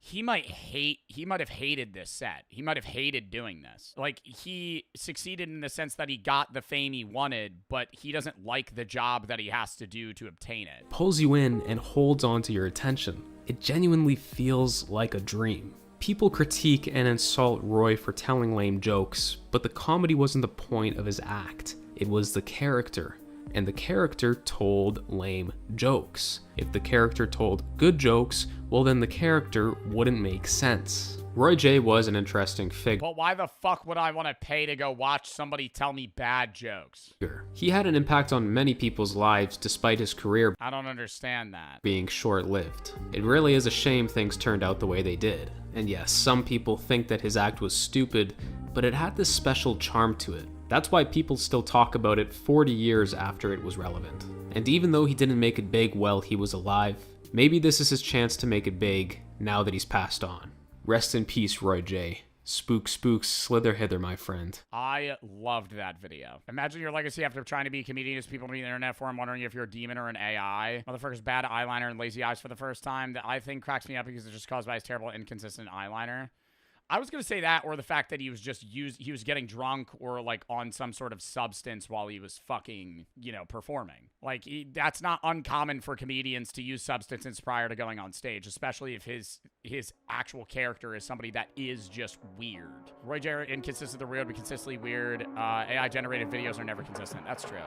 he might have hated this set. He might have hated doing this. Like, he succeeded in the sense that he got the fame he wanted, but he doesn't like the job that he has to do to obtain it. Pulls you in and holds on to your attention. It genuinely feels like a dream. People critique and insult Roy for telling lame jokes, but the comedy wasn't the point of his act. It was the character. and the character told lame jokes. If the character told good jokes, well then the character wouldn't make sense. Roy J was an interesting figure. But why the fuck would I want to pay to go watch somebody tell me bad jokes? He had an impact on many people's lives despite his career I don't understand that. being short-lived. It really is a shame things turned out the way they did. And yes, some people think that his act was stupid, but it had this special charm to it. That's why people still talk about it 40 years after it was relevant. And even though he didn't make it big while he was alive, maybe this is his chance to make it big now that he's passed on. Rest in peace, Roy J. Spook, spooks, slither hither, my friend. I loved that video. Imagine your legacy after trying to be a comedian is people on the internet forum wondering if you're a demon or an AI. Motherfucker's bad eyeliner and lazy eyes for the first time. That I think cracks me up because it's just caused by his terrible, inconsistent eyeliner. I was going to say that, or the fact that he was just he was getting drunk or like on some sort of substance while he was fucking, you know, performing. Like, that's not uncommon for comedians to use substances prior to going on stage, especially if his actual character is somebody that is just weird. Roy J. inconsistent, the real, but consistently weird. AI generated videos are never consistent. That's true.